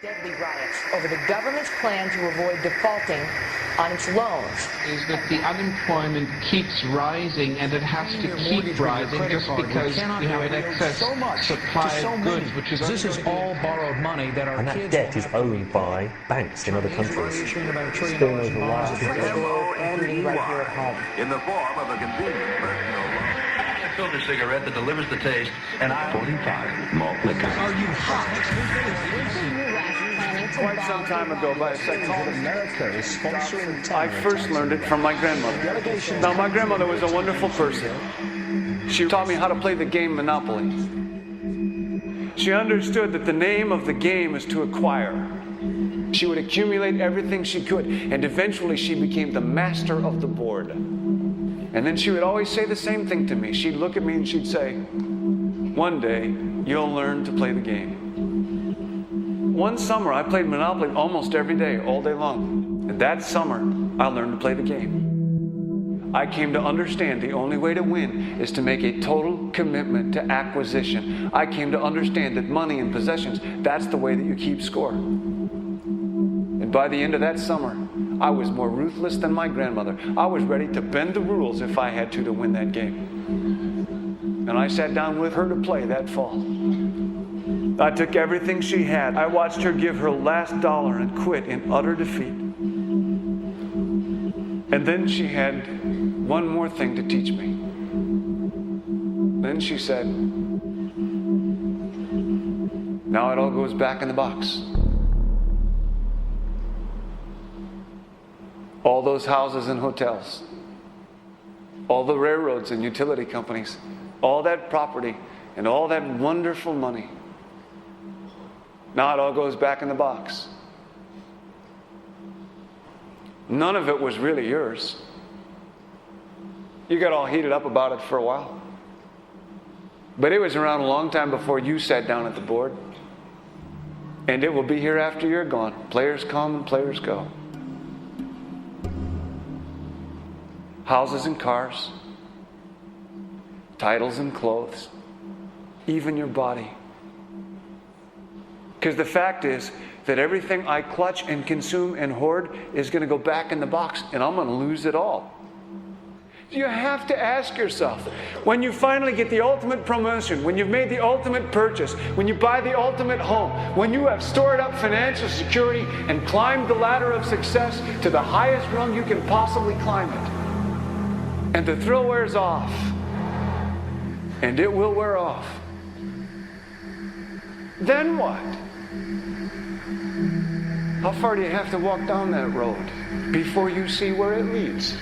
Deadly riots over the government's plan to avoid defaulting on its loans. Is that the unemployment keeps rising, and it has to keep rising just because we have an excess supply of goods, which is this is all borrowed money that our and that debt is owned by banks in other countries. It's been over lots of M-O-N-E-Y, in the form of a convenient personal loan. A filter cigarette that delivers the taste, and 45 malt liquor. Are you hot? Quite some time ago, by a second, America is sponsoring I first learned it from my grandmother. Now, my grandmother was a wonderful person. She taught me how to play the game Monopoly. She understood that the name of the game is to acquire. She would accumulate everything she could, and eventually she became the master of the board. And then she would always say the same thing to me. She'd look at me and she'd say, "One day, you'll learn to play the game." One summer, I played Monopoly almost every day, all day long. And that summer, I learned to play the game. I came to understand the only way to win is to make a total commitment to acquisition. I came to understand that money and possessions, that's the way that you keep score. And by the end of that summer, I was more ruthless than my grandmother. I was ready to bend the rules if I had to win that game. And I sat down with her to play that fall. I took everything she had. I watched her give her last dollar and quit in utter defeat. And then she had one more thing to teach me. Then she said, "Now it all goes back in the box." All those houses and hotels, all the railroads and utility companies, all that property and all that wonderful money. Now it all goes back in the box. None of it was really yours. You got all heated up about it for a while. But it was around a long time before you sat down at the board. And it will be here after you're gone. Players come and players go. Houses and cars, titles and clothes, even your body. Because the fact is that everything I clutch and consume and hoard is going to go back in the box, and I'm going to lose it all. You have to ask yourself, when you finally get the ultimate promotion, when you've made the ultimate purchase, when you buy the ultimate home, when you have stored up financial security and climbed the ladder of success to the highest rung you can possibly climb it, and the thrill wears off, and it will wear off, then what? How far do you have to walk down that road before you see where it leads?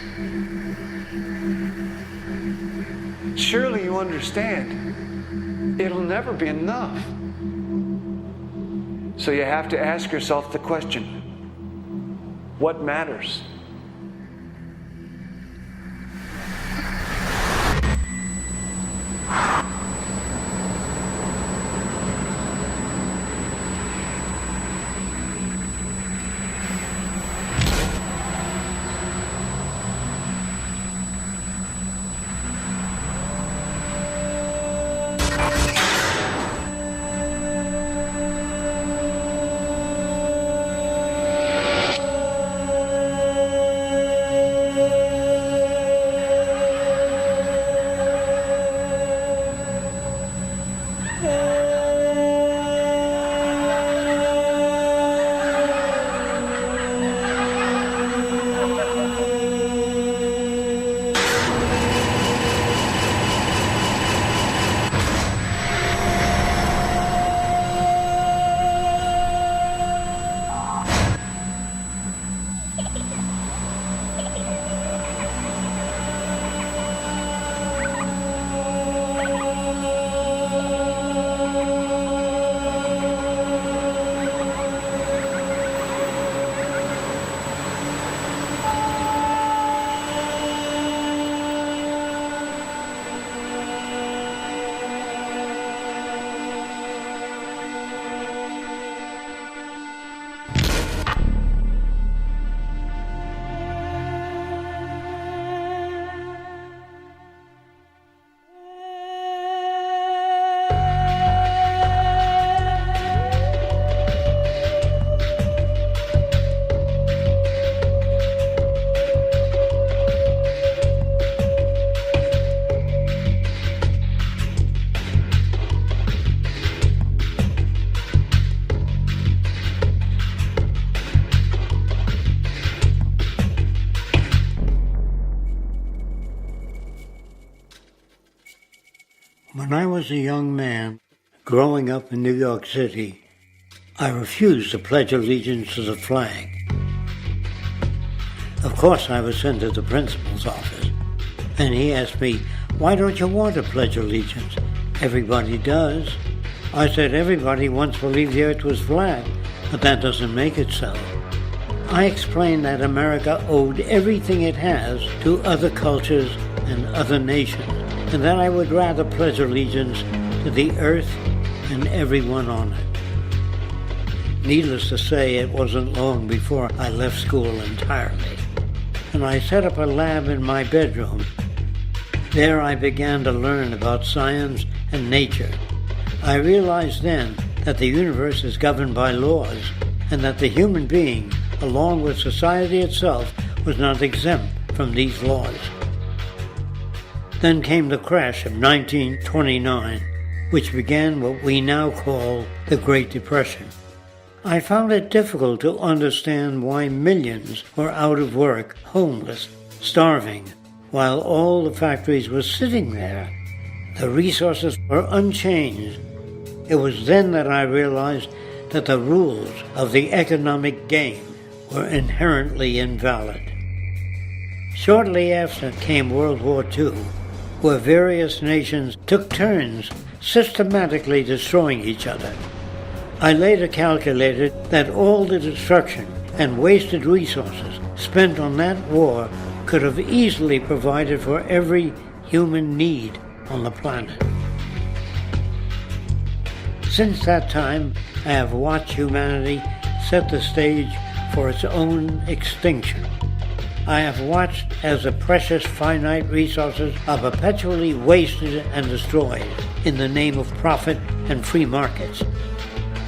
Surely you understand, it'll never be enough. So you have to ask yourself the question, what matters? When I was a young man growing up in New York City, I refused to pledge allegiance to the flag. Of course, I was sent to the principal's office, and he asked me, "Why don't you want to pledge allegiance? Everybody does." I said, "Everybody once believed the earth was flat, but that doesn't make it so." I explained that America owed everything it has to other cultures and other nations, and that I would rather pledge allegiance to the earth and everyone on it. Needless to say, it wasn't long before I left school entirely, and I set up a lab in my bedroom. There I began to learn about science and nature. I realized then that the universe is governed by laws, and that the human being, along with society itself, was not exempt from these laws. Then came the crash of 1929, which began what we now call the Great Depression. I found it difficult to understand why millions were out of work, homeless, starving, while all the factories were sitting there. The resources were unchanged. It was then that I realized that the rules of the economic game were inherently invalid. Shortly after came World War II, where various nations took turns systematically destroying each other. I later calculated that all the destruction and wasted resources spent on that war could have easily provided for every human need on the planet. Since that time, I have watched humanity set the stage for its own extinction. I have watched as the precious finite resources are perpetually wasted and destroyed in the name of profit and free markets.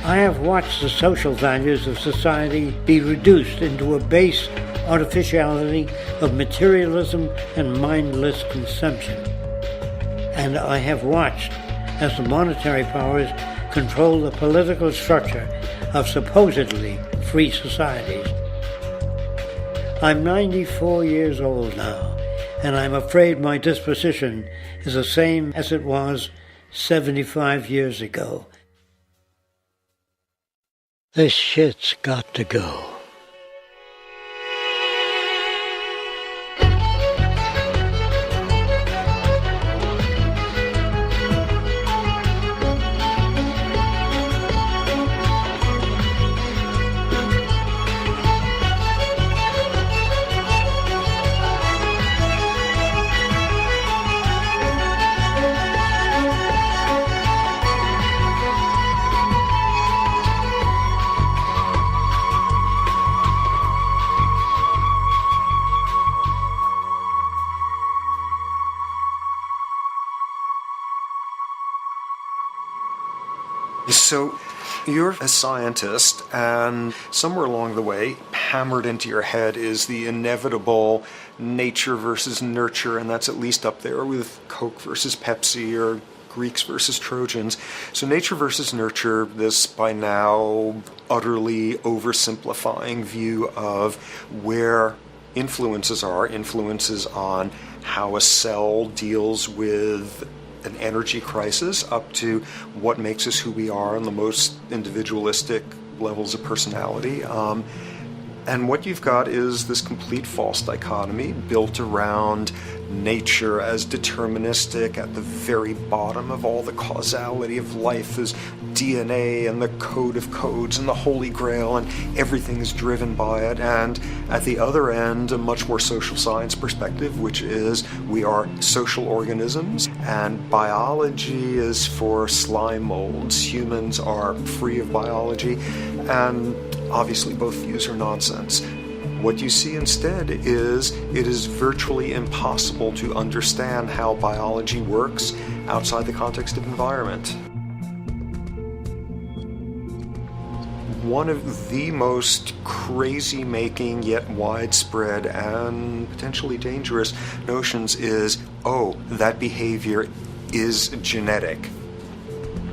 I have watched the social values of society be reduced into a base artificiality of materialism and mindless consumption. And I have watched as the monetary powers control the political structure of supposedly free societies. I'm 94 years old now, and I'm afraid my disposition is the same as it was 75 years ago. This shit's got to go. So you're a scientist, and somewhere along the way, hammered into your head is the inevitable nature versus nurture, and that's at least up there with Coke versus Pepsi or Greeks versus Trojans. So nature versus nurture, this by now utterly oversimplifying view of where influences on how a cell deals with an energy crisis, up to what makes us who we are on the most individualistic levels of personality. And what you've got is this complete false dichotomy built around nature as deterministic. At the very bottom of all the causality of life is DNA and the code of codes and the Holy Grail, and everything is driven by it. And at the other end, a much more social science perspective, which is we are social organisms, and biology is for slime molds. Humans are free of biology, and obviously both views are nonsense. What you see instead is it is virtually impossible to understand how biology works outside the context of environment. One of the most crazy-making yet widespread and potentially dangerous notions is, oh, that behavior is genetic.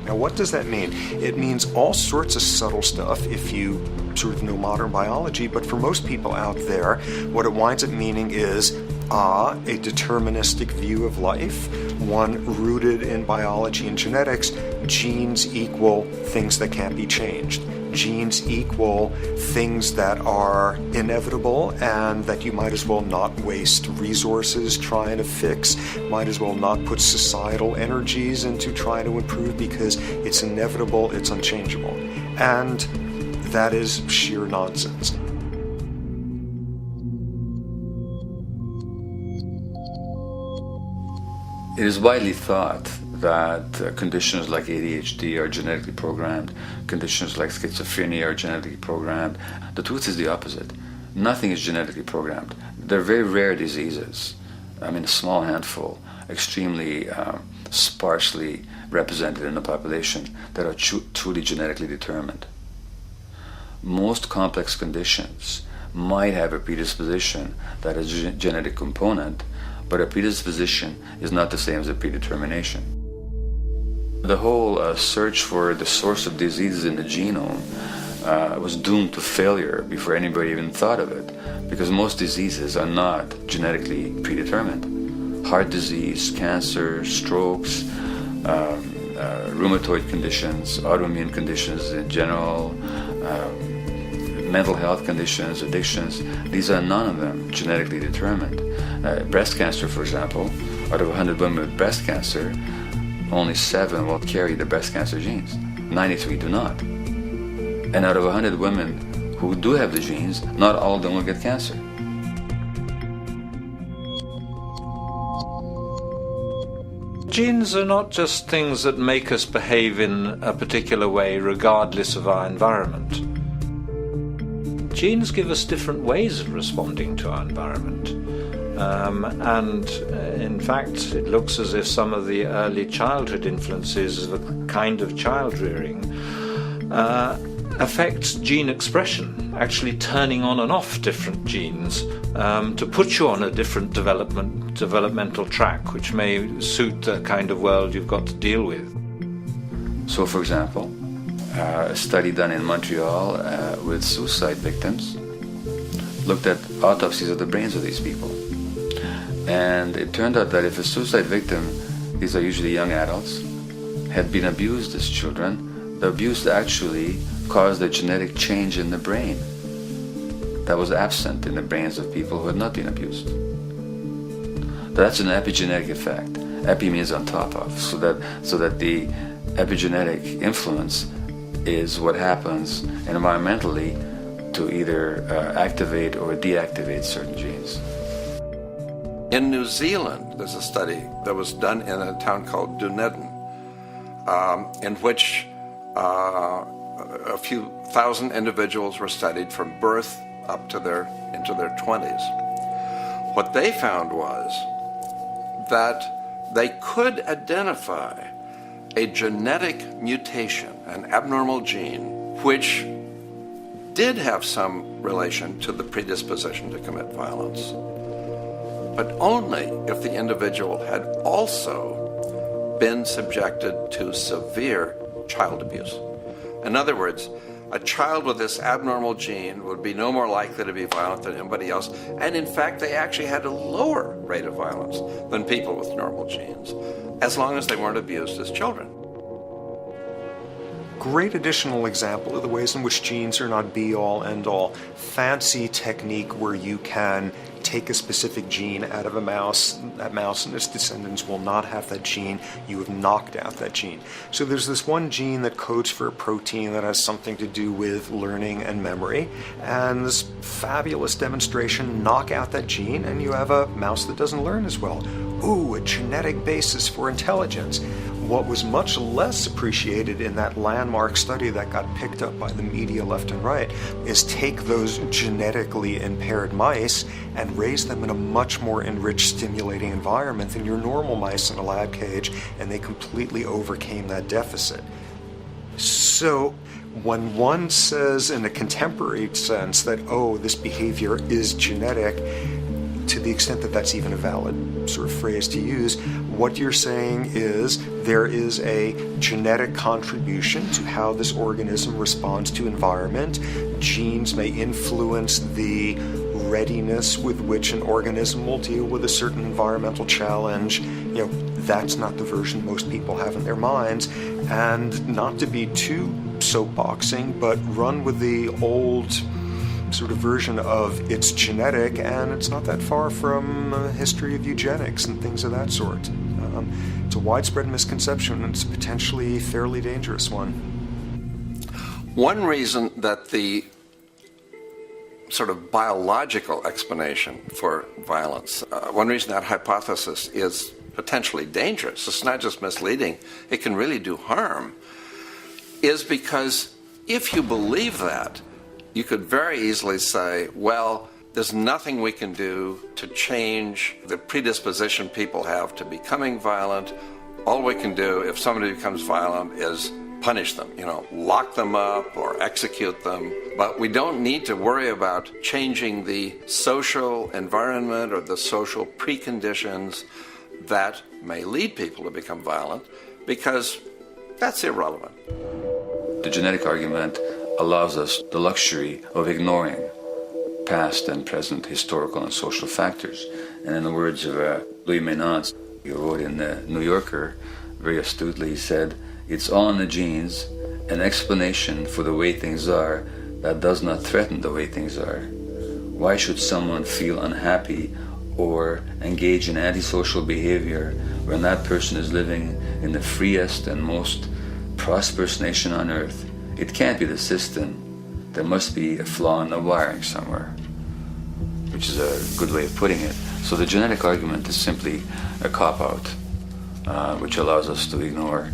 Now, what does that mean? It means all sorts of subtle stuff if you sort of know modern biology, but for most people out there, what it winds up meaning is a deterministic view of life, one rooted in biology and genetics. Genes equal things that can't be changed. Genes equal things that are inevitable and that you might as well not waste resources trying to fix, might as well not put societal energies into trying to improve because it's inevitable, it's unchangeable. And that is sheer nonsense. It is widely thought that conditions like ADHD are genetically programmed, conditions like schizophrenia are genetically programmed. The truth is the opposite. Nothing is genetically programmed. They're very rare diseases. I mean, a small handful, extremely sparsely represented in the population, that are truly genetically determined. Most complex conditions might have a predisposition that is a genetic component, but a predisposition is not the same as a predetermination. The whole search for the source of diseases in the genome was doomed to failure before anybody even thought of it, because most diseases are not genetically predetermined. Heart disease, cancer, strokes, rheumatoid conditions, autoimmune conditions in general, mental health conditions, addictions, these are none of them genetically determined. Breast cancer, for example, out of 100 women with breast cancer, only 7 will carry the breast cancer genes. 93 do not. And out of 100 women who do have the genes, not all of them will get cancer. Genes are not just things that make us behave in a particular way regardless of our environment. Genes give us different ways of responding to our environment. In fact, it looks as if some of the early childhood influences of a kind of child rearing affects gene expression, actually turning on and off different genes to put you on a different developmental track, which may suit the kind of world you've got to deal with. So, for example, a study done in Montreal with suicide victims looked at autopsies of the brains of these people. And it turned out that if a suicide victim, these are usually young adults, had been abused as children, the abuse actually caused a genetic change in the brain that was absent in the brains of people who had not been abused. That's an epigenetic effect. Epi means on top of, so that the epigenetic influence is what happens environmentally to either activate or deactivate certain genes. In New Zealand, there's a study that was done in a town called Dunedin, in which a few thousand individuals were studied from birth up to into their 20s. What they found was that they could identify a genetic mutation, an abnormal gene, which did have some relation to the predisposition to commit violence, but only if the individual had also been subjected to severe child abuse. In other words, a child with this abnormal gene would be no more likely to be violent than anybody else, and in fact they actually had a lower rate of violence than people with normal genes, as long as they weren't abused as children. Great additional example of the ways in which genes are not be-all, end-all. Fancy technique where you can take a specific gene out of a mouse. That mouse and its descendants will not have that gene. You have knocked out that gene. So there's this one gene that codes for a protein that has something to do with learning and memory. And this fabulous demonstration, knock out that gene and you have a mouse that doesn't learn as well. Ooh, a genetic basis for intelligence. What was much less appreciated in that landmark study that got picked up by the media left and right is take those genetically impaired mice and raise them in a much more enriched, stimulating environment than your normal mice in a lab cage, and they completely overcame that deficit. So when one says in a contemporary sense that, oh, this behavior is genetic, to the extent that that's even a valid sort of phrase to use, what you're saying is there is a genetic contribution to how this organism responds to environment. Genes may influence the readiness with which an organism will deal with a certain environmental challenge. That's not the version most people have in their minds. And not to be too soapboxing, but run with the old sort of version of it's genetic, and it's not that far from a history of eugenics and things of that sort. It's a widespread misconception, and it's a potentially fairly dangerous one. One reason that the sort of biological explanation for violence, one reason that hypothesis is potentially dangerous, it's not just misleading, it can really do harm, is because if you believe that, you could very easily say, well, there's nothing we can do to change the predisposition people have to becoming violent. All we can do if somebody becomes violent is punish them, lock them up or execute them. But we don't need to worry about changing the social environment or the social preconditions that may lead people to become violent, because that's irrelevant. The genetic argument allows us the luxury of ignoring past and present historical and social factors. And in the words of Louis Menand, who wrote in the New Yorker, very astutely, he said, "It's all in the genes, an explanation for the way things are that does not threaten the way things are. Why should someone feel unhappy or engage in antisocial behavior when that person is living in the freest and most prosperous nation on earth? It can't be the system. There must be a flaw in the wiring somewhere," which is a good way of putting it. So the genetic argument is simply a cop-out, which allows us to ignore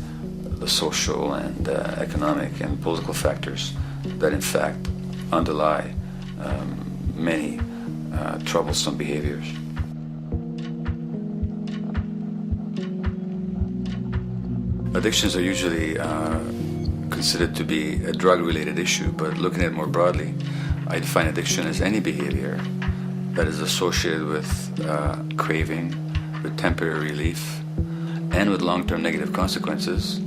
the social and economic and political factors that in fact underlie many troublesome behaviors. Addictions are usually considered to be a drug-related issue, but looking at it more broadly, I define addiction as any behavior that is associated with craving, with temporary relief, and with long-term negative consequences,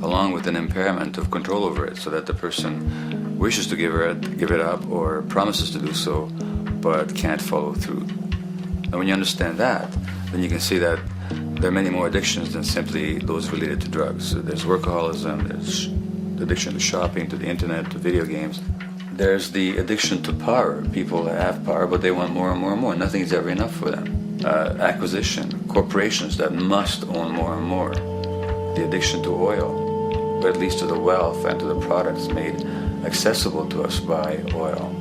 along with an impairment of control over it, so that the person wishes to give it up or promises to do so, but can't follow through. And when you understand that, then you can see that there are many more addictions than simply those related to drugs. So there's workaholism, there's addiction to shopping, to the internet, to video games. There's the addiction to power. People have power, but they want more and more and more. Nothing is ever enough for them. Acquisition, corporations that must own more and more. The addiction to oil, or at least to the wealth and to the products made accessible to us by oil.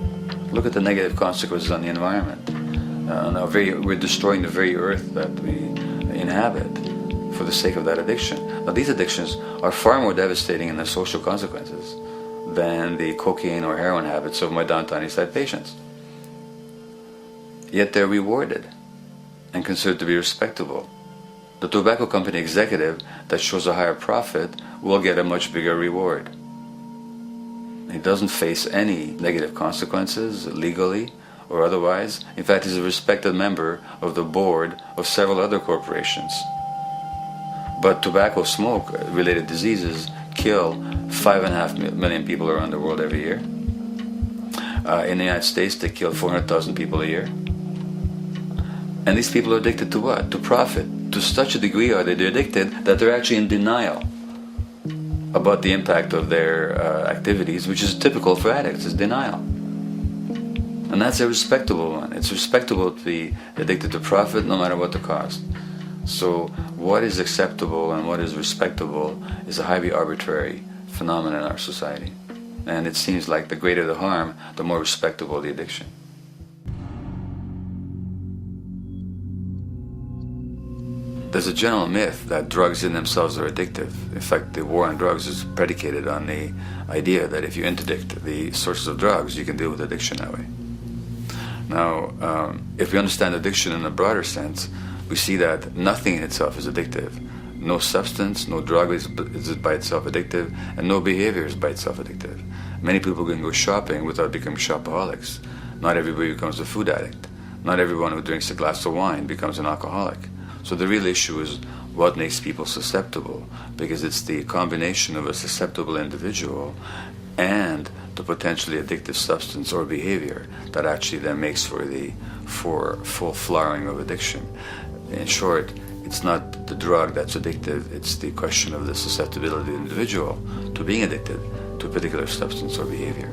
Look at the negative consequences on the environment. We're destroying the very earth that we inhabit for the sake of that addiction. Now, these addictions are far more devastating in their social consequences than the cocaine or heroin habits of my downtown Eastside patients. Yet they're rewarded and considered to be respectable. The tobacco company executive that shows a higher profit will get a much bigger reward. He doesn't face any negative consequences legally or otherwise. In fact, he's a respected member of the board of several other corporations. But tobacco smoke-related diseases kill 5.5 million people around the world every year. In the United States, they kill 400,000 people a year. And these people are addicted to what? To profit. To such a degree are they addicted that they're actually in denial about the impact of their activities, which is typical for addicts, is denial. And that's a respectable one. It's respectable to be addicted to profit no matter what the cost. So what is acceptable and what is respectable is a highly arbitrary phenomenon in our society. And it seems like the greater the harm, the more respectable the addiction. There's a general myth that drugs in themselves are addictive. In fact, the war on drugs is predicated on the idea that if you interdict the sources of drugs, you can deal with addiction that way. Now, if we understand addiction in a broader sense, we see that nothing in itself is addictive. No substance, no drug is by itself addictive, and no behavior is by itself addictive. Many people can go shopping without becoming shopaholics. Not everybody becomes a food addict. Not everyone who drinks a glass of wine becomes an alcoholic. So the real issue is what makes people susceptible, because it's the combination of a susceptible individual and to potentially addictive substance or behavior that actually then makes for full flowering of addiction. In short, it's not the drug that's addictive, it's the question of the susceptibility of the individual to being addicted to a particular substance or behavior.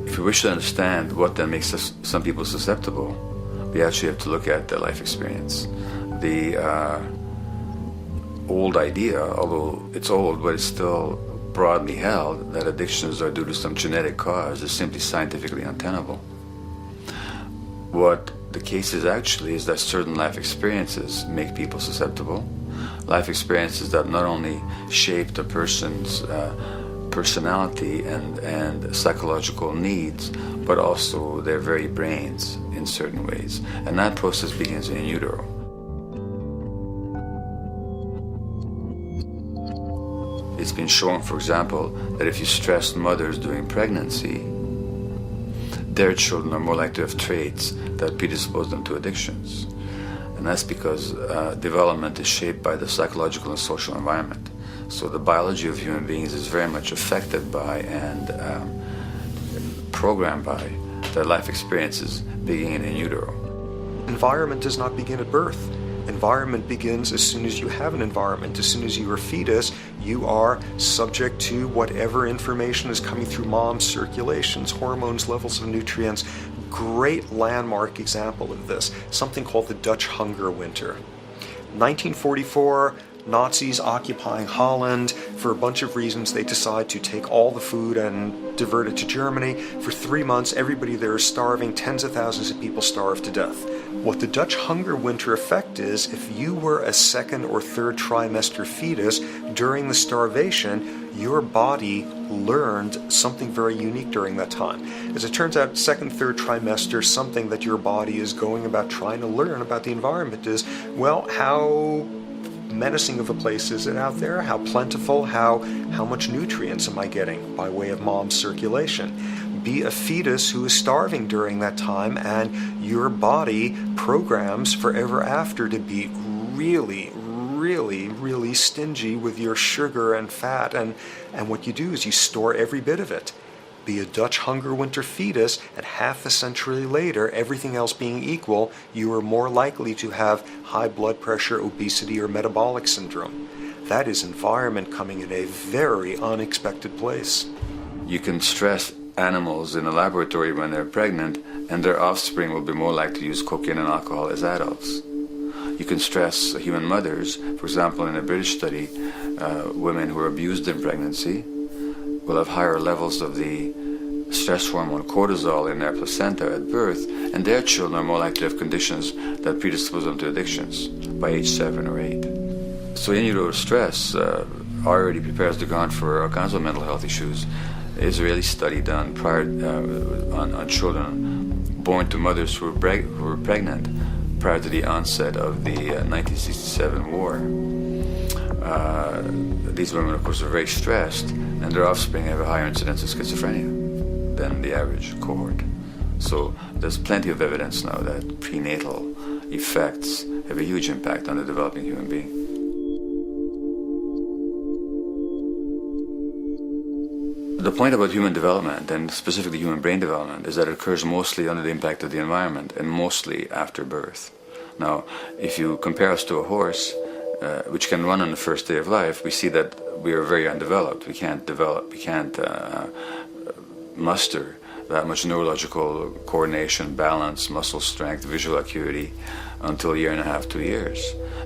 If we wish to understand what then makes some people susceptible, we actually have to look at their life experience. The old idea, although it's old, but it's still broadly held, that addictions are due to some genetic cause is simply scientifically untenable. What the case is actually is that certain life experiences make people susceptible. Life experiences that not only shape the person's personality and psychological needs, but also their very brains in certain ways. And that process begins in utero. It's been shown, for example, that if you stress mothers during pregnancy, their children are more likely to have traits that predispose them to addictions. And that's because development is shaped by the psychological and social environment. So the biology of human beings is very much affected by and programmed by their life experiences beginning in utero. Environment does not begin at birth. Environment begins as soon as you have an environment. As soon as you are a fetus, you are subject to whatever information is coming through mom's circulations, hormones, levels of nutrients. Great landmark example of this, something called the Dutch hunger winter. 1944, Nazis occupying Holland. For a bunch of reasons, they decide to take all the food and divert it to Germany. For 3 months, everybody there is starving. Tens of thousands of people starve to death. What the Dutch hunger winter effect is, if you were a second or third trimester fetus during the starvation, your body learned something very unique during that time. As it turns out, second, third trimester, something that your body is going about trying to learn about the environment is, well, how menacing of a place is it out there? How plentiful? How much nutrients am I getting by way of mom's circulation? Be a fetus who is starving during that time, and your body programs forever after to be really, really, really stingy with your sugar and fat, and what you do is you store every bit of it. Be a Dutch hunger winter fetus, and half a century later, everything else being equal, you are more likely to have high blood pressure, obesity, or metabolic syndrome. That is environment coming in a very unexpected place. You can stress animals in a laboratory when they're pregnant, and their offspring will be more likely to use cocaine and alcohol as adults. You can stress human mothers. For example, in a British study, women who are abused in pregnancy will have higher levels of the stress hormone cortisol in their placenta at birth, and their children are more likely to have conditions that predispose them to addictions by age 7 or 8. So in utero stress already prepares the ground for all kinds of mental health issues. Israeli study done prior on children born to mothers who were pregnant prior to the onset of the 1967 war. These women, of course, are very stressed, and their offspring have a higher incidence of schizophrenia than the average cohort. So there's plenty of evidence now that prenatal effects have a huge impact on the developing human being. The point about human development, and specifically human brain development, is that it occurs mostly under the impact of the environment and mostly after birth. Now, if you compare us to a horse, which can run on the first day of life, we see that we are very undeveloped. We can't muster that much neurological coordination, balance, muscle strength, visual acuity until a year and a half, 2 years.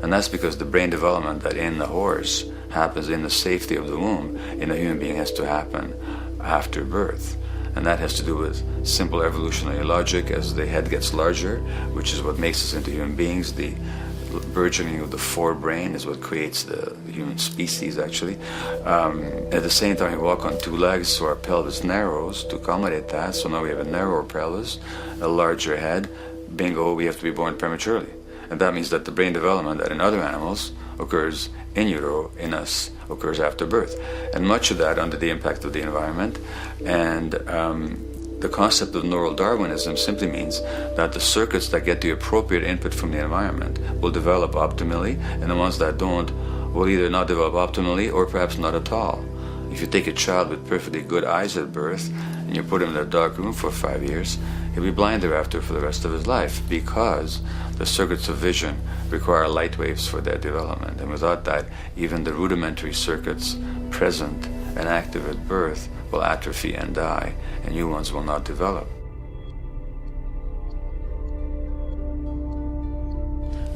And that's because the brain development that in the horse happens in the safety of the womb, in a human being has to happen after birth. And that has to do with simple evolutionary logic. As the head gets larger, which is what makes us into human beings, the burgeoning of the forebrain is what creates the human species, actually. At the same time, we walk on 2 legs, so our pelvis narrows to accommodate that. So now we have a narrower pelvis, a larger head. Bingo, we have to be born prematurely. And that means that the brain development that in other animals occurs in utero, in us, occurs after birth. And much of that under the impact of the environment. And the concept of neural Darwinism simply means that the circuits that get the appropriate input from the environment will develop optimally, and the ones that don't will either not develop optimally or perhaps not at all. If you take a child with perfectly good eyes at birth and you put him in a dark room for 5 years, he'll be blind thereafter for the rest of his life, because the circuits of vision require light waves for their development. And without that, even the rudimentary circuits present and active at birth will atrophy and die, and new ones will not develop.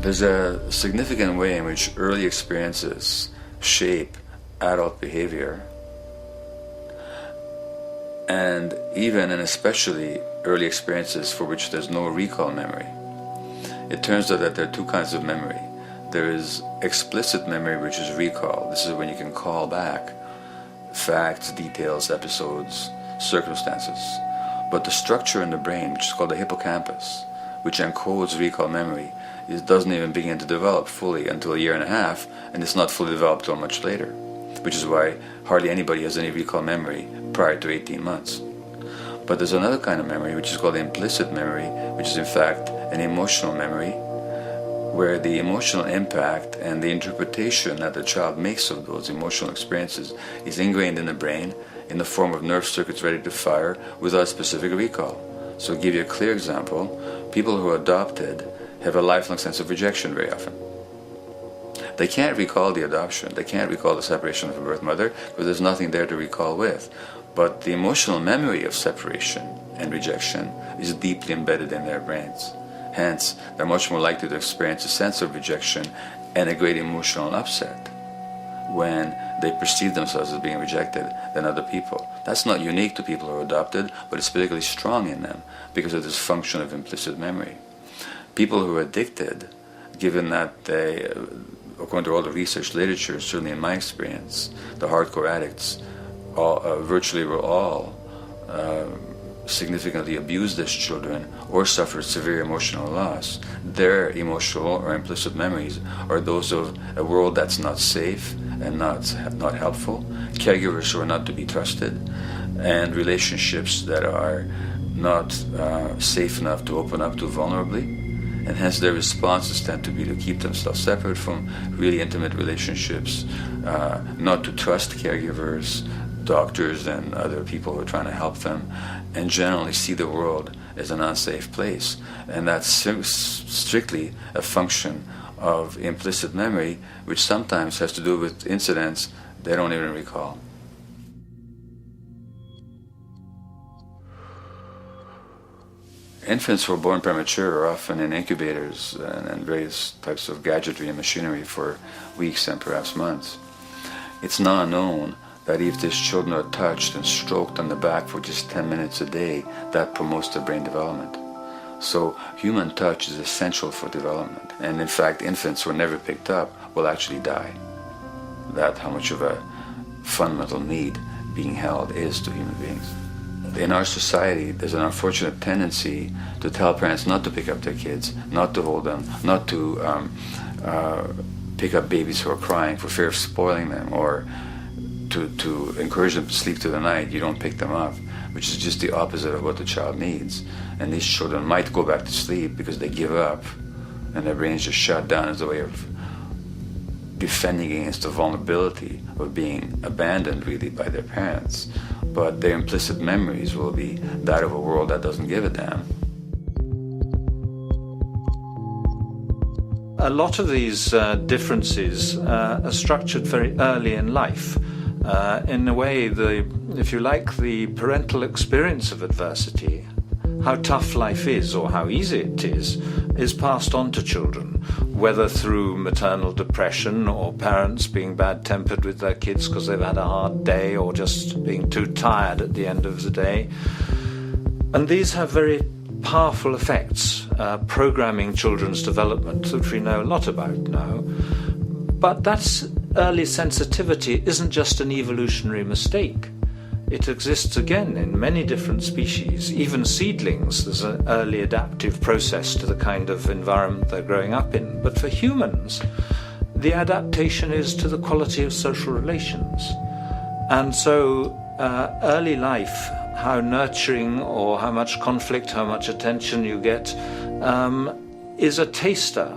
There's a significant way in which early experiences shape adult behavior, and even and especially early experiences for which there's no recall memory. It turns out that there are two kinds of memory. There is explicit memory, which is recall. This is when you can call back facts, details, episodes, circumstances. But the structure in the brain, which is called the hippocampus, which encodes recall memory, it doesn't even begin to develop fully until a year and a half, and it's not fully developed till much later, which is why hardly anybody has any recall memory prior to 18 months. But there's another kind of memory, which is called implicit memory, which is in fact an emotional memory, where the emotional impact and the interpretation that the child makes of those emotional experiences is ingrained in the brain in the form of nerve circuits ready to fire without specific recall. So to give you a clear example, people who are adopted have a lifelong sense of rejection very often. They can't recall the adoption, they can't recall the separation from birth mother, because there's nothing there to recall with. But the emotional memory of separation and rejection is deeply embedded in their brains. Hence, they're much more likely to experience a sense of rejection and a great emotional upset when they perceive themselves as being rejected than other people. That's not unique to people who are adopted, but it's particularly strong in them because of this function of implicit memory. People who are addicted, given that they, according to all the research literature, certainly in my experience, the hardcore addicts virtually were all significantly abused as children or suffered severe emotional loss. Their emotional or implicit memories are those of a world that's not safe and not helpful, caregivers who are not to be trusted, and relationships that are not safe enough to open up to vulnerably. And hence their responses tend to be to keep themselves separate from really intimate relationships, not to trust caregivers, doctors, and other people who are trying to help them, and generally see the world as an unsafe place. And that's strictly a function of implicit memory, which sometimes has to do with incidents they don't even recall. Infants who are born premature are often in incubators and various types of gadgetry and machinery for weeks and perhaps months. It's now known that if these children are touched and stroked on the back for just 10 minutes a day, that promotes their brain development. So human touch is essential for development. And in fact, infants who are never picked up will actually die. That's how much of a fundamental need being held is to human beings. In our society, there's an unfortunate tendency to tell parents not to pick up their kids, not to hold them, not to pick up babies who are crying for fear of spoiling them, or to encourage them to sleep through the night. You don't pick them up, which is just the opposite of what the child needs. And these children might go back to sleep because they give up and their brains just shut down as a way of defending against the vulnerability of being abandoned really by their parents. But their implicit memories will be that of a world that doesn't give a damn. A lot of these differences are structured very early in life. In a way, if you like, the parental experience of adversity, how tough life is or how easy it is passed on to children, whether through maternal depression or parents being bad-tempered with their kids because they've had a hard day or just being too tired at the end of the day. And these have very powerful effects, programming children's development, which we know a lot about now. But that's early sensitivity isn't just an evolutionary mistake. It exists again in many different species. Even seedlings, there's an early adaptive process to the kind of environment they're growing up in. But for humans, the adaptation is to the quality of social relations. And so early life, how nurturing or how much conflict, how much attention you get, is a taster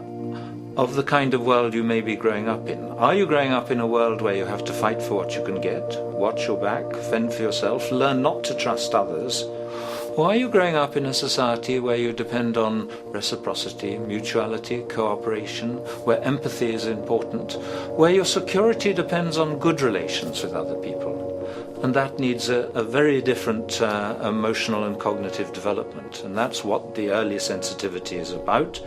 of the kind of world you may be growing up in. Are you growing up in a world where you have to fight for what you can get, watch your back, fend for yourself, learn not to trust others? Or are you growing up in a society where you depend on reciprocity, mutuality, cooperation, where empathy is important, where your security depends on good relations with other people? And that needs a very different emotional and cognitive development. And that's what the early sensitivity is about.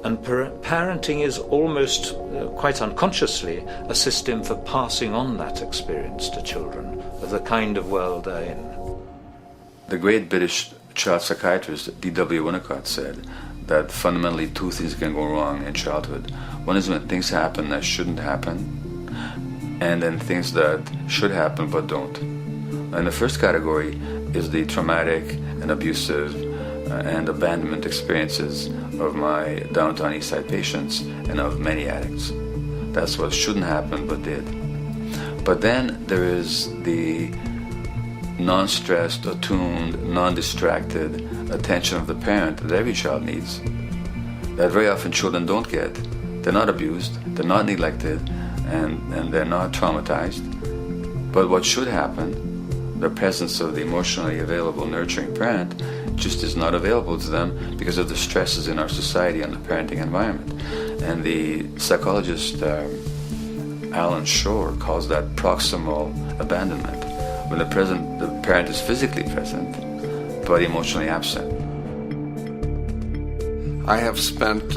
And parenting is almost, quite unconsciously, a system for passing on that experience to children of the kind of world they're in. The great British child psychiatrist D.W. Winnicott said that fundamentally two things can go wrong in childhood. One is when things happen that shouldn't happen, and then things that should happen but don't. And the first category is the traumatic and abusive and abandonment experiences of my downtown East Side patients and of many addicts. That's what shouldn't happen but did. But then there is the non-stressed, attuned, non-distracted attention of the parent that every child needs, that very often children don't get. They're not abused, they're not neglected, and they're not traumatized. But what should happen, the presence of the emotionally available, nurturing parent, just is not available to them because of the stresses in our society and the parenting environment. And the psychologist Alan Shore calls that proximal abandonment, when the parent is physically present, but emotionally absent. I have spent,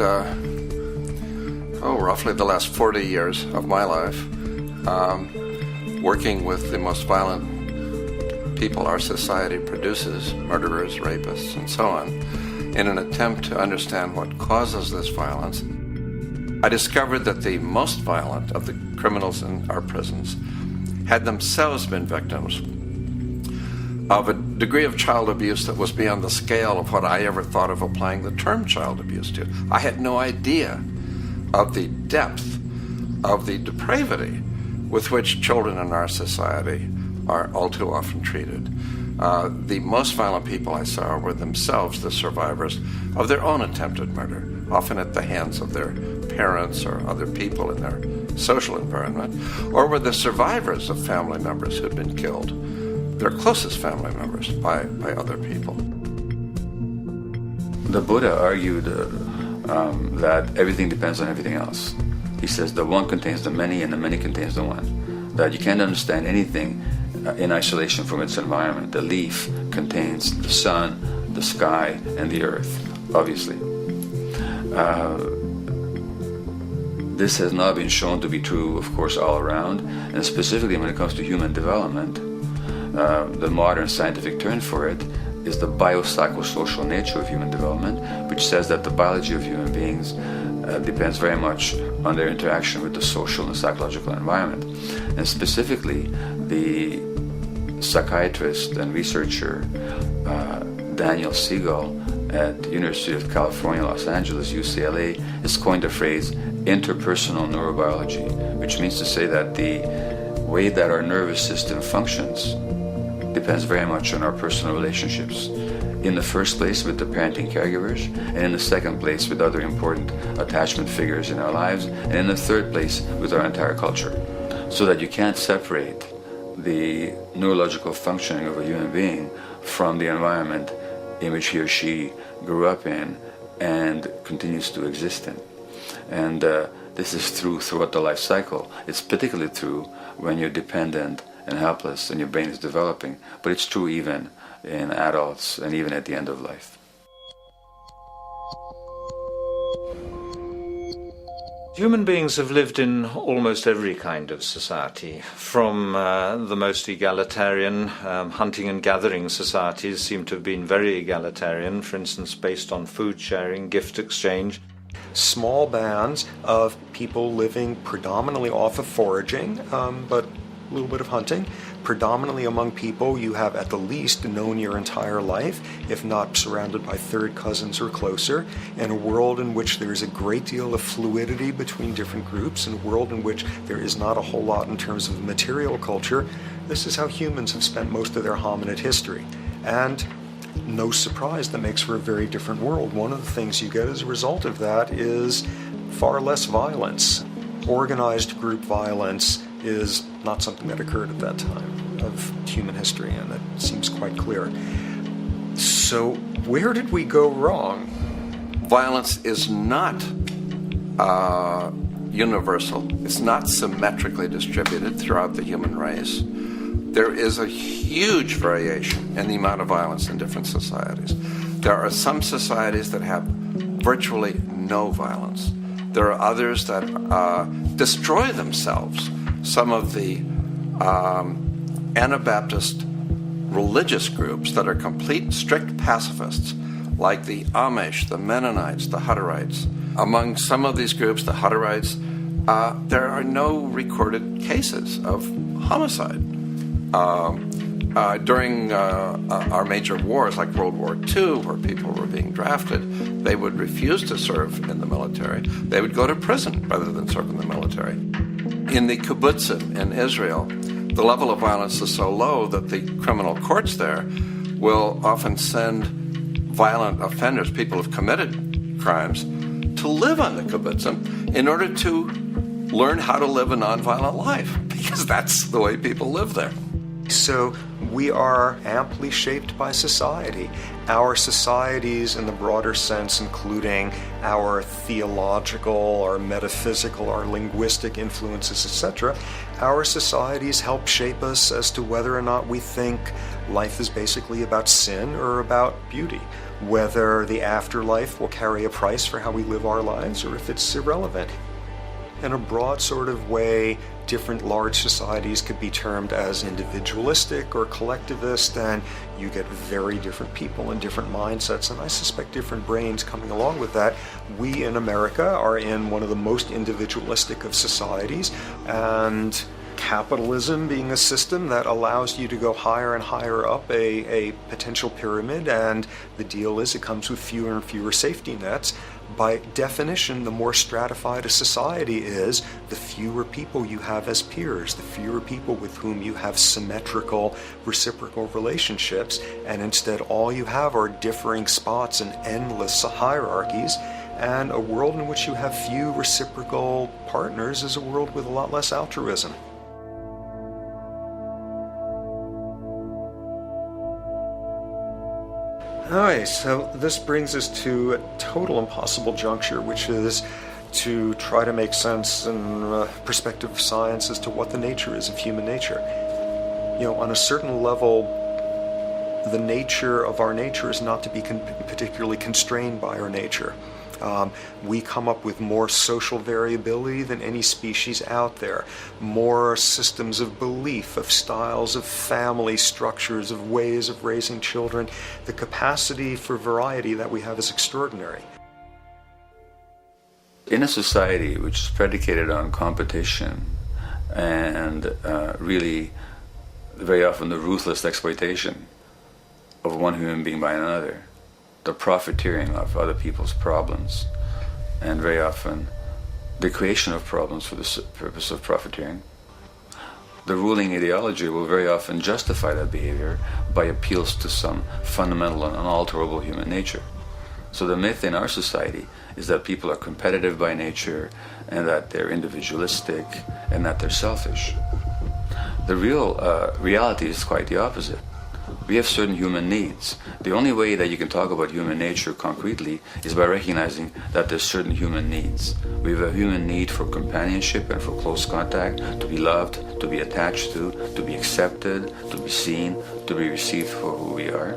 roughly the last 40 years of my life working with the most violent people our society produces, murderers, rapists, and so on, in an attempt to understand what causes this violence. I discovered that the most violent of the criminals in our prisons had themselves been victims of a degree of child abuse that was beyond the scale of what I ever thought of applying the term child abuse to. I had no idea of the depth of the depravity with which children in our society are all too often treated. The most violent people I saw were themselves the survivors of their own attempted murder, often at the hands of their parents or other people in their social environment, or were the survivors of family members who'd been killed, their closest family members, by other people. The Buddha argued that everything depends on everything else. He says the one contains the many and the many contains the one. That you can't understand anything in isolation from its environment. The leaf contains the sun, the sky, and the earth, obviously. This has not been shown to be true, of course, all around, and specifically when it comes to human development. The modern scientific term for it is the biopsychosocial nature of human development, which says that the biology of human beings depends very much on their interaction with the social and psychological environment. And specifically, the psychiatrist and researcher Daniel Siegel at the University of California, Los Angeles, UCLA, has coined the phrase interpersonal neurobiology, which means to say that the way that our nervous system functions depends very much on our personal relationships. In the first place with the parenting caregivers, and in the second place with other important attachment figures in our lives, and in the third place with our entire culture. So that you can't separate the neurological functioning of a human being from the environment in which he or she grew up in and continues to exist in. And this is true throughout the life cycle. It's particularly true when you're dependent and helpless and your brain is developing, but it's true even in adults and even at the end of life. Human beings have lived in almost every kind of society, from the most egalitarian, hunting and gathering societies seem to have been very egalitarian, for instance, based on food sharing, gift exchange. Small bands of people living predominantly off of foraging, but a little bit of hunting. Predominantly among people you have at the least known your entire life, if not surrounded by third cousins or closer, in a world in which there is a great deal of fluidity between different groups, in a world in which there is not a whole lot in terms of material culture. This is how humans have spent most of their hominid history. And no surprise, that makes for a very different world. One of the things you get as a result of that is far less violence. Organized group violence is not something that occurred at that time of human history, and that seems quite clear. So where did we go wrong? Violence is not universal. It's not symmetrically distributed throughout the human race. There is a huge variation in the amount of violence in different societies. There are some societies that have virtually no violence. There are others that destroy themselves. Some of the Anabaptist religious groups that are complete, strict pacifists, like the Amish, the Mennonites, the Hutterites. Among some of these groups, the Hutterites, there are no recorded cases of homicide. During our major wars, like World War II, where people were being drafted, they would refuse to serve in the military. They would go to prison rather than serve in the military. In the kibbutzim in Israel, the level of violence is so low that the criminal courts there will often send violent offenders, people who've committed crimes, to live on the kibbutzim in order to learn how to live a nonviolent life, because that's the way people live there. So we are amply shaped by society. Our societies, in the broader sense, including our theological, our metaphysical, our linguistic influences, etc., our societies help shape us as to whether or not we think life is basically about sin or about beauty, whether the afterlife will carry a price for how we live our lives or if it's irrelevant. In a broad sort of way, different large societies could be termed as individualistic or collectivist, and you get very different people and different mindsets, and I suspect different brains coming along with that. We in America are in one of the most individualistic of societies, and capitalism being a system that allows you to go higher and higher up a potential pyramid, and the deal is it comes with fewer and fewer safety nets. By definition, the more stratified a society is, the fewer people you have as peers, the fewer people with whom you have symmetrical, reciprocal relationships, and instead all you have are differing spots and endless hierarchies. And a world in which you have few reciprocal partners is a world with a lot less altruism. Alright, so this brings us to a total impossible juncture, which is to try to make sense in perspective of science as to what the nature is of human nature. You know, on a certain level, the nature of our nature is not to be particularly constrained by our nature. We come up with more social variability than any species out there, more systems of belief, of styles of family structures, of ways of raising children. The capacity for variety that we have is extraordinary. In a society which is predicated on competition and really very often the ruthless exploitation of one human being by another, the profiteering of other people's problems, and very often the creation of problems for the purpose of profiteering, the ruling ideology will very often justify that behavior by appeals to some fundamental and unalterable human nature. So the myth in our society is that people are competitive by nature, and that they're individualistic, and that they're selfish. The real reality is quite the opposite. We have certain human needs. The only way that you can talk about human nature concretely is by recognizing that there's certain human needs. We have a human need for companionship and for close contact, to be loved, to be attached to be accepted, to be seen, to be received for who we are.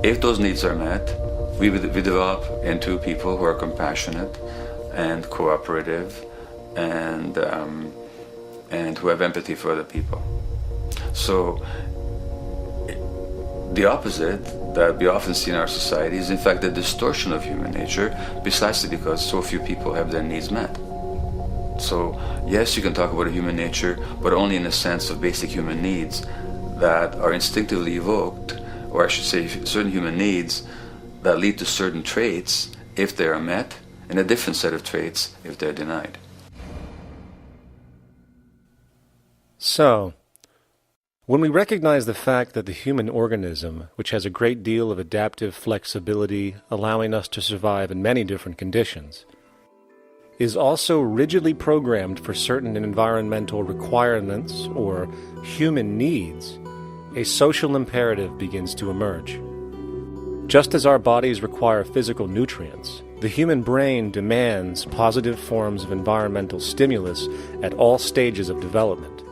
If those needs are met, we develop into people who are compassionate and cooperative and who have empathy for other people. So the opposite that we often see in our society is in fact the distortion of human nature, precisely because so few people have their needs met. So yes, you can talk about a human nature, but only in the sense of basic human needs that are instinctively evoked, or I should say certain human needs that lead to certain traits if they are met, and a different set of traits if they're denied. So, when we recognize the fact that the human organism, which has a great deal of adaptive flexibility, allowing us to survive in many different conditions, is also rigidly programmed for certain environmental requirements or human needs, a social imperative begins to emerge. Just as our bodies require physical nutrients, the human brain demands positive forms of environmental stimulus at all stages of development,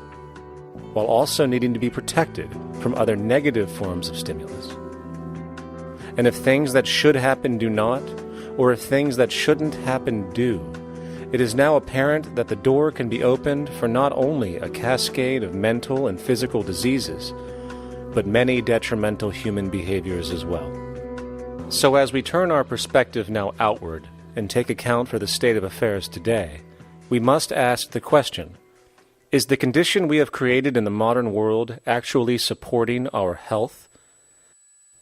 while also needing to be protected from other negative forms of stimulus. And if things that should happen do not, or if things that shouldn't happen do, it is now apparent that the door can be opened for not only a cascade of mental and physical diseases, but many detrimental human behaviors as well. So as we turn our perspective now outward and take account for the state of affairs today, we must ask the question, is the condition we have created in the modern world actually supporting our health?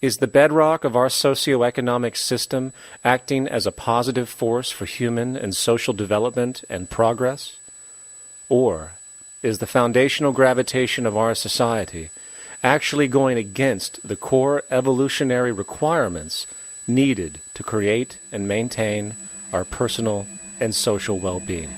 Is the bedrock of our socioeconomic system acting as a positive force for human and social development and progress? Or is the foundational gravitation of our society actually going against the core evolutionary requirements needed to create and maintain our personal and social well-being?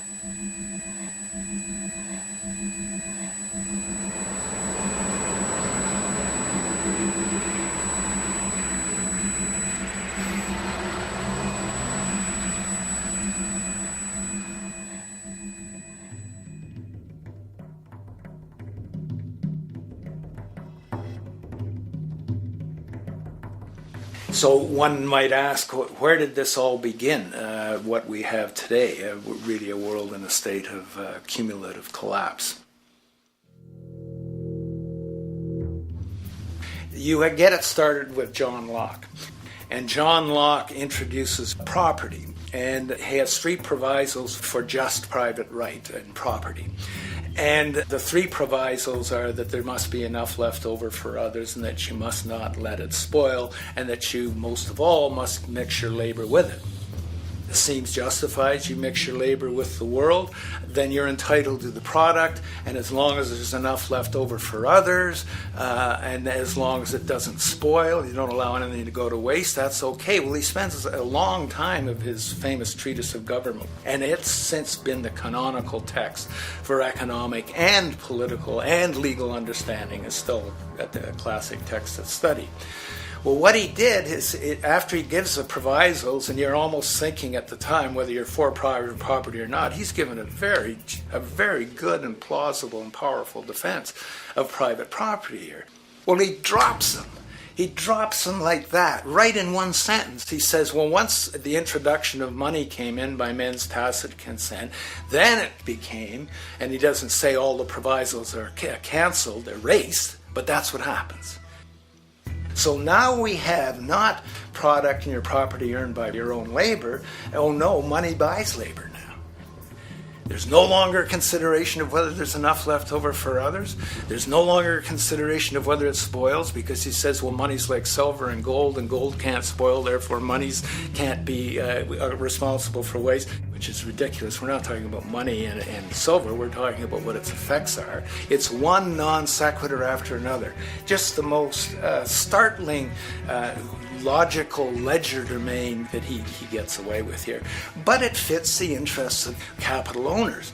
So one might ask, where did this all begin? What we have today, really a world in a state of cumulative collapse. You get it started with John Locke. And John Locke introduces property, and he has three provisos for just private right and property. And the three provisos are that there must be enough left over for others, and that you must not let it spoil, and that you, most of all, must mix your labor with it. It seems justified. You mix your labor with the world, then you're entitled to the product, and as long as there's enough left over for others, and as long as it doesn't spoil, you don't allow anything to go to waste, that's okay. Well, he spends a long time of his famous treatise of government, and it's since been the canonical text for economic and political and legal understanding. Is still a classic text of study. Well, what he did is, after he gives the provisos, and you're almost thinking at the time whether you're for private property or not, he's given a very good and plausible and powerful defense of private property here. Well, he drops them. He drops them like that, right in one sentence. He says, well, once the introduction of money came in by men's tacit consent, then it became, and he doesn't say all the provisos are cancelled, erased, but that's what happens. So now we have not product and your property earned by your own labor. Oh no, money buys labor now. There's no longer a consideration of whether there's enough left over for others. There's no longer a consideration of whether it spoils, because he says, well, money's like silver and gold can't spoil, therefore monies can't be responsible for waste, which is ridiculous. We're not talking about money and silver, we're talking about what its effects are. It's one non sequitur after another. Just the most startling logical legerdemain that he gets away with here. But it fits the interests of capital owners.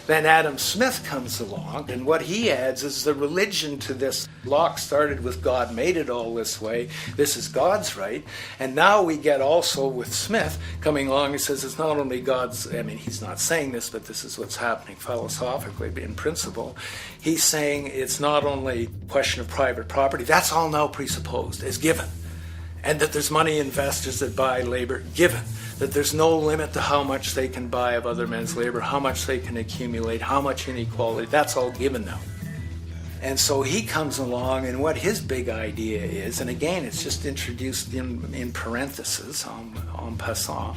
Then Adam Smith comes along, and what he adds is the religion to this. Locke started with God made it all this way. This is God's right. And now we get also with Smith coming along, he says it's not only God's, he's not saying this, but this is what's happening philosophically in principle. He's saying it's not only a question of private property, that's all now presupposed, is given. And that there's money investors that buy labor, given. That there's no limit to how much they can buy of other men's labor, how much they can accumulate, how much inequality, that's all given now. And so he comes along, and what his big idea is, and again, it's just introduced in parentheses, en passant.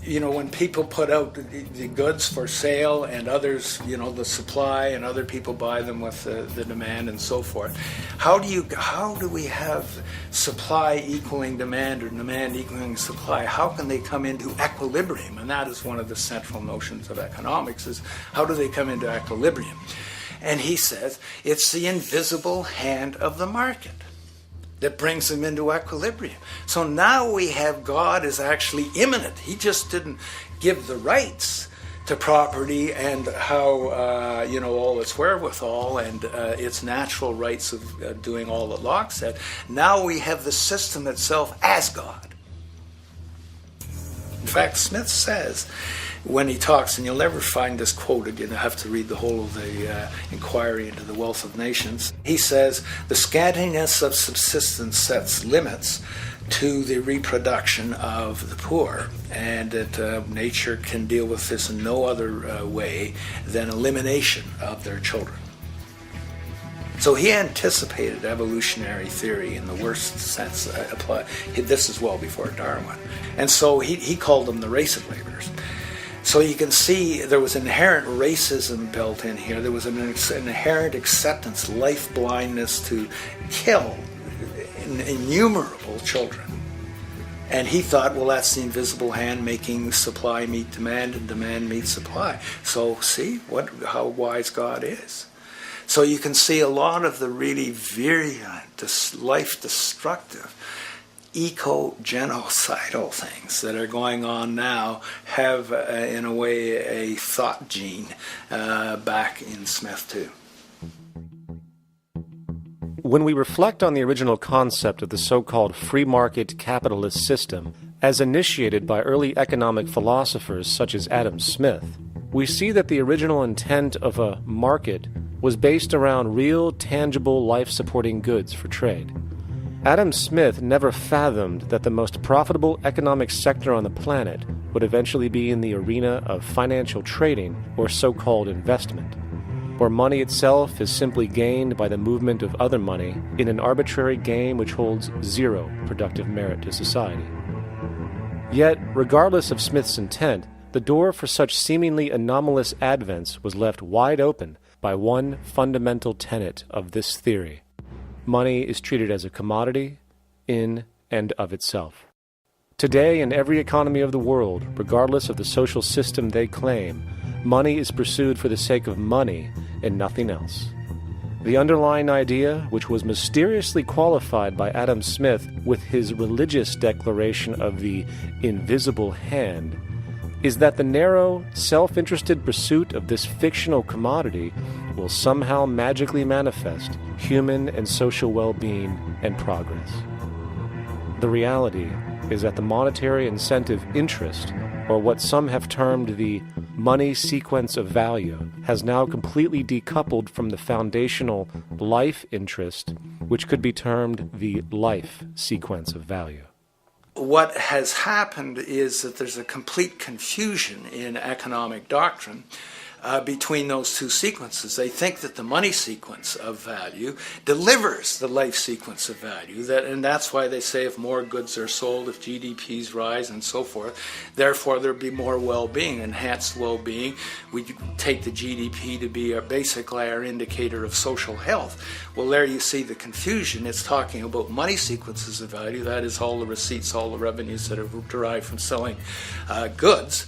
You know, when people put out the goods for sale and others, the supply, and other people buy them with the demand and so forth, how do we have supply equaling demand or demand equaling supply? How can they come into equilibrium? And that is one of the central notions of economics, is how do they come into equilibrium? And he says it's the invisible hand of the market. that brings them into equilibrium. So now we have God is actually immanent. He just didn't give the rights to property and how, all its wherewithal and its natural rights of doing all that Locke said. Now we have the system itself as God. In fact, Smith says, when he talks, and you'll never find this quoted, you have to read the whole of the Inquiry into the Wealth of Nations. He says, the scantiness of subsistence sets limits to the reproduction of the poor, and that nature can deal with this in no other way than elimination of their children. So he anticipated evolutionary theory in the worst sense. This is well before Darwin. And so he called them the race of laborers. So you can see there was inherent racism built in here. There was an inherent acceptance, life blindness to kill innumerable children. And he thought, well, that's the invisible hand making supply meet demand and demand meet supply. So see how wise God is. So you can see a lot of the really virulent, life-destructive, eco-genocidal things that are going on now have, in a way, a thought gene back in Smith too. When we reflect on the original concept of the so-called free market capitalist system, as initiated by early economic philosophers such as Adam Smith, we see that the original intent of a market was based around real, tangible, life-supporting goods for trade. Adam Smith never fathomed that the most profitable economic sector on the planet would eventually be in the arena of financial trading or so-called investment, where money itself is simply gained by the movement of other money in an arbitrary game which holds zero productive merit to society. Yet, regardless of Smith's intent, the door for such seemingly anomalous advents was left wide open by one fundamental tenet of this theory. Money is treated as a commodity in and of itself. Today, in every economy of the world, regardless of the social system they claim, money is pursued for the sake of money and nothing else. The underlying idea, which was mysteriously qualified by Adam Smith with his religious declaration of the invisible hand, is that the narrow, self-interested pursuit of this fictional commodity will somehow magically manifest human and social well-being and progress. The reality is that the monetary incentive interest, or what some have termed the money sequence of value, has now completely decoupled from the foundational life interest, which could be termed the life sequence of value. What has happened is that there's a complete confusion in economic doctrine between those two sequences. They think that the money sequence of value delivers the life sequence of value, and that's why they say if more goods are sold, if GDPs rise and so forth, therefore there'll be more well-being, enhanced well-being. We take the GDP to be basically our indicator of social health. Well, there you see the confusion. It's talking about money sequences of value, that is all the receipts, all the revenues that are derived from selling goods,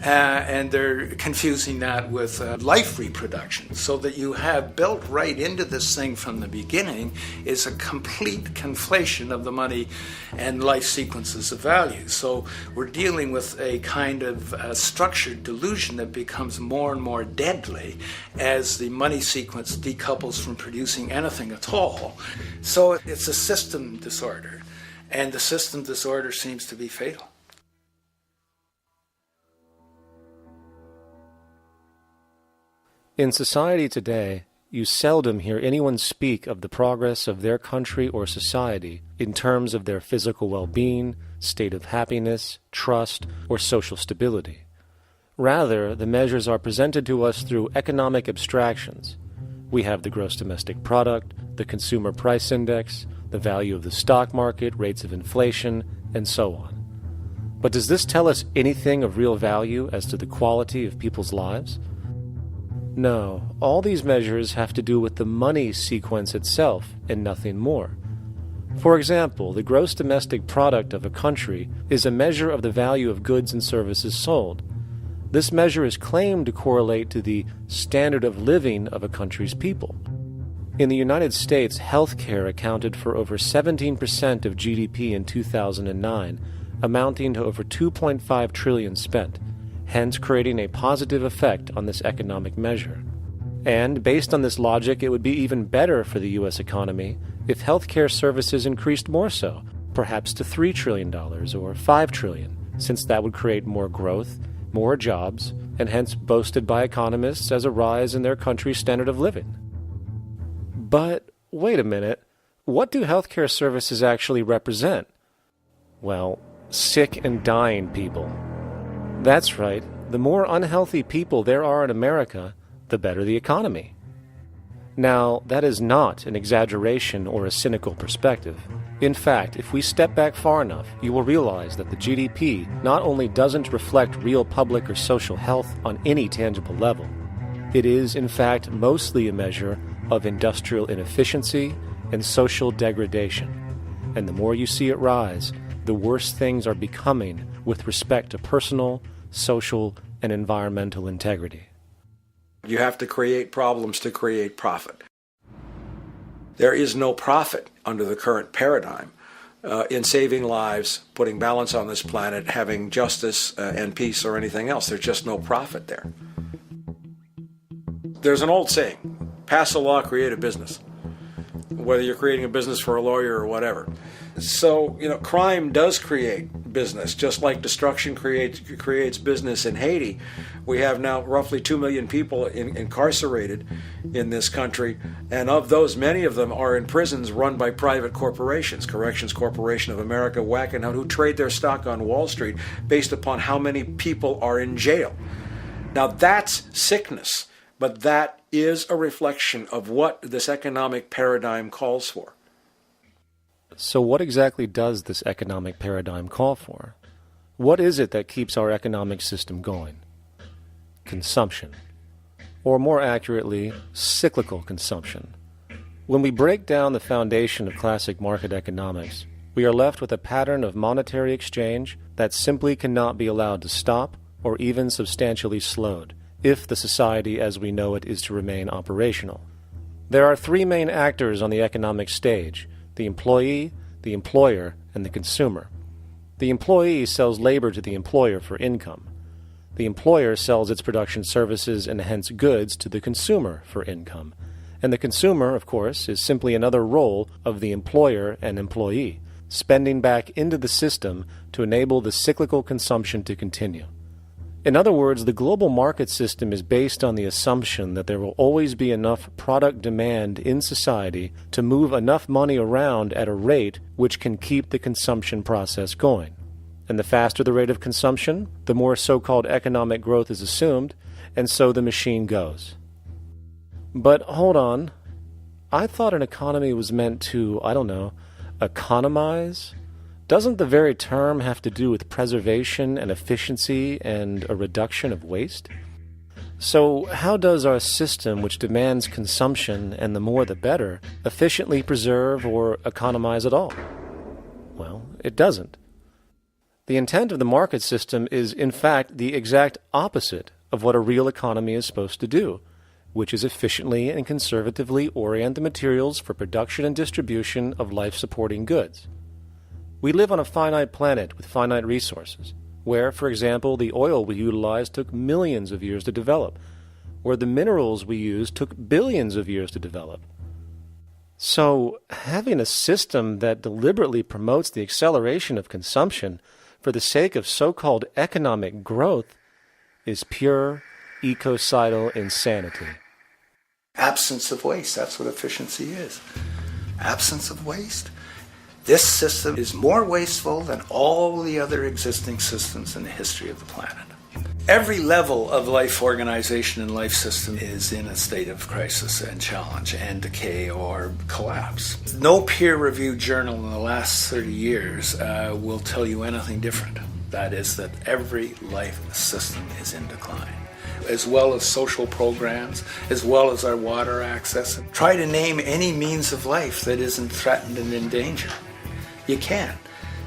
and they're confusing that with life reproduction, so that you have built right into this thing from the beginning is a complete conflation of the money and life sequences of value. So we're dealing with a kind of structured delusion that becomes more and more deadly as the money sequence decouples from producing anything at all. So it's a system disorder, and the system disorder seems to be fatal. In society today, you seldom hear anyone speak of the progress of their country or society in terms of their physical well-being, state of happiness, trust, or social stability. Rather, the measures are presented to us through economic abstractions. We have the gross domestic product, the consumer price index, the value of the stock market, rates of inflation, and so on. But does this tell us anything of real value as to the quality of people's lives? No, all these measures have to do with the money sequence itself and nothing more. For example, the gross domestic product of a country is a measure of the value of goods and services sold. This measure is claimed to correlate to the standard of living of a country's people. In the United States, healthcare accounted for over 17% of GDP in 2009, amounting to over $2.5 trillion spent, hence creating a positive effect on this economic measure. And based on this logic, it would be even better for the U.S. economy if healthcare services increased more so, perhaps to $3 trillion or $5 trillion, since that would create more growth, more jobs, and hence boasted by economists as a rise in their country's standard of living. But wait a minute, what do healthcare services actually represent? Well, sick and dying people. That's right, the more unhealthy people there are in America, the better the economy. Now, that is not an exaggeration or a cynical perspective. In fact, if we step back far enough, you will realize that the GDP not only doesn't reflect real public or social health on any tangible level, it is, in fact, mostly a measure of industrial inefficiency and social degradation. And the more you see it rise, the worse things are becoming with respect to personal, social, and environmental integrity. You have to create problems to create profit. There is no profit under the current paradigm in saving lives, putting balance on this planet, having justice and peace or anything else. There's just no profit there. There's an old saying, pass a law, create a business. Whether you're creating a business for a lawyer or whatever. So, crime does create business, just like destruction creates business in Haiti. We have now roughly 2 million people incarcerated in this country, and of those, many of them are in prisons run by private corporations, Corrections Corporation of America, Wackenhut, who trade their stock on Wall Street based upon how many people are in jail. Now, that's sickness, but that is a reflection of what this economic paradigm calls for. So what exactly does this economic paradigm call for? What is it that keeps our economic system going? Consumption. Or more accurately, cyclical consumption. When we break down the foundation of classic market economics, we are left with a pattern of monetary exchange that simply cannot be allowed to stop or even substantially slowed, if the society as we know it is to remain operational. There are three main actors on the economic stage: the employee, the employer, and the consumer. The employee sells labor to the employer for income. The employer sells its production services and hence goods to the consumer for income. And the consumer, of course, is simply another role of the employer and employee, spending back into the system to enable the cyclical consumption to continue. In other words, the global market system is based on the assumption that there will always be enough product demand in society to move enough money around at a rate which can keep the consumption process going. And the faster the rate of consumption, the more so-called economic growth is assumed, and so the machine goes. But hold on. I thought an economy was meant to, economize? Doesn't the very term have to do with preservation and efficiency and a reduction of waste? So how does our system, which demands consumption and the more the better, efficiently preserve or economize at all? Well, it doesn't. The intent of the market system is, in fact, the exact opposite of what a real economy is supposed to do, which is efficiently and conservatively orient the materials for production and distribution of life-supporting goods. We live on a finite planet with finite resources, where, for example, the oil we utilize took millions of years to develop, where the minerals we use took billions of years to develop. So, having a system that deliberately promotes the acceleration of consumption for the sake of so-called economic growth is pure ecocidal insanity. Absence of waste, that's what efficiency is. Absence of waste. This system is more wasteful than all the other existing systems in the history of the planet. Every level of life organization and life system is in a state of crisis and challenge and decay or collapse. No peer-reviewed journal in the last 30 years will tell you anything different. That is that every life system is in decline, as well as social programs, as well as our water access. Try to name any means of life that isn't threatened and in danger. You can't.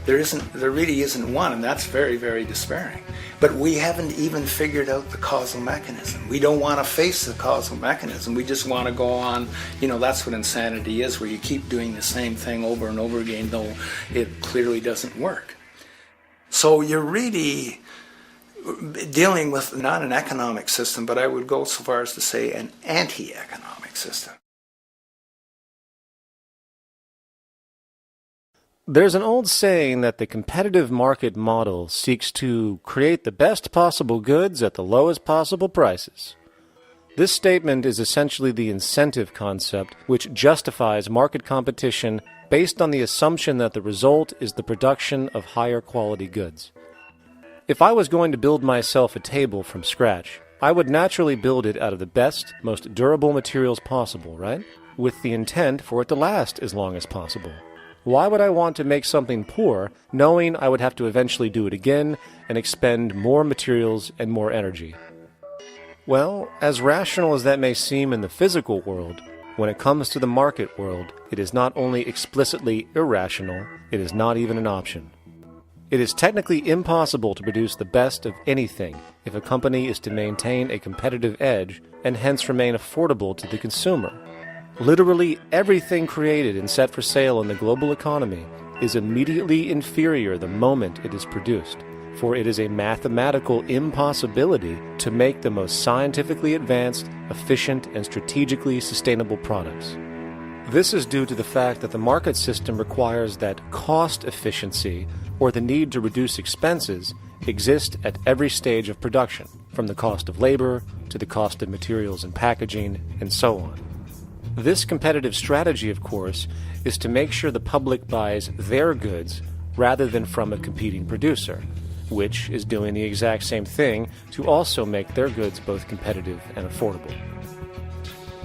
There really isn't one, and that's very, very despairing. But we haven't even figured out the causal mechanism. We don't want to face the causal mechanism. We just want to go on, that's what insanity is, where you keep doing the same thing over and over again, though it clearly doesn't work. So you're really dealing with not an economic system, but I would go so far as to say an anti-economic system. There's an old saying that the competitive market model seeks to create the best possible goods at the lowest possible prices. This statement is essentially the incentive concept, which justifies market competition based on the assumption that the result is the production of higher quality goods. If I was going to build myself a table from scratch, I would naturally build it out of the best, most durable materials possible, right? With the intent for it to last as long as possible. Why would I want to make something poor, knowing I would have to eventually do it again and expend more materials and more energy? Well, as rational as that may seem in the physical world, when it comes to the market world, it is not only explicitly irrational, it is not even an option. It is technically impossible to produce the best of anything if a company is to maintain a competitive edge and hence remain affordable to the consumer. Literally everything created and set for sale in the global economy is immediately inferior the moment it is produced, for it is a mathematical impossibility to make the most scientifically advanced, efficient, and strategically sustainable products. This is due to the fact that the market system requires that cost efficiency, or the need to reduce expenses, exist at every stage of production, from the cost of labor to the cost of materials and packaging, and so on. This competitive strategy, of course, is to make sure the public buys their goods rather than from a competing producer, which is doing the exact same thing to also make their goods both competitive and affordable.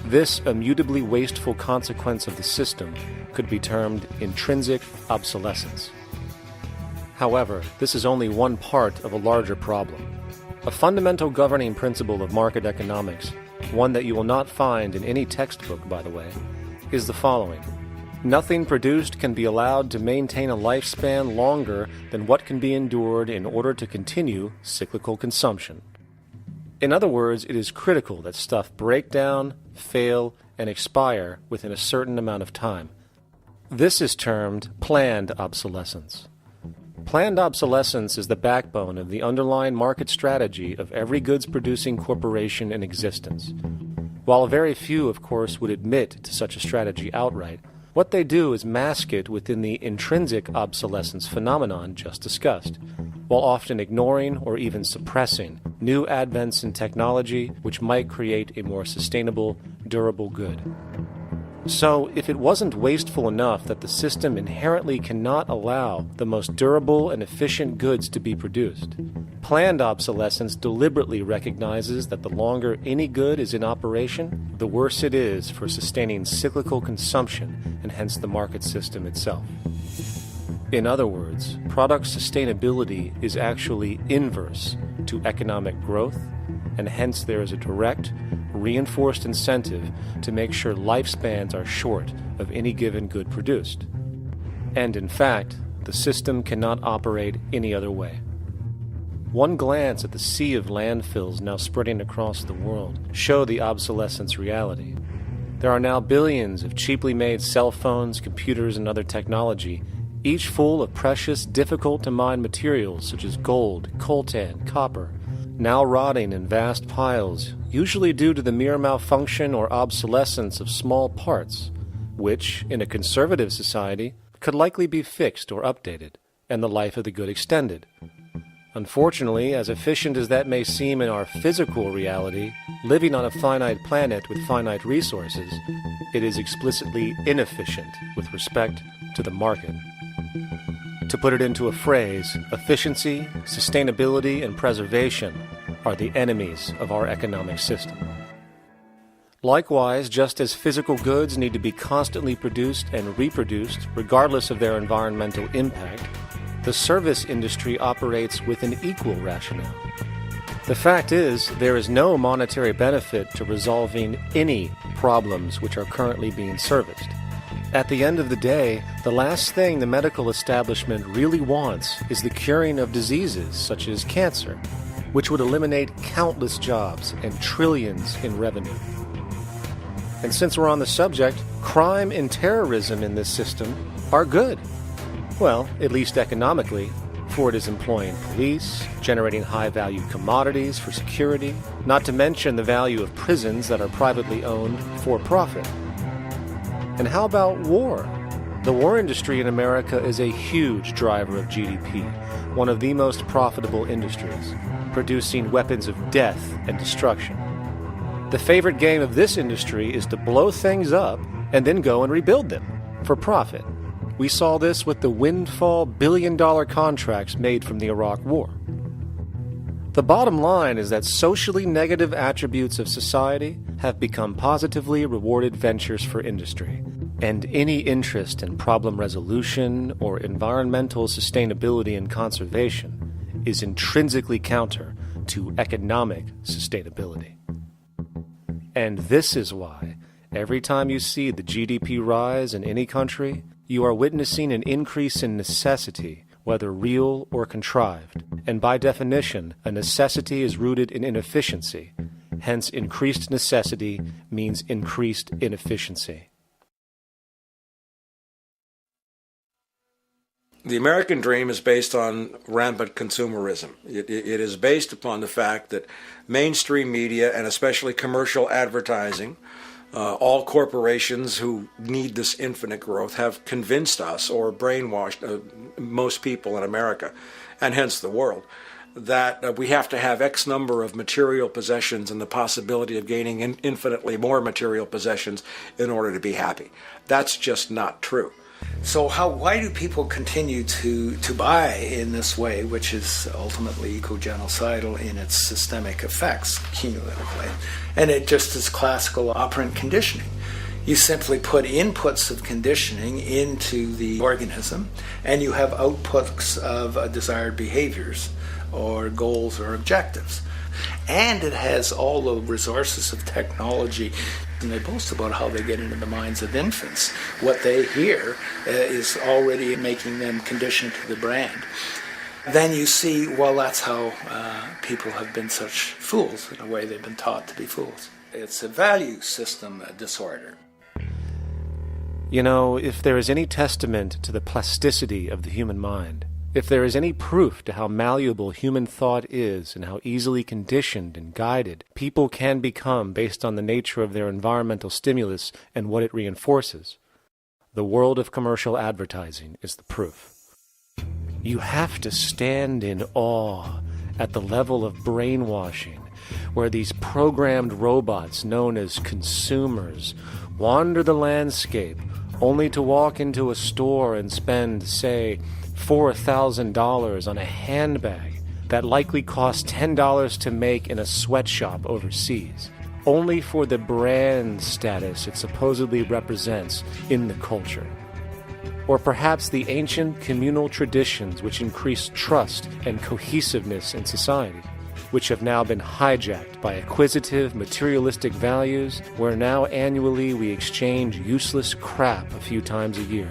This immutably wasteful consequence of the system could be termed intrinsic obsolescence. However, this is only one part of a larger problem. A fundamental governing principle of market economics, one that you will not find in any textbook, by the way, is the following. Nothing produced can be allowed to maintain a lifespan longer than what can be endured in order to continue cyclical consumption. In other words, it is critical that stuff break down, fail, and expire within a certain amount of time. This is termed planned obsolescence. Planned obsolescence is the backbone of the underlying market strategy of every goods-producing corporation in existence. While very few, of course, would admit to such a strategy outright, what they do is mask it within the intrinsic obsolescence phenomenon just discussed, while often ignoring or even suppressing new advents in technology which might create a more sustainable, durable good. So, if it wasn't wasteful enough that the system inherently cannot allow the most durable and efficient goods to be produced, planned obsolescence deliberately recognizes that the longer any good is in operation, the worse it is for sustaining cyclical consumption and hence the market system itself. In other words, product sustainability is actually inverse to economic growth, and hence there is a direct, reinforced incentive to make sure lifespans are short of any given good produced. And in fact, the system cannot operate any other way. One glance at the sea of landfills now spreading across the world show the obsolescence reality. There are now billions of cheaply made cell phones, computers, and other technology, each full of precious, difficult-to-mine materials such as gold, coltan, copper, now rotting in vast piles, usually due to the mere malfunction or obsolescence of small parts, which, in a conservative society, could likely be fixed or updated, and the life of the good extended. Unfortunately, as efficient as that may seem in our physical reality, living on a finite planet with finite resources, it is explicitly inefficient with respect to the market. To put it into a phrase, efficiency, sustainability, and preservation are the enemies of our economic system. Likewise, just as physical goods need to be constantly produced and reproduced, regardless of their environmental impact, the service industry operates with an equal rationale. The fact is, there is no monetary benefit to resolving any problems which are currently being serviced. At the end of the day, the last thing the medical establishment really wants is the curing of diseases such as cancer, which would eliminate countless jobs and trillions in revenue. And since we're on the subject, crime and terrorism in this system are good. Well, at least economically, for it is employing police, generating high-value commodities for security, not to mention the value of prisons that are privately owned for profit. And how about war? The war industry in America is a huge driver of GDP, one of the most profitable industries, producing weapons of death and destruction. The favorite game of this industry is to blow things up and then go and rebuild them for profit. We saw this with the windfall billion-dollar contracts made from the Iraq War. The bottom line is that socially negative attributes of society have become positively rewarded ventures for industry, and any interest in problem resolution or environmental sustainability and conservation is intrinsically counter to economic sustainability. And this is why, every time you see the GDP rise in any country, you are witnessing an increase in necessity, whether real or contrived. And by definition, a necessity is rooted in inefficiency. Hence, increased necessity means increased inefficiency. The American dream is based on rampant consumerism. It is based upon the fact that mainstream media, and especially commercial advertising, all corporations who need this infinite growth have convinced us or brainwashed most people in America, and hence the world, that we have to have X number of material possessions and the possibility of gaining infinitely more material possessions in order to be happy. That's just not true. So why do people continue to buy in this way, which is ultimately eco-genocidal in its systemic effects, cumulatively? And it just is classical operant conditioning. You simply put inputs of conditioning into the organism, and you have outputs of desired behaviors or goals or objectives. And it has all the resources of technology. And they boast about how they get into the minds of infants. What they hear is already making them conditioned to the brand. Then you see, well, that's how people have been such fools. In a way, they've been taught to be fools. It's a value system disorder. You know, if there is any testament to the plasticity of the human mind, if there is any proof to how malleable human thought is and how easily conditioned and guided people can become based on the nature of their environmental stimulus and what it reinforces, the world of commercial advertising is the proof. You have to stand in awe at the level of brainwashing where these programmed robots known as consumers wander the landscape only to walk into a store and spend, say, $4,000 on a handbag that likely costs $10 to make in a sweatshop overseas, only for the brand status it supposedly represents in the culture. Or perhaps the ancient communal traditions which increase trust and cohesiveness in society, which have now been hijacked by acquisitive, materialistic values, where now annually we exchange useless crap a few times a year.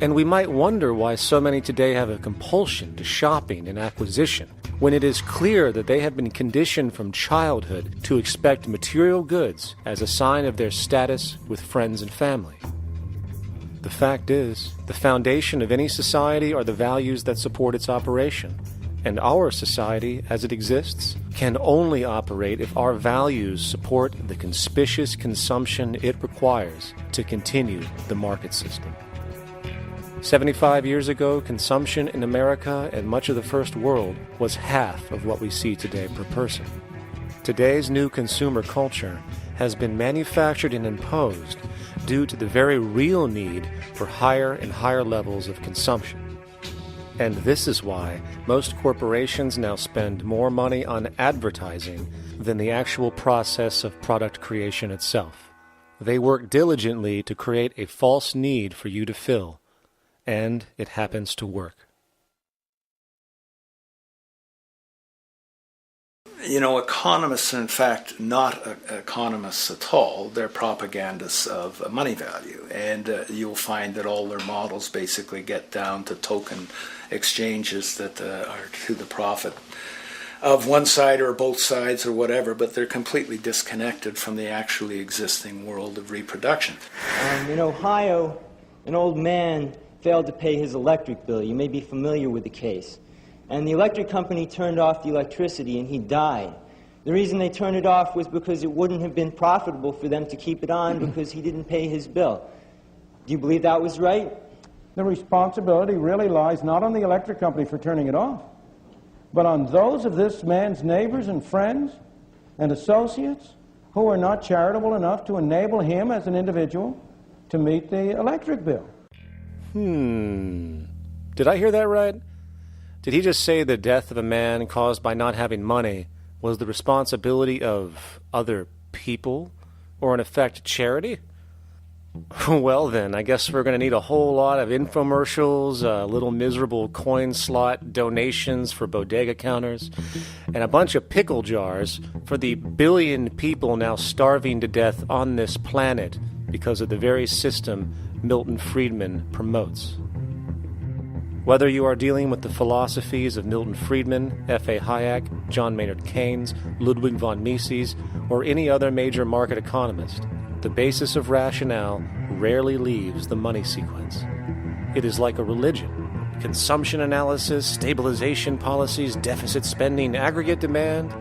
And we might wonder why so many today have a compulsion to shopping and acquisition, when it is clear that they have been conditioned from childhood to expect material goods as a sign of their status with friends and family. The fact is, the foundation of any society are the values that support its operation, and our society, as it exists, can only operate if our values support the conspicuous consumption it requires to continue the market system. 75 years ago, consumption in America and much of the First World was half of what we see today per person. Today's new consumer culture has been manufactured and imposed due to the very real need for higher and higher levels of consumption. And this is why most corporations now spend more money on advertising than the actual process of product creation itself. They work diligently to create a false need for you to fill, and it happens to work. Economists are in fact not economists at all. They're propagandists of money value. And you'll find that all their models basically get down to token exchanges that are to the profit of one side or both sides or whatever, but they're completely disconnected from the actually existing world of reproduction. In Ohio, an old man failed to pay his electric bill. You may be familiar with the case. And the electric company turned off the electricity and he died. The reason they turned it off was because it wouldn't have been profitable for them to keep it on because he didn't pay his bill. Do you believe that was right? The responsibility really lies not on the electric company for turning it off, but on those of this man's neighbors and friends and associates who are not charitable enough to enable him as an individual to meet the electric bill. Did I hear that right? Did he just say the death of a man caused by not having money was the responsibility of other people, or in effect, charity? Well then, I guess we're going to need a whole lot of infomercials, little miserable coin slot donations for bodega counters, and a bunch of pickle jars for the billion people now starving to death on this planet because of the very system Milton Friedman promotes. Whether you are dealing with the philosophies of Milton Friedman, F.A. Hayek, John Maynard Keynes, Ludwig von Mises, or any other major market economist, the basis of rationale rarely leaves the money sequence. It is like a religion. Consumption analysis, stabilization policies, deficit spending, aggregate demand.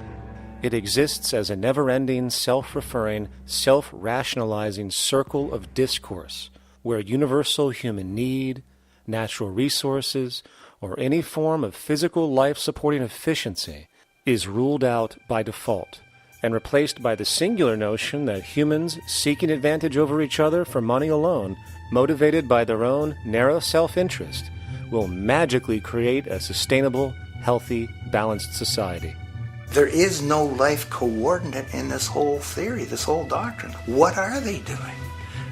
It exists as a never-ending, self-referring, self-rationalizing circle of discourse where universal human need, natural resources, or any form of physical life-supporting efficiency is ruled out by default and replaced by the singular notion that humans seeking advantage over each other for money alone, motivated by their own narrow self-interest, will magically create a sustainable, healthy, balanced society. There is no life coordinate in this whole theory, this whole doctrine. What are they doing?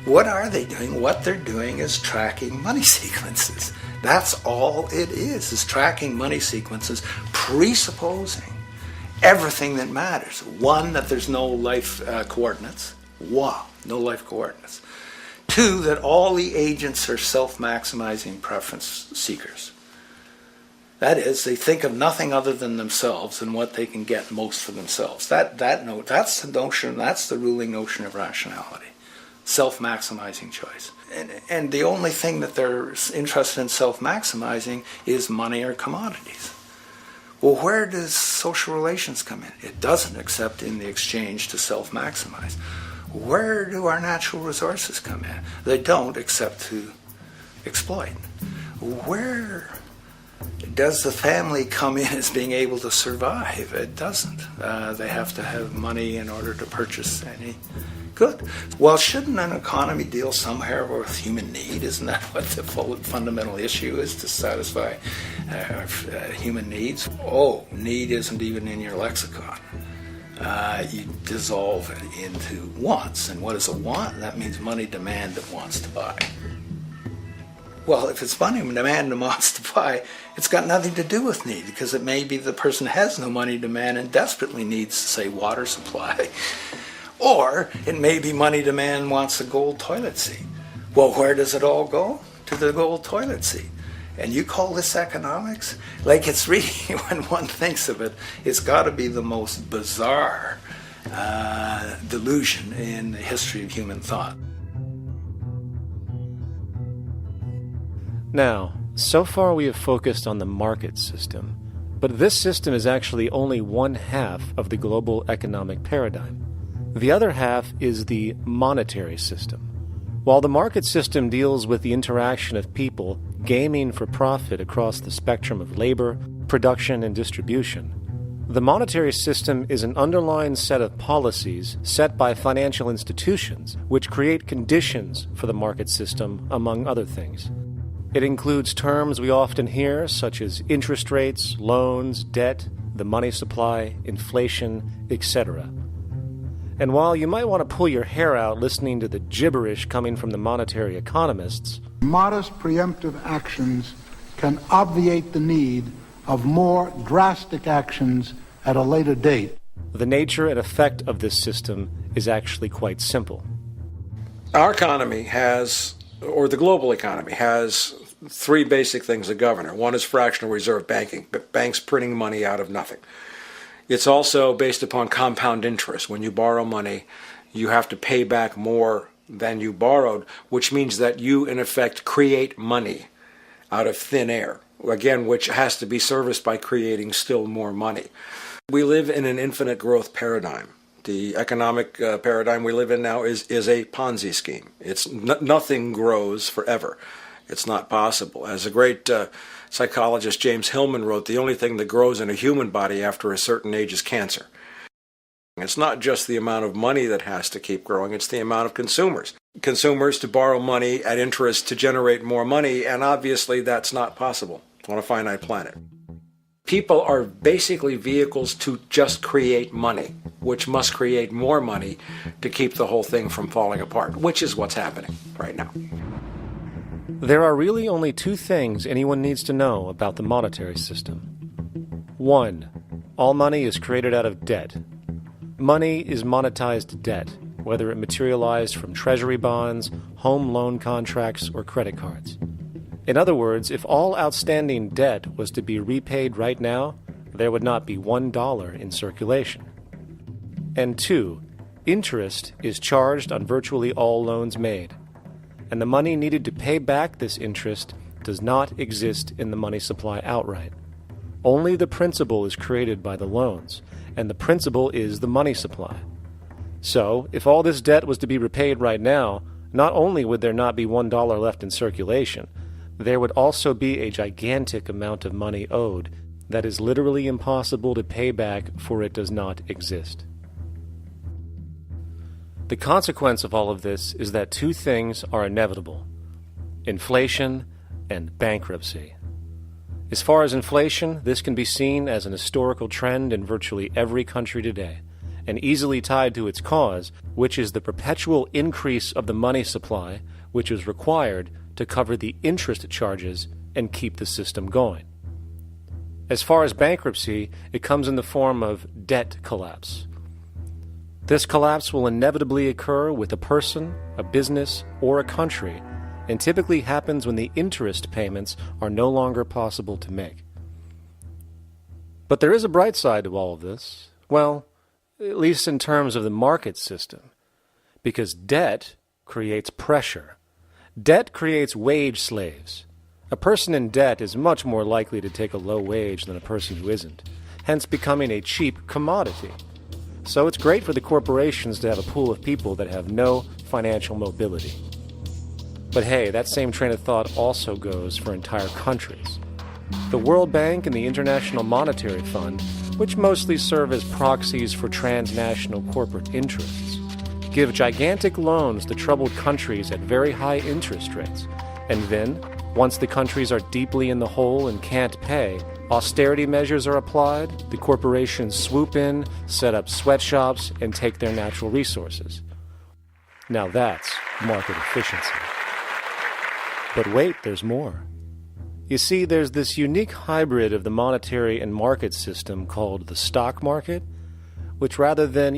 What are they doing? What they're doing is tracking money sequences. That's all it is tracking money sequences, presupposing everything that matters. One, that there's no life coordinates. Wow, no life coordinates. Two, that all the agents are self-maximizing preference seekers. That is, they think of nothing other than themselves and what they can get most for themselves. That's the notion, that's the ruling notion of rationality. Self-maximizing choice. And the only thing that they're interested in self-maximizing is money or commodities. Well, where does social relations come in? It doesn't, except in the exchange to self-maximize. Where do our natural resources come in? They don't, except to exploit. Where does the family come in as being able to survive? It doesn't. They have to have money in order to purchase any good. Well, shouldn't an economy deal somewhere with human need? Isn't that what the fundamental issue is, to satisfy human needs? Oh, need isn't even in your lexicon. You dissolve it into wants. And what is a want? That means money demand that wants to buy. Well, if it's money demand that wants to buy, it's got nothing to do with need, because it may be the person has no money demand and desperately needs, say, water supply. Or it may be money demand wants a gold toilet seat. Well, where does it all go? To the gold toilet seat. And you call this economics? Like, it's really, when one thinks of it, it's got to be the most bizarre delusion in the history of human thought. Now, so far we have focused on the market system, but this system is actually only one half of the global economic paradigm. The other half is the monetary system. While the market system deals with the interaction of people gaming for profit across the spectrum of labor, production, and distribution, the monetary system is an underlying set of policies set by financial institutions which create conditions for the market system, among other things. It includes terms we often hear, such as interest rates, loans, debt, the money supply, inflation, etc. And while you might want to pull your hair out listening to the gibberish coming from the monetary economists, modest preemptive actions can obviate the need of more drastic actions at a later date. The nature and effect of this system is actually quite simple. Our economy has, or the global economy has, three basic things that govern it. One is fractional reserve banking, banks printing money out of nothing. It's also based upon compound interest. When you borrow money, you have to pay back more than you borrowed, which means that you, in effect, create money out of thin air, again, which has to be serviced by creating still more money. We live in an infinite growth paradigm. The economic paradigm we live in now is a Ponzi scheme. It's nothing grows forever. It's not possible. As a great psychologist James Hillman wrote, the only thing that grows in a human body after a certain age is cancer. It's not just the amount of money that has to keep growing, it's the amount of consumers. Consumers to borrow money at interest to generate more money, and obviously that's not possible on a finite planet. People are basically vehicles to just create money, which must create more money to keep the whole thing from falling apart, which is what's happening right now. There are really only two things anyone needs to know about the monetary system. 1. All money is created out of debt. Money is monetized debt, whether it materialized from treasury bonds, home loan contracts, or credit cards. In other words, if all outstanding debt was to be repaid right now, there would not be $1 in circulation. And 2, interest is charged on virtually all loans made, and the money needed to pay back this interest does not exist in the money supply outright. Only the principal is created by the loans, and the principal is the money supply. So, if all this debt was to be repaid right now, not only would there not be $1 left in circulation, there would also be a gigantic amount of money owed that is literally impossible to pay back, for it does not exist. The consequence of all of this is that two things are inevitable: inflation and bankruptcy. As far as inflation, this can be seen as an historical trend in virtually every country today, and easily tied to its cause, which is the perpetual increase of the money supply, which is required to cover the interest charges and keep the system going. As far as bankruptcy, it comes in the form of debt collapse. This collapse will inevitably occur with a person, a business, or a country, and typically happens when the interest payments are no longer possible to make. But there is a bright side to all of this. Well, at least in terms of the market system, because debt creates pressure. Debt creates wage slaves. A person in debt is much more likely to take a low wage than a person who isn't, hence becoming a cheap commodity. So it's great for the corporations to have a pool of people that have no financial mobility. But hey, that same train of thought also goes for entire countries. The World Bank and the International Monetary Fund, which mostly serve as proxies for transnational corporate interests, give gigantic loans to troubled countries at very high interest rates. And then, once the countries are deeply in the hole and can't pay, austerity measures are applied, the corporations swoop in, set up sweatshops, and take their natural resources. Now that's market efficiency. But wait, there's more. You see, there's this unique hybrid of the monetary and market system called the stock market, which rather than,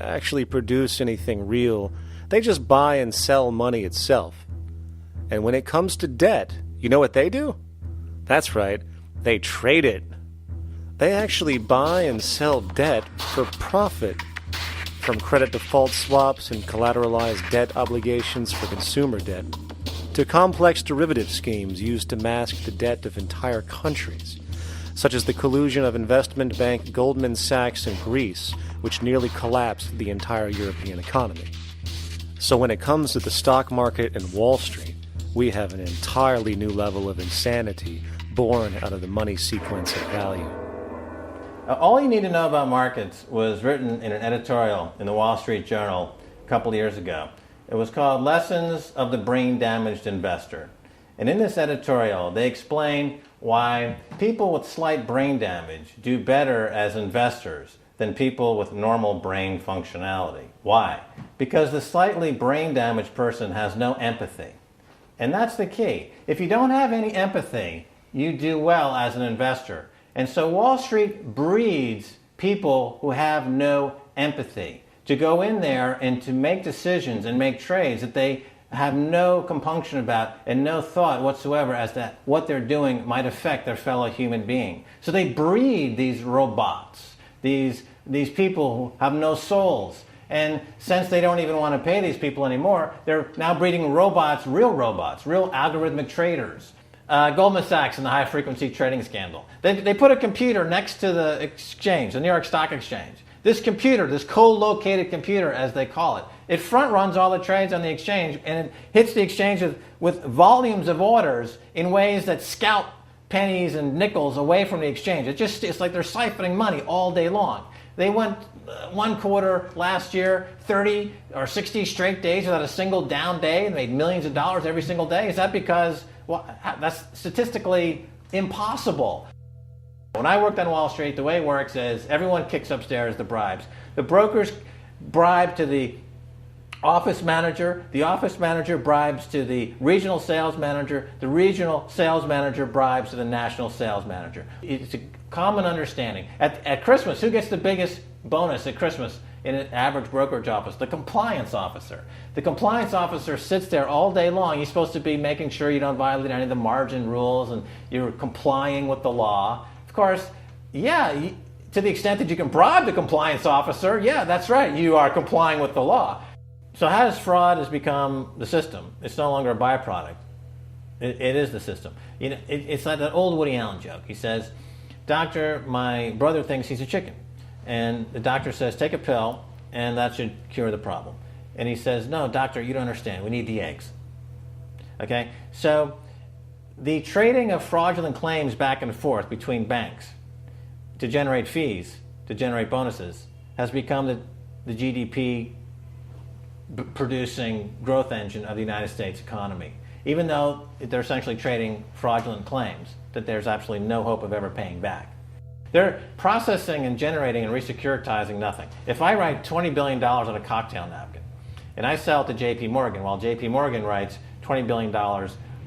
actually produce anything real, they just buy and sell money itself. And when it comes to debt, you know what they do? That's right, they trade it. They actually buy and sell debt for profit, from credit default swaps and collateralized debt obligations for consumer debt, to complex derivative schemes used to mask the debt of entire countries, such as the collusion of investment bank Goldman Sachs in Greece, which nearly collapsed the entire European economy. So when it comes to the stock market and Wall Street, we have an entirely new level of insanity born out of the money sequence of value. All you need to know about markets was written in an editorial in the Wall Street Journal a couple of years ago. It was called Lessons of the Brain-Damaged Investor. And in this editorial, they explain why people with slight brain damage do better as investors than people with normal brain functionality. Why? Because the slightly brain-damaged person has no empathy. And that's the key. If you don't have any empathy, you do well as an investor. And so Wall Street breeds people who have no empathy, to go in there and to make decisions and make trades that they have no compunction about and no thought whatsoever as to what they're doing might affect their fellow human being. So they breed these robots, these people who have no souls. And since they don't even want to pay these people anymore, they're now breeding robots, real algorithmic traders. Goldman Sachs and the high-frequency trading scandal. They put a computer next to the exchange, the New York Stock Exchange. This computer, this co-located computer, as they call it, it front-runs all the trades on the exchange, and it hits the exchange with volumes of orders in ways that scalp pennies and nickels away from the exchange. It's like they're siphoning money all day long. They went one quarter last year, 30 or 60 straight days without a single down day and made millions of dollars every single day. Is that because, well, that's statistically impossible? When I worked on Wall Street, the way it works is everyone kicks upstairs the bribes. The brokers bribe to the office manager bribes to the regional sales manager bribes to the national sales manager. It's a common understanding. At Christmas, who gets the biggest bonus at Christmas in an average brokerage office? The compliance officer. The compliance officer sits there all day long. He's supposed to be making sure you don't violate any of the margin rules and you're complying with the law. Of course, yeah, to the extent that you can bribe the compliance officer, yeah, that's right, you are complying with the law. So how does fraud has become the system? It's no longer a byproduct. It is the system. You know, it's like that old Woody Allen joke. He says, "Doctor, my brother thinks he's a chicken." And the doctor says, "Take a pill, and that should cure the problem." And he says, "No, doctor, you don't understand. We need the eggs." Okay? So the trading of fraudulent claims back and forth between banks to generate fees, to generate bonuses, has become the GDP producing growth engine of the United States economy. Even though they're essentially trading fraudulent claims that there's absolutely no hope of ever paying back. They're processing and generating and resecuritizing nothing. If I write $20 billion on a cocktail napkin and I sell it to JP Morgan while JP Morgan writes $20 billion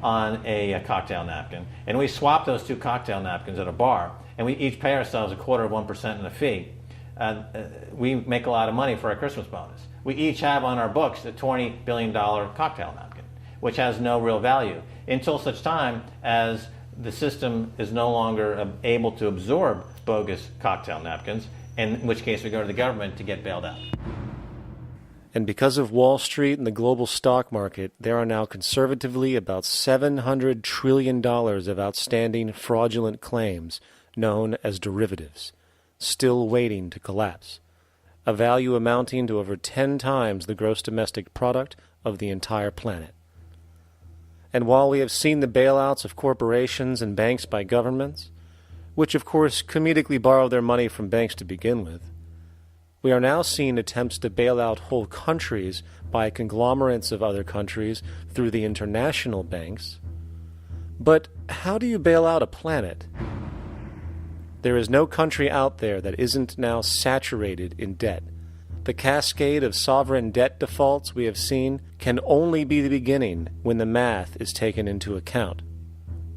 on a cocktail napkin, and we swap those two cocktail napkins at a bar, and we each pay ourselves 1/4% in a fee, we make a lot of money for our Christmas bonus. We each have on our books a $20 billion cocktail napkin, which has no real value until such time as the system is no longer able to absorb bogus cocktail napkins, in which case we go to the government to get bailed out. And because of Wall Street and the global stock market, there are now conservatively about $700 trillion of outstanding fraudulent claims known as derivatives, still waiting to collapse, a value amounting to over 10 times the gross domestic product of the entire planet. And while we have seen the bailouts of corporations and banks by governments, which of course comedically borrow their money from banks to begin with, we are now seeing attempts to bail out whole countries by conglomerates of other countries through the international banks. But how do you bail out a planet? There is no country out there that isn't now saturated in debt. The cascade of sovereign debt defaults we have seen can only be the beginning when the math is taken into account.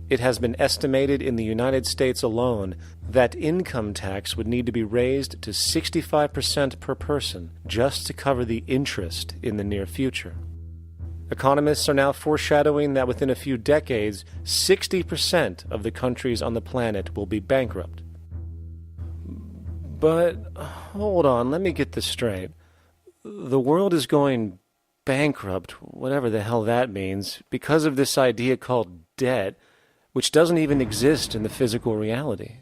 It has been estimated in the United States alone that income tax would need to be raised to 65% per person just to cover the interest in the near future. Economists are now foreshadowing that within a few decades, 60% of the countries on the planet will be bankrupt. But, hold on, let me get this straight. The world is going bankrupt, whatever the hell that means, because of this idea called debt, which doesn't even exist in the physical reality.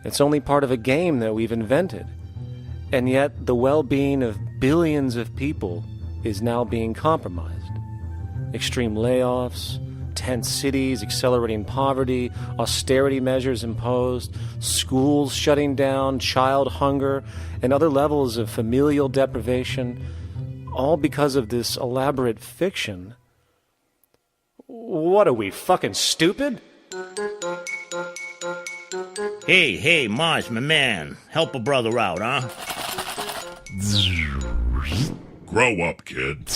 It's only part of a game that we've invented. And yet, the well-being of billions of people is now being compromised. Extreme layoffs, tent cities, accelerating poverty, austerity measures imposed, schools shutting down, child hunger, and other levels of familial deprivation, all because of this elaborate fiction. What are we, fucking stupid? Hey, Mars, my man. Help a brother out, huh? Grow up, kid.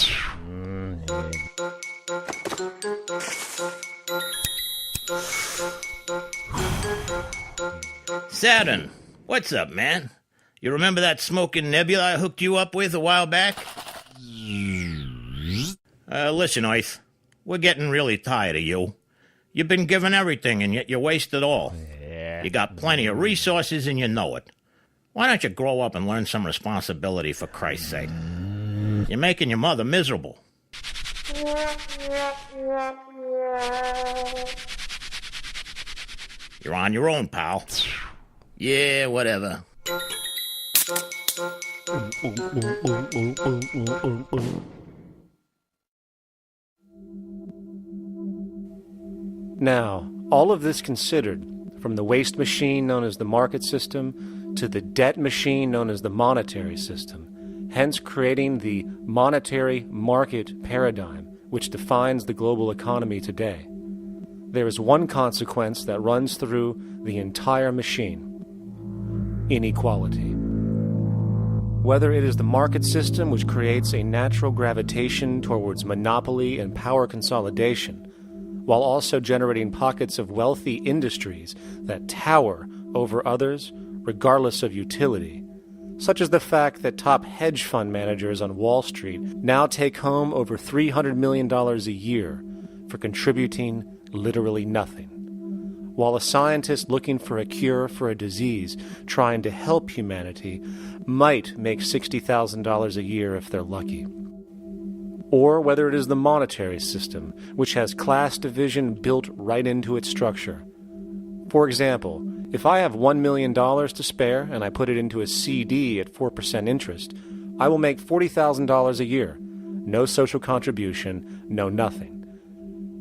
Saturn, what's up, man? You remember that smoking nebula I hooked you up with a while back? Listen, Earth, we're getting really tired of you. You've been given everything, and yet you waste it all. You got plenty of resources, and you know it. Why don't you grow up and learn some responsibility, for Christ's sake? You're making your mother miserable. You're on your own, pal. Yeah, whatever. Now, all of this considered, from the waste machine known as the market system to the debt machine known as the monetary system, hence creating the monetary market paradigm which defines the global economy today, there is one consequence that runs through the entire machine: inequality. Whether it is the market system which creates a natural gravitation towards monopoly and power consolidation, while also generating pockets of wealthy industries that tower over others regardless of utility, such as the fact that top hedge fund managers on Wall Street now take home over $300 million a year for contributing literally nothing, while a scientist looking for a cure for a disease trying to help humanity might make $60,000 a year if they're lucky. Or whether it is the monetary system, which has class division built right into its structure. For example, if I have $1 million to spare and I put it into a CD at 4% interest, I will make $40,000 a year. No social contribution, no nothing.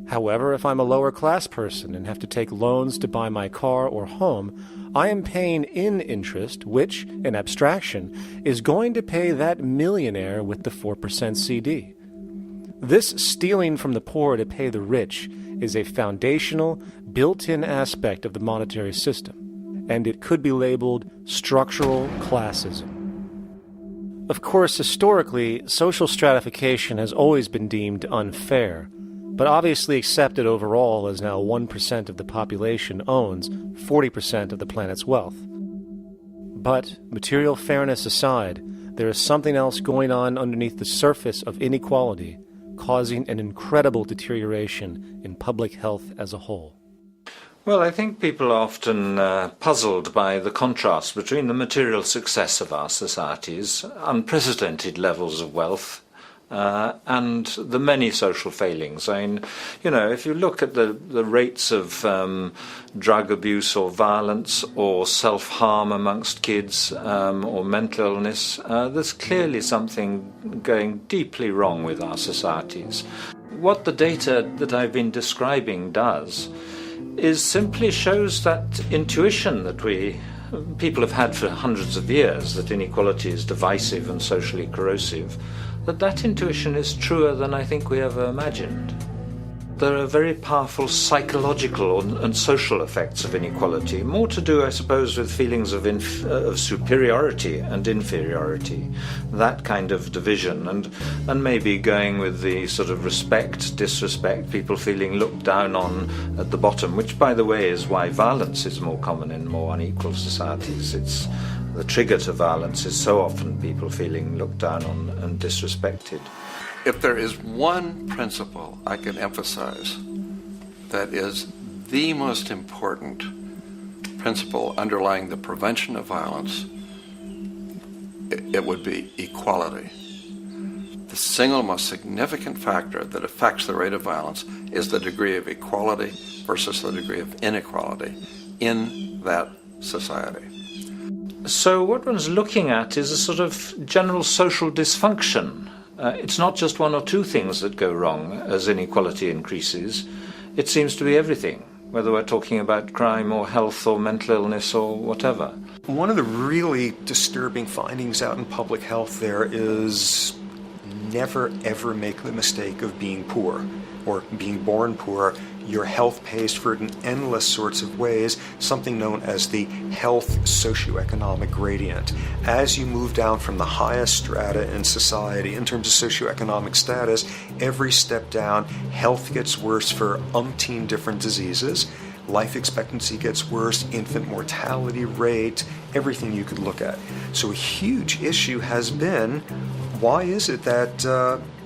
However, if I'm a lower class person and have to take loans to buy my car or home, I am paying in interest, which, in abstraction, is going to pay that millionaire with the 4% CD. This stealing from the poor to pay the rich is a foundational, built-in aspect of the monetary system, and it could be labeled structural classism. Of course, historically, social stratification has always been deemed unfair, but obviously accepted overall as now 1% of the population owns 40% of the planet's wealth. But, material fairness aside, there is something else going on underneath the surface of inequality, causing an incredible deterioration in public health as a whole. Well, I think people are often puzzled by the contrast between the material success of our societies, unprecedented levels of wealth, and the many social failings. I mean, if you look at the rates of drug abuse or violence or self-harm amongst kids or mental illness, there's clearly something going deeply wrong with our societies. What the data that I've been describing does is simply shows that intuition that people have had for hundreds of years, that inequality is divisive and socially corrosive, that intuition is truer than I think we ever imagined. There are very powerful psychological and social effects of inequality, more to do, I suppose, with feelings of superiority and inferiority, that kind of division, and maybe going with the sort of respect, disrespect, people feeling looked down on at the bottom, which, by the way, is why violence is more common in more unequal societies. It's the trigger to violence is so often people feeling looked down on and disrespected. If there is one principle I can emphasize that is the most important principle underlying the prevention of violence, it would be equality. The single most significant factor that affects the rate of violence is the degree of equality versus the degree of inequality in that society. So what one's looking at is a sort of general social dysfunction. It's not just one or two things that go wrong as inequality increases. It seems to be everything, whether we're talking about crime or health or mental illness or whatever. One of the really disturbing findings out in public health there is never ever make the mistake of being poor or being born poor. Your health pays for it in endless sorts of ways, something known as the health socioeconomic gradient. As you move down from the highest strata in society in terms of socioeconomic status, every step down, health gets worse for umpteen different diseases. life expectancy gets worse, infant mortality rate, everything you could look at. So a huge issue has been, why is it that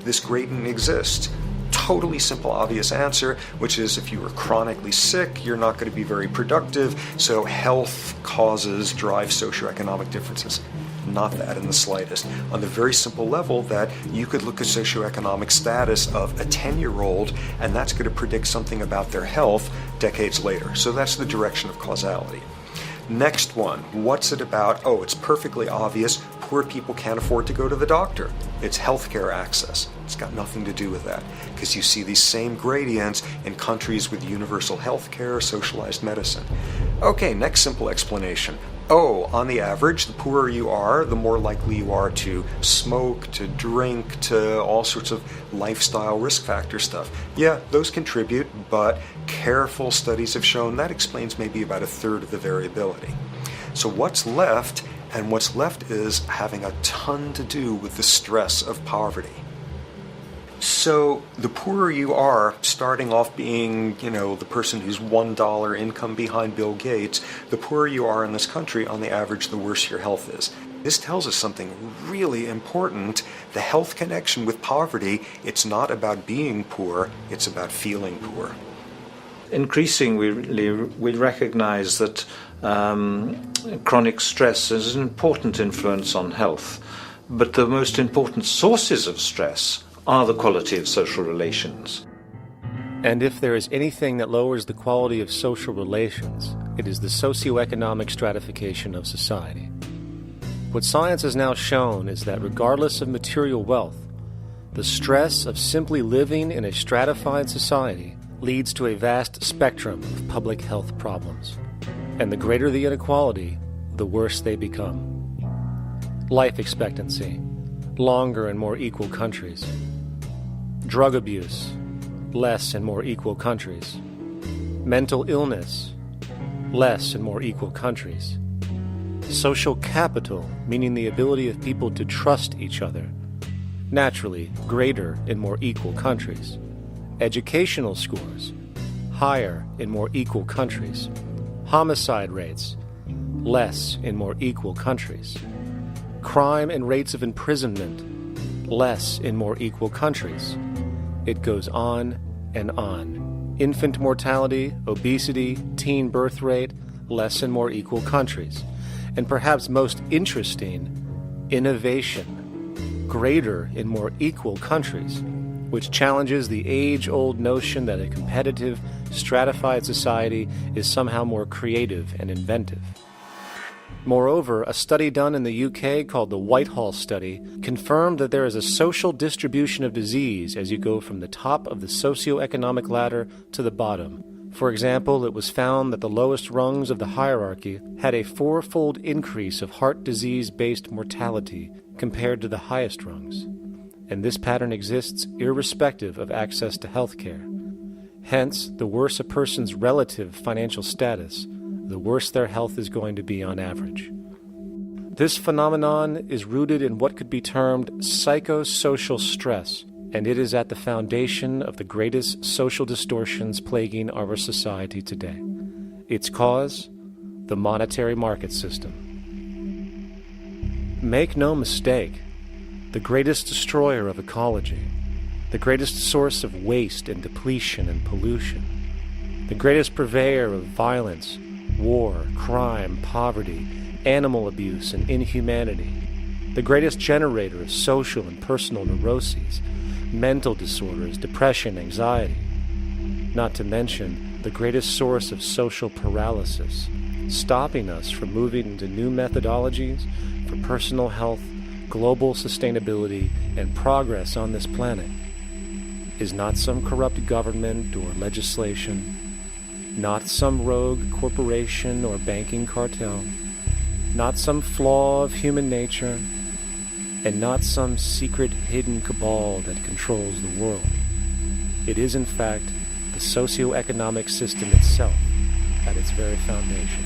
this gradient exists? Totally simple, obvious answer, which is if you are chronically sick, you're not going to be very productive, so health causes drive socioeconomic differences. Not that in the slightest. On the very simple level that you could look at socioeconomic status of a 10-year-old, and that's going to predict something about their health decades later. So that's the direction of causality. Next one, what's it about? Oh, it's perfectly obvious. Poor people can't afford to go to the doctor. It's healthcare access. It's got nothing to do with that, because you see these same gradients in countries with universal healthcare, socialized medicine. Okay, next simple explanation. Oh, on the average, the poorer you are, the more likely you are to smoke, to drink, to all sorts of lifestyle risk factor stuff. Yeah, those contribute, but careful studies have shown that explains maybe about a third of the variability. So what's left? And what's left is having a ton to do with the stress of poverty. So the poorer you are, starting off being, the person who's $1 income behind Bill Gates, the poorer you are in this country, on the average, the worse your health is. This tells us something really important. The health connection with poverty, it's not about being poor, it's about feeling poor. Increasingly, we recognize that chronic stress is an important influence on health, but the most important sources of stress are the quality of social relations. And if there is anything that lowers the quality of social relations, it is the socioeconomic stratification of society. What science has now shown is that regardless of material wealth, the stress of simply living in a stratified society leads to a vast spectrum of public health problems. And the greater the inequality, the worse they become. Life expectancy, longer in more equal countries. Drug abuse, less in more equal countries. Mental illness, less in more equal countries. Social capital, meaning the ability of people to trust each other, naturally greater in more equal countries. Educational scores, higher in more equal countries. Homicide rates, less in more equal countries. Crime and rates of imprisonment, less in more equal countries. It goes on and on. Infant mortality, obesity, teen birth rate, less in more equal countries. And perhaps most interesting, innovation, greater in more equal countries, which challenges the age-old notion that a competitive, stratified society is somehow more creative and inventive. Moreover, a study done in the UK called the Whitehall Study confirmed that there is a social distribution of disease as you go from the top of the socioeconomic ladder to the bottom. For example, it was found that the lowest rungs of the hierarchy had a 4-fold increase of heart disease-based mortality compared to the highest rungs. And this pattern exists irrespective of access to health care. Hence, the worse a person's relative financial status, the worse their health is going to be on average. This phenomenon is rooted in what could be termed psychosocial stress, and it is at the foundation of the greatest social distortions plaguing our society today. Its cause? The monetary market system. Make no mistake, the greatest destroyer of ecology, the greatest source of waste and depletion and pollution, the greatest purveyor of violence, war, crime, poverty, animal abuse, and inhumanity, the greatest generator of social and personal neuroses, mental disorders, depression, anxiety, not to mention the greatest source of social paralysis, stopping us from moving into new methodologies for personal health, global sustainability, and progress on this planet, is not some corrupt government or legislation, not some rogue corporation or banking cartel, not some flaw of human nature, and not some secret hidden cabal that controls the world. It is, in fact, the socio-economic system itself at its very foundation.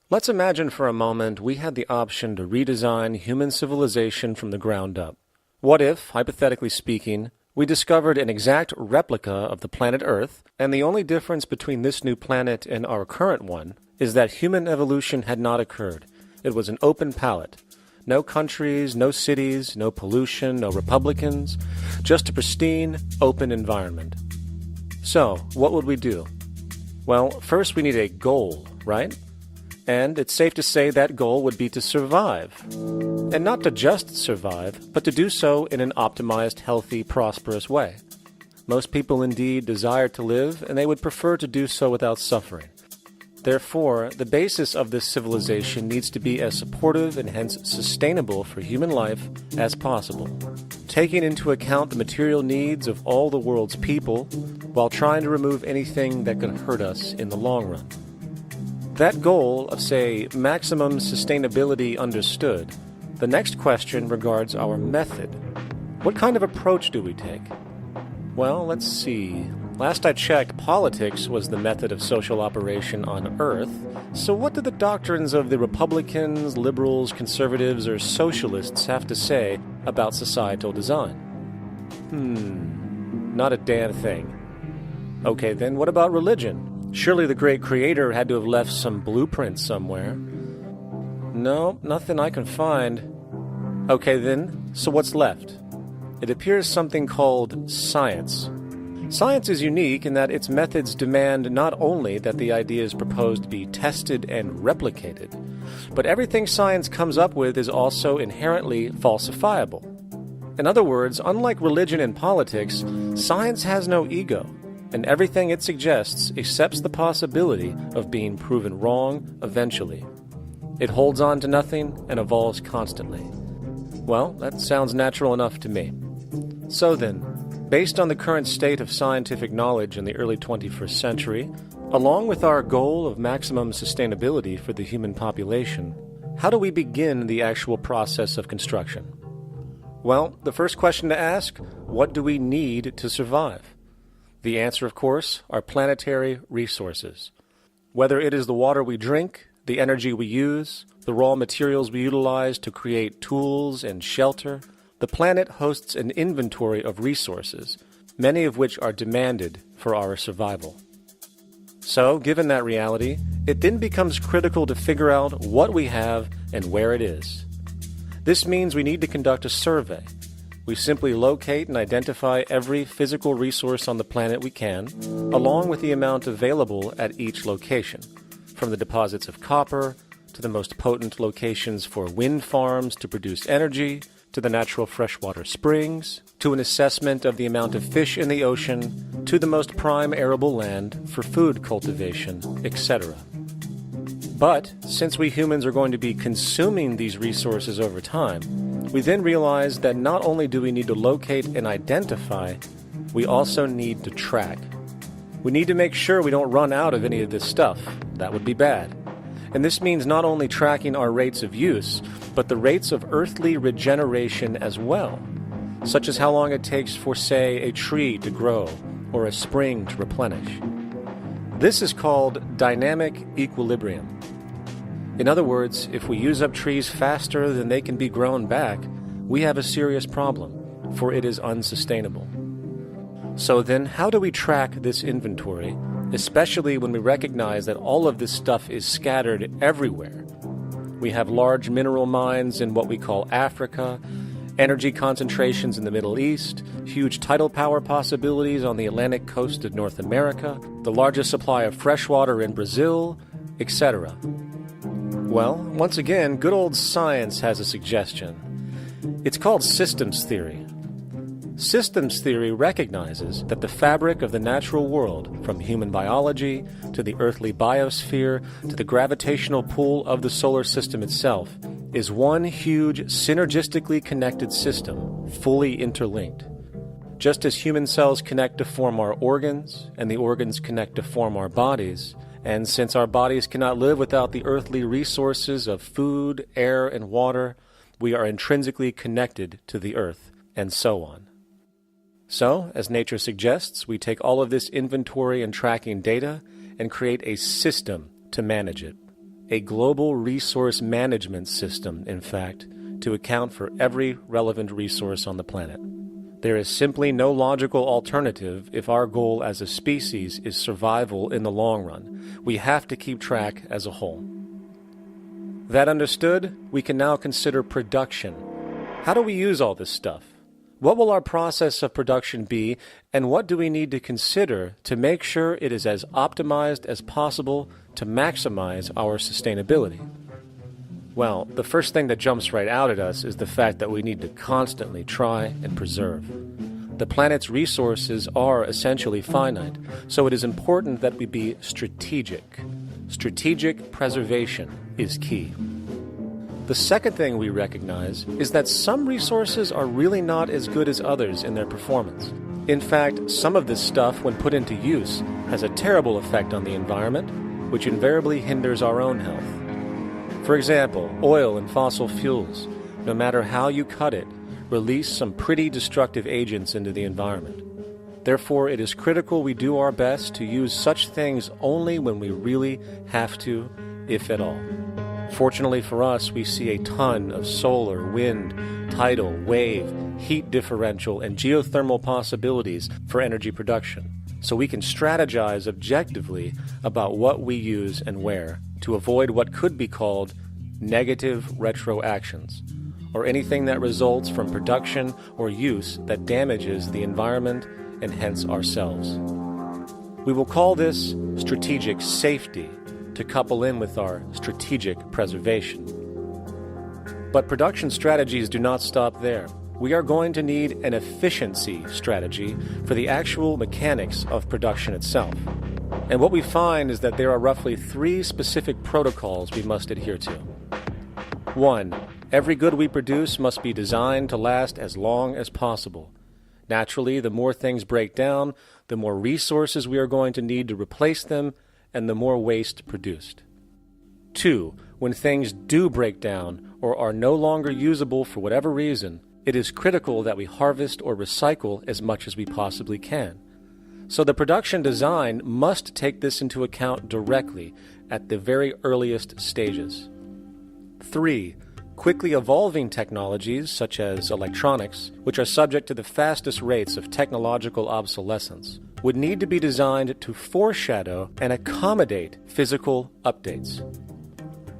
Let's imagine for a moment we had the option to redesign human civilization from the ground up. What if, hypothetically speaking, we discovered an exact replica of the planet Earth, and the only difference between this new planet and our current one is that human evolution had not occurred. It was an open palette. No countries, no cities, no pollution, no Republicans, just a pristine, open environment. So, what would we do? Well, first we need a goal, right? And it's safe to say that goal would be to survive. And not to just survive, but to do so in an optimized, healthy, prosperous way. Most people indeed desire to live, and they would prefer to do so without suffering. Therefore, the basis of this civilization needs to be as supportive and hence sustainable for human life as possible, taking into account the material needs of all the world's people while trying to remove anything that could hurt us in the long run. That goal of, say, maximum sustainability understood, the next question regards our method. What kind of approach do we take? Well, let's see. Last I checked, politics was the method of social operation on Earth. So what do the doctrines of the Republicans, liberals, conservatives, or socialists have to say about societal design? Not a damn thing. Okay, then what about religion? Surely the great creator had to have left some blueprint somewhere. No, nothing I can find. Okay then, so what's left? It appears something called science. Science is unique in that its methods demand not only that the ideas proposed be tested and replicated, but everything science comes up with is also inherently falsifiable. In other words, unlike religion and politics, science has no ego, and everything it suggests accepts the possibility of being proven wrong eventually. It holds on to nothing and evolves constantly. Well, that sounds natural enough to me. So then, based on the current state of scientific knowledge in the early 21st century, along with our goal of maximum sustainability for the human population, how do we begin the actual process of construction? Well, the first question to ask, what do we need to survive? The answer, of course, are planetary resources. Whether it is the water we drink, the energy we use, the raw materials we utilize to create tools and shelter, the planet hosts an inventory of resources, many of which are demanded for our survival. So, given that reality, it then becomes critical to figure out what we have and where it is. This means we need to conduct a survey. We simply locate and identify every physical resource on the planet we can, along with the amount available at each location, from the deposits of copper to the most potent locations for wind farms to produce energy, to the natural freshwater springs, to an assessment of the amount of fish in the ocean, to the most prime arable land for food cultivation, etc. But, since we humans are going to be consuming these resources over time, we then realize that not only do we need to locate and identify, we also need to track. We need to make sure we don't run out of any of this stuff. That would be bad. And this means not only tracking our rates of use, but the rates of earthly regeneration as well, such as how long it takes for, say, a tree to grow or a spring to replenish. This is called dynamic equilibrium. In other words, if we use up trees faster than they can be grown back, we have a serious problem, for it is unsustainable. So then, how do we track this inventory, especially when we recognize that all of this stuff is scattered everywhere? We have large mineral mines in what we call Africa, energy concentrations in the Middle East, huge tidal power possibilities on the Atlantic coast of North America, the largest supply of fresh water in Brazil, etc. Well, once again, good old science has a suggestion. It's called systems theory. Systems theory recognizes that the fabric of the natural world, from human biology to the earthly biosphere to the gravitational pull of the solar system itself, is one huge synergistically connected system, fully interlinked. Just as human cells connect to form our organs, and the organs connect to form our bodies, and since our bodies cannot live without the earthly resources of food, air, and water, we are intrinsically connected to the earth, and so on. So, as nature suggests, we take all of this inventory and tracking data and create a system to manage it. a global resource management system, in fact, to account for every relevant resource on the planet. There is simply no logical alternative if our goal as a species is survival in the long run. We have to keep track as a whole. That understood, we can now consider production. How do we use all this stuff? What will our process of production be, and what do we need to consider to make sure it is as optimized as possible to maximize our sustainability? Well, the first thing that jumps right out at us is the fact that we need to constantly try and preserve. The planet's resources are essentially finite, so it is important that we be strategic. Strategic preservation is key. The second thing we recognize is that some resources are really not as good as others in their performance. In fact, some of this stuff, when put into use, has a terrible effect on the environment, which invariably hinders our own health. For example, oil and fossil fuels, no matter how you cut it, release some pretty destructive agents into the environment. Therefore, it is critical we do our best to use such things only when we really have to, if at all. Fortunately for us, we see a ton of solar, wind, tidal, wave, heat differential, and geothermal possibilities for energy production, so we can strategize objectively about what we use and where to avoid what could be called negative retroactions, or anything that results from production or use that damages the environment and hence ourselves. We will call this strategic safety, to couple in with our strategic preservation. But production strategies do not stop there. We are going to need an efficiency strategy for the actual mechanics of production itself. And what we find is that there are roughly 3 specific protocols we must adhere to. 1. Every good we produce must be designed to last as long as possible. Naturally, the more things break down, the more resources we are going to need to replace them, and the more waste produced. 2. When things do break down or are no longer usable for whatever reason, it is critical that we harvest or recycle as much as we possibly can. So the production design must take this into account directly at the very earliest stages. 3. Quickly evolving technologies, such as electronics, which are subject to the fastest rates of technological obsolescence, would need to be designed to foreshadow and accommodate physical updates.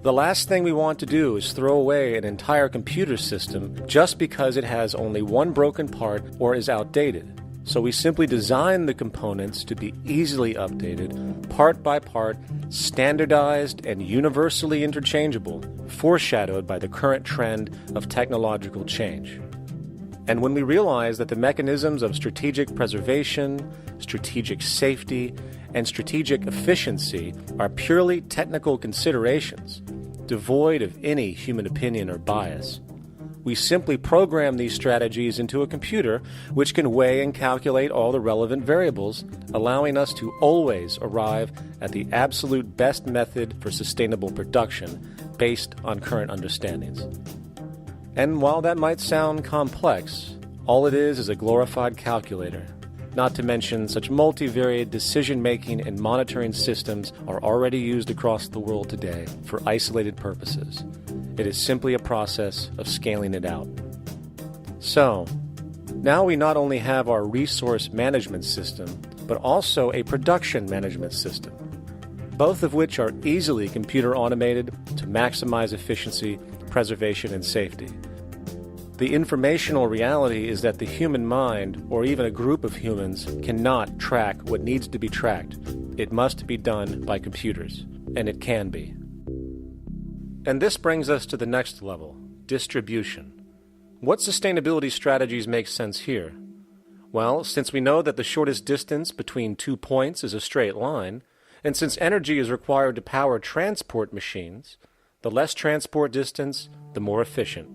The last thing we want to do is throw away an entire computer system just because it has only one broken part or is outdated. So we simply design the components to be easily updated, part by part, standardized and universally interchangeable, foreshadowed by the current trend of technological change. And when we realize that the mechanisms of strategic preservation, strategic safety, and strategic efficiency are purely technical considerations, devoid of any human opinion or bias, we simply program these strategies into a computer which can weigh and calculate all the relevant variables, allowing us to always arrive at the absolute best method for sustainable production based on current understandings. And while that might sound complex, all it is a glorified calculator. Not to mention such multivariate decision-making and monitoring systems are already used across the world today for isolated purposes. It is simply a process of scaling it out. So, now we not only have our resource management system, but also a production management system, both of which are easily computer automated to maximize efficiency, preservation, and safety. The informational reality is that the human mind, or even a group of humans, cannot track what needs to be tracked. It must be done by computers, and it can be. And this brings us to the next level, distribution. What sustainability strategies make sense here? Well, since we know that the shortest distance between 2 points is a straight line, and since energy is required to power transport machines, the less transport distance, the more efficient.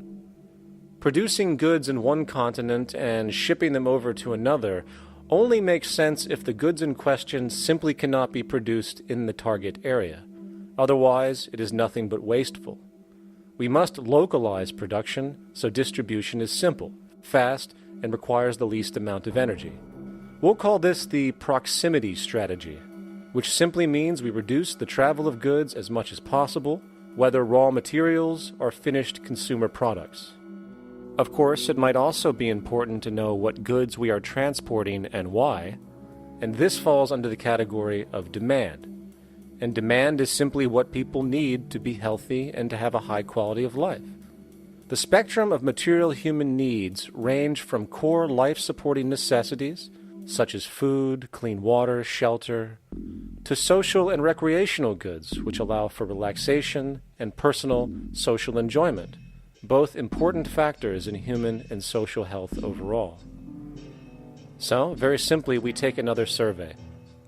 Producing goods in one continent and shipping them over to another only makes sense if the goods in question simply cannot be produced in the target area. Otherwise, it is nothing but wasteful. We must localize production so distribution is simple, fast, and requires the least amount of energy. We'll call this the proximity strategy. which simply means we reduce the travel of goods as much as possible, whether raw materials or finished consumer products. Of course, it might also be important to know what goods we are transporting and why, and this falls under the category of demand. And demand is simply what people need to be healthy and to have a high quality of life. The spectrum of material human needs range from core life-supporting necessities, such as food, clean water, shelter, to social and recreational goods, which allow for relaxation and personal social enjoyment, both important factors in human and social health overall. So, very simply, we take another survey.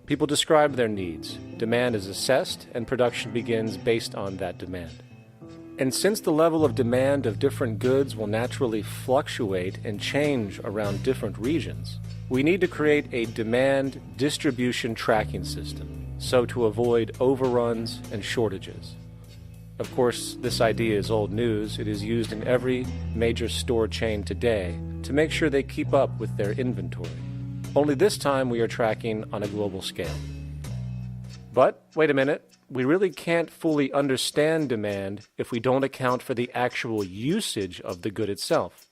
People describe their needs. Demand is assessed, and production begins based on that demand. And since the level of demand of different goods will naturally fluctuate and change around different regions, we need to create a demand distribution tracking system, so to avoid overruns and shortages. Of course, this idea is old news. It is used in every major store chain today to make sure they keep up with their inventory. Only this time we are tracking on a global scale. But, wait a minute, we really can't fully understand demand if we don't account for the actual usage of the good itself.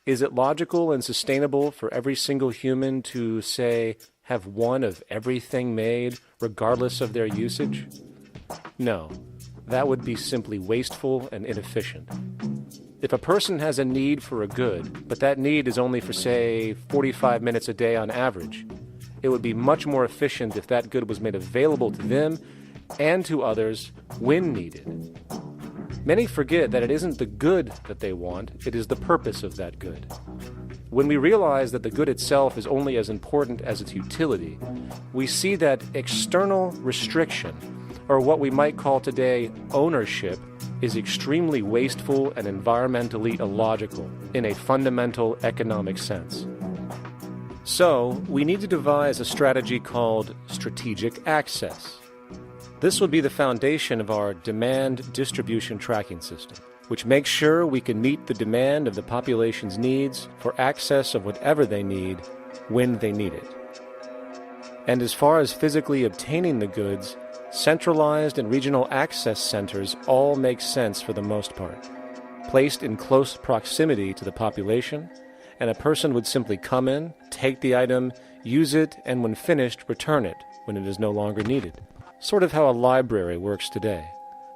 Is it logical and sustainable for every single human to, say, have one of everything made, regardless of their usage? No, that would be simply wasteful and inefficient. If a person has a need for a good, but that need is only for, say, 45 minutes a day on average, it would be much more efficient if that good was made available to them and to others when needed. Many forget that it isn't the good that they want, it is the purpose of that good. When we realize that the good itself is only as important as its utility, we see that external restriction, or what we might call today ownership, is extremely wasteful and environmentally illogical in a fundamental economic sense. So, we need to devise a strategy called strategic access. This will be the foundation of our demand distribution tracking system, which makes sure we can meet the demand of the population's needs for access of whatever they need when they need it. And as far as physically obtaining the goods, centralized and regional access centers all make sense for the most part, placed in close proximity to the population, and a person would simply come in, take the item, use it, and when finished, return it when it is no longer needed. Sort of how a library works today.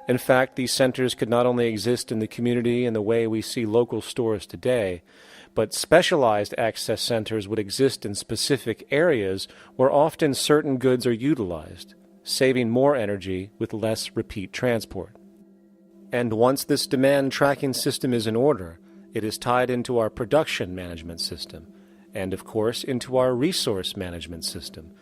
In fact, these centers could not only exist in the community in the way we see local stores today, but specialized access centers would exist in specific areas where often certain goods are utilized, saving more energy with less repeat transport. And once this demand tracking system is in order, it is tied into our production management system, and of course into our resource management system,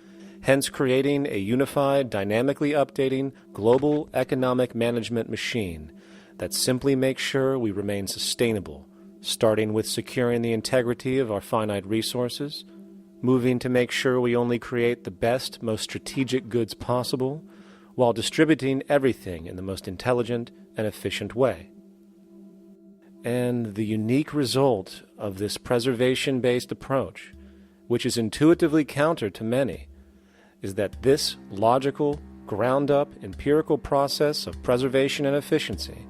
hence creating a unified, dynamically updating global economic management machine that simply makes sure we remain sustainable, starting with securing the integrity of our finite resources, moving to make sure we only create the best, most strategic goods possible, while distributing everything in the most intelligent and efficient way. And the unique result of this preservation-based approach, which is intuitively counter to many, is that this logical, ground-up, empirical process of preservation and efficiency,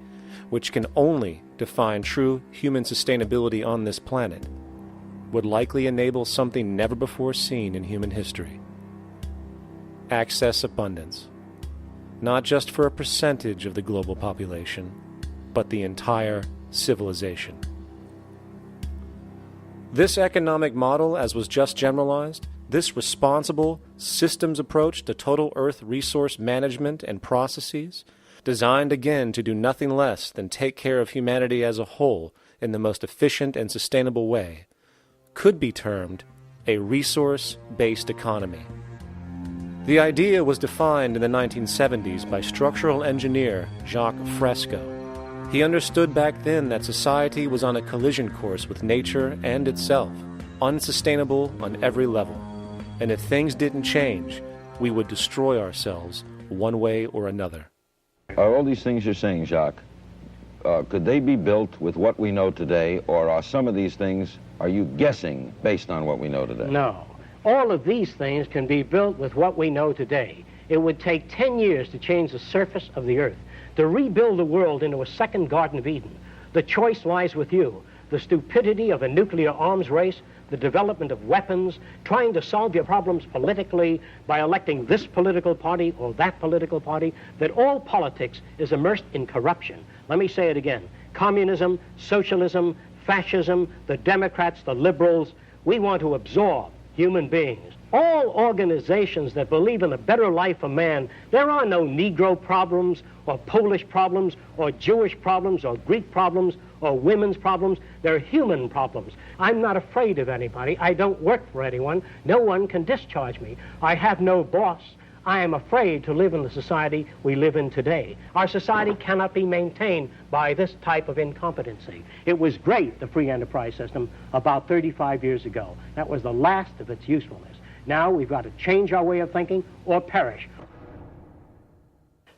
which can only define true human sustainability on this planet, would likely enable something never before seen in human history. Access abundance, not just for a percentage of the global population, but the entire civilization. This economic model, as was just generalized, this responsible systems approach to total Earth resource management and processes, designed again to do nothing less than take care of humanity as a whole in the most efficient and sustainable way, could be termed a resource-based economy. The idea was defined in the 1970s by structural engineer Jacques Fresco. He understood back then that society was on a collision course with nature and itself, unsustainable on every level. And if things didn't change, we would destroy ourselves one way or another. Are all these things you're saying, Jacques, could they be built with what we know today, or are some of these things, are you guessing based on what we know today? No. All of these things can be built with what we know today. It would take 10 years to change the surface of the earth, to rebuild the world into a second Garden of Eden. The choice lies with you. The stupidity of a nuclear arms race, the development of weapons, trying to solve your problems politically by electing this political party or that political party, that all politics is immersed in corruption. Let me say it again. Communism, socialism, fascism, the Democrats, the liberals, we want to absorb human beings. All organizations that believe in a better life for man, there are no Negro problems or Polish problems or Jewish problems or Greek problems or women's problems. They're human problems. I'm not afraid of anybody. I don't work for anyone. No one can discharge me. I have no boss. I am afraid to live in the society we live in today. Our society cannot be maintained by this type of incompetency. It was great, the free enterprise system, about 35 years ago. That was the last of its usefulness. Now we've got to change our way of thinking or perish.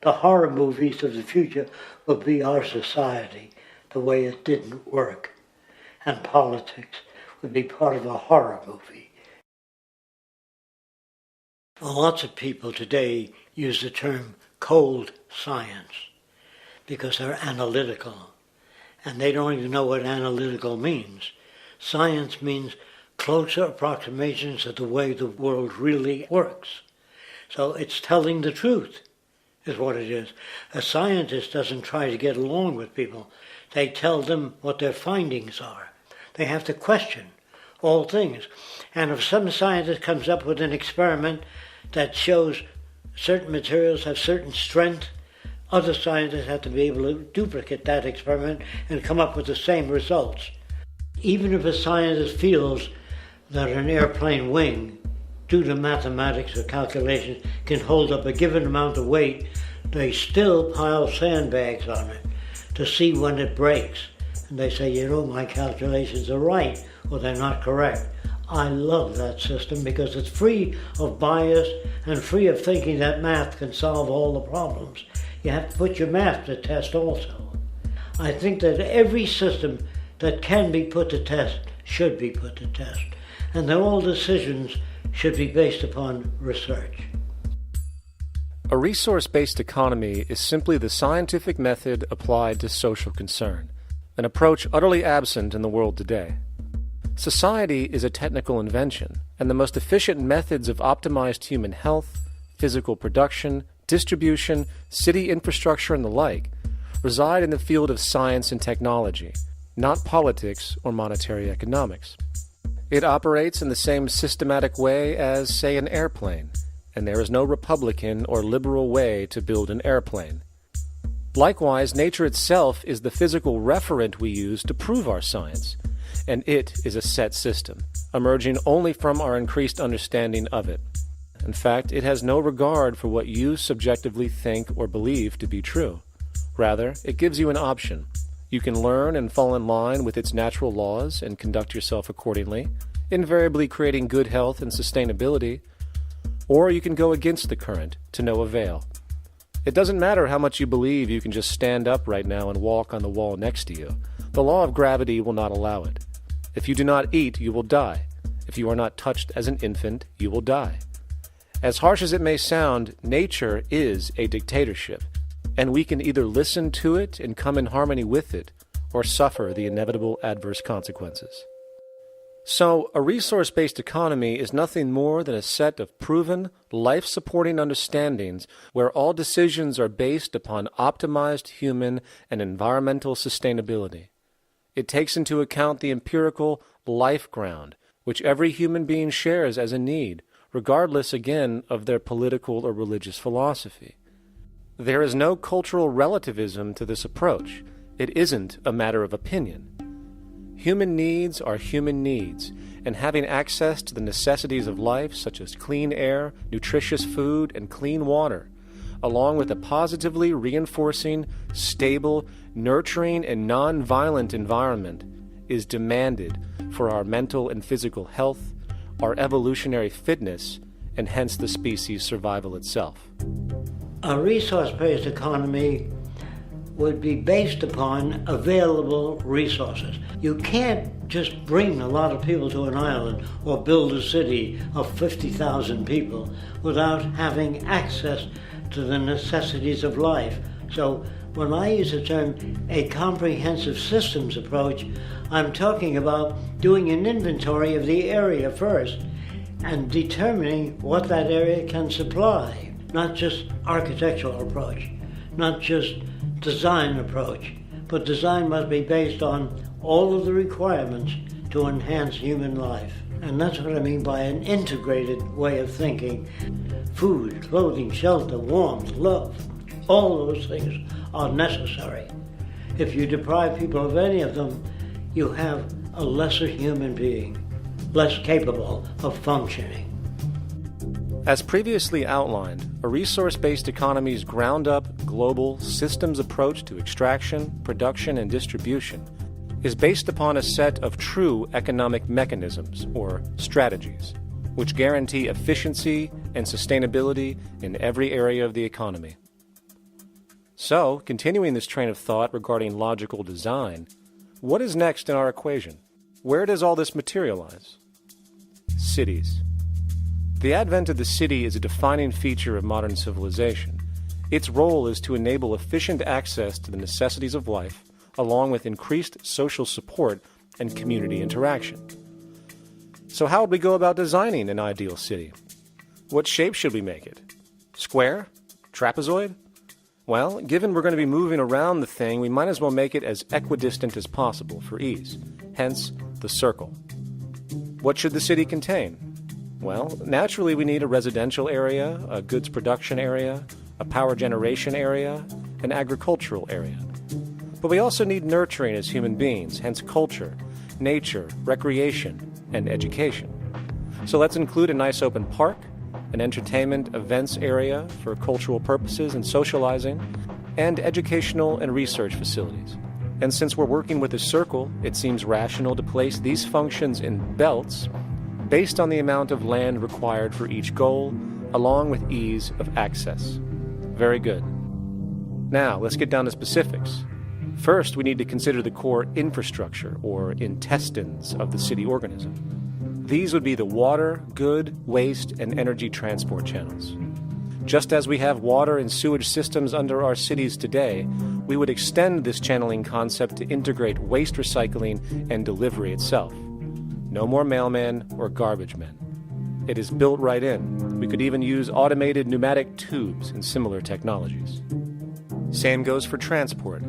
The horror movies of the future will be our society, the way it didn't work. And politics would be part of a horror movie. Lots of people today use the term cold science because they're analytical. And they don't even know what analytical means. Science means closer approximations of the way the world really works. So it's telling the truth, is what it is. A scientist doesn't try to get along with people. They tell them what their findings are. They have to question all things. And if some scientist comes up with an experiment that shows certain materials have certain strength, other scientists have to be able to duplicate that experiment and come up with the same results. Even if a scientist feels that an airplane wing, due to mathematics or calculations, can hold up a given amount of weight, they still pile sandbags on it to see when it breaks. And they say, you know, my calculations are right, or they're not correct. I love that system because it's free of bias and free of thinking that math can solve all the problems. You have to put your math to test also. I think that every system that can be put to test should be put to test. And that all decisions should be based upon research. A resource-based economy is simply the scientific method applied to social concern, an approach utterly absent in the world today. Society is a technical invention, and the most efficient methods of optimized human health, physical production, distribution, city infrastructure, and the like reside in the field of science and technology, not politics or monetary economics. It operates in the same systematic way as, say, an airplane, and there is no Republican or liberal way to build an airplane. Likewise, nature itself is the physical referent we use to prove our science, and it is a set system, emerging only from our increased understanding of it. In fact, it has no regard for what you subjectively think or believe to be true. Rather, it gives you an option. You can learn and fall in line with its natural laws and conduct yourself accordingly, invariably creating good health and sustainability, or you can go against the current to no avail. It doesn't matter how much you believe you can just stand up right now and walk on the wall next to you. The law of gravity will not allow it. If you do not eat, you will die. If you are not touched as an infant, you will die. As harsh as it may sound, nature is a dictatorship, and we can either listen to it and come in harmony with it, or suffer the inevitable adverse consequences. So, a resource-based economy is nothing more than a set of proven, life-supporting understandings where all decisions are based upon optimized human and environmental sustainability. It takes into account the empirical life ground, which every human being shares as a need, regardless, again, of their political or religious philosophy. There is no cultural relativism to this approach. It isn't a matter of opinion. Human needs are human needs, and having access to the necessities of life, such as clean air, nutritious food, and clean water, along with a positively reinforcing, stable, nurturing, and non-violent environment, is demanded for our mental and physical health, our evolutionary fitness, and hence the species' survival itself. A resource-based economy would be based upon available resources. You can't just bring a lot of people to an island or build a city of 50,000 people without having access to the necessities of life. So when I use the term a comprehensive systems approach, I'm talking about doing an inventory of the area first and determining what that area can supply, not just architectural approach, not just design approach, but design must be based on all of the requirements to enhance human life. And that's what I mean by an integrated way of thinking. Food, clothing, shelter, warmth, love, all those things are necessary. If you deprive people of any of them, you have a lesser human being, less capable of functioning. As previously outlined, a resource-based economy's ground-up, global, systems approach to extraction, production, and distribution is based upon a set of true economic mechanisms, or strategies, which guarantee efficiency and sustainability in every area of the economy. So, continuing this train of thought regarding logical design, what is next in our equation? Where does all this materialize? Cities. The advent of the city is a defining feature of modern civilization. Its role is to enable efficient access to the necessities of life, along with increased social support and community interaction. So how would we go about designing an ideal city? What shape should we make it? Square? Trapezoid? Well, given we're going to be moving around the thing, we might as well make it as equidistant as possible for ease, hence the circle. What should the city contain? Well, naturally we need a residential area, a goods production area, a power generation area, an agricultural area. But we also need nurturing as human beings, hence culture, nature, recreation, and education. So let's include a nice open park, an entertainment events area for cultural purposes and socializing, and educational and research facilities. And since we're working with a circle, it seems rational to place these functions in belts based on the amount of land required for each goal, along with ease of access. Very good. Now, let's get down to specifics. First, we need to consider the core infrastructure, or intestines, of the city organism. These would be the water, good, waste, and energy transport channels. Just as we have water and sewage systems under our cities today, we would extend this channeling concept to integrate waste recycling and delivery itself. No more mailmen or garbage men. It is built right in. We could even use automated pneumatic tubes and similar technologies. Same goes for transport.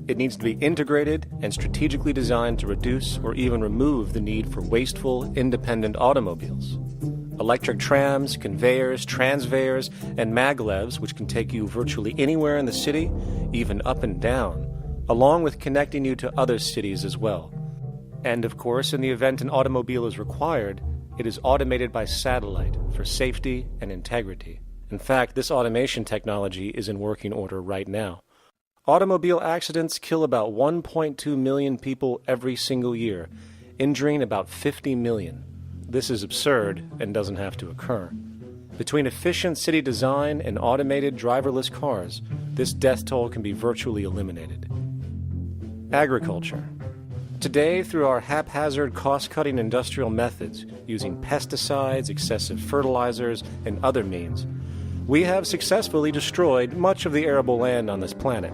It needs to be integrated and strategically designed to reduce or even remove the need for wasteful, independent automobiles. Electric trams, conveyors, transveyors, and maglevs, which can take you virtually anywhere in the city, even up and down, along with connecting you to other cities as well. And of course, in the event an automobile is required, it is automated by satellite for safety and integrity. In fact, this automation technology is in working order right now. Automobile accidents kill about 1.2 million people every single year, injuring about 50 million. This is absurd and doesn't have to occur. Between efficient city design and automated driverless cars, this death toll can be virtually eliminated. Agriculture. Today, through our haphazard, cost-cutting industrial methods, using pesticides, excessive fertilizers, and other means, we have successfully destroyed much of the arable land on this planet,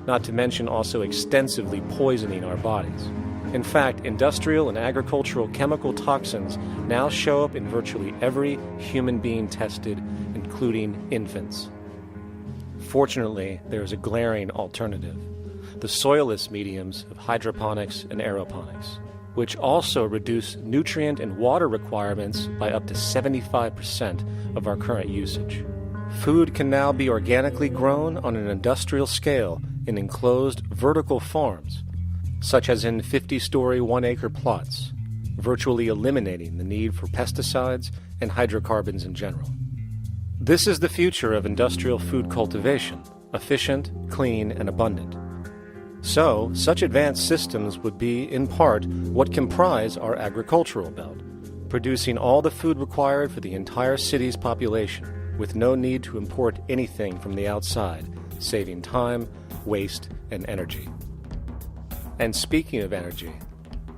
not to mention also extensively poisoning our bodies. In fact, industrial and agricultural chemical toxins now show up in virtually every human being tested, including infants. Fortunately, there is a glaring alternative: the soilless mediums of hydroponics and aeroponics, which also reduce nutrient and water requirements by up to 75% of our current usage. Food can now be organically grown on an industrial scale in enclosed vertical farms, such as in 50-story, 1-acre plots, virtually eliminating the need for pesticides and hydrocarbons in general. This is the future of industrial food cultivation, efficient, clean, and abundant. So, such advanced systems would be, in part, what comprise our agricultural belt, producing all the food required for the entire city's population, with no need to import anything from the outside, saving time, waste, and energy. And speaking of energy,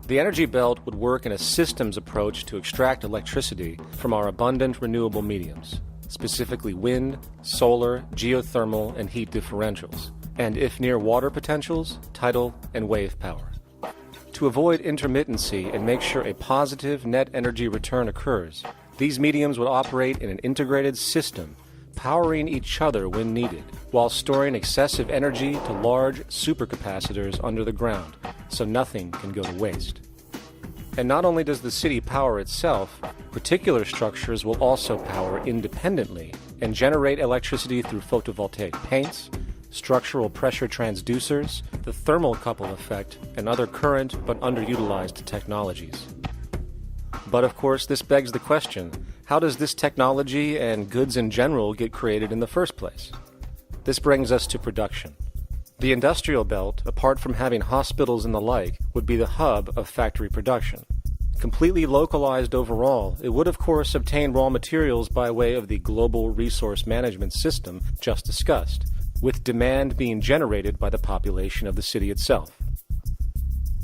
the energy belt would work in a systems approach to extract electricity from our abundant renewable mediums, specifically wind, solar, geothermal, and heat differentials, and if near water potentials, tidal and wave power. To avoid intermittency and make sure a positive net energy return occurs, these mediums would operate in an integrated system, powering each other when needed, while storing excessive energy to large supercapacitors under the ground, so nothing can go to waste. And not only does the city power itself, particular structures will also power independently and generate electricity through photovoltaic paints, structural pressure transducers, the thermocouple effect, and other current but underutilized technologies. But of course, this begs the question, how does this technology and goods in general get created in the first place? This brings us to production. The industrial belt, apart from having hospitals and the like, would be the hub of factory production. Completely localized overall, it would of course obtain raw materials by way of the global resource management system just discussed, with demand being generated by the population of the city itself.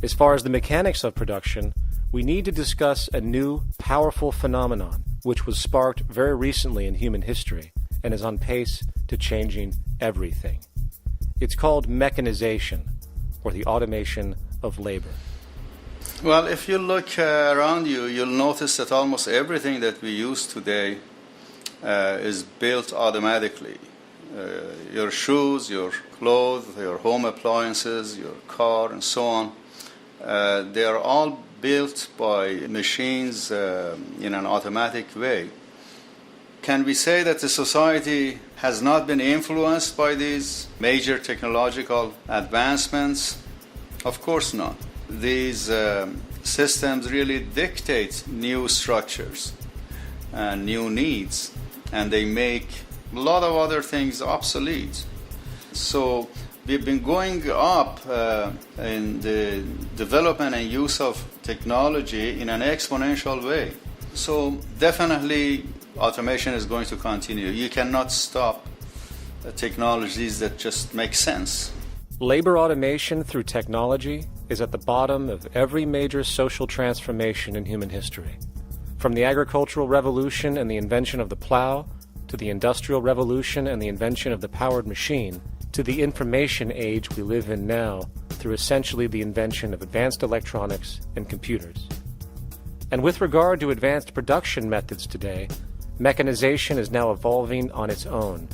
As far as the mechanics of production, we need to discuss a new, powerful phenomenon which was sparked very recently in human history and is on pace to changing everything. It's called mechanization, or the automation of labor. Well, if you look around you, you'll notice that almost everything that we use today is built automatically. Your shoes, your clothes, your home appliances, your car, and so on, they are all built by machines in an automatic way. Can we say that the society has not been influenced by these major technological advancements? Of course not. These systems really dictate new structures and new needs, and they make a lot of other things obsolete. So we've been going up in the development and use of technology in an exponential way. So definitely automation is going to continue. You cannot stop technologies that just make sense. Labor automation through technology is at the bottom of every major social transformation in human history. From the agricultural revolution and the invention of the plow, to the industrial revolution and the invention of the powered machine, to the information age we live in now through essentially the invention of advanced electronics and computers. And with regard to advanced production methods today, mechanization is now evolving on its own,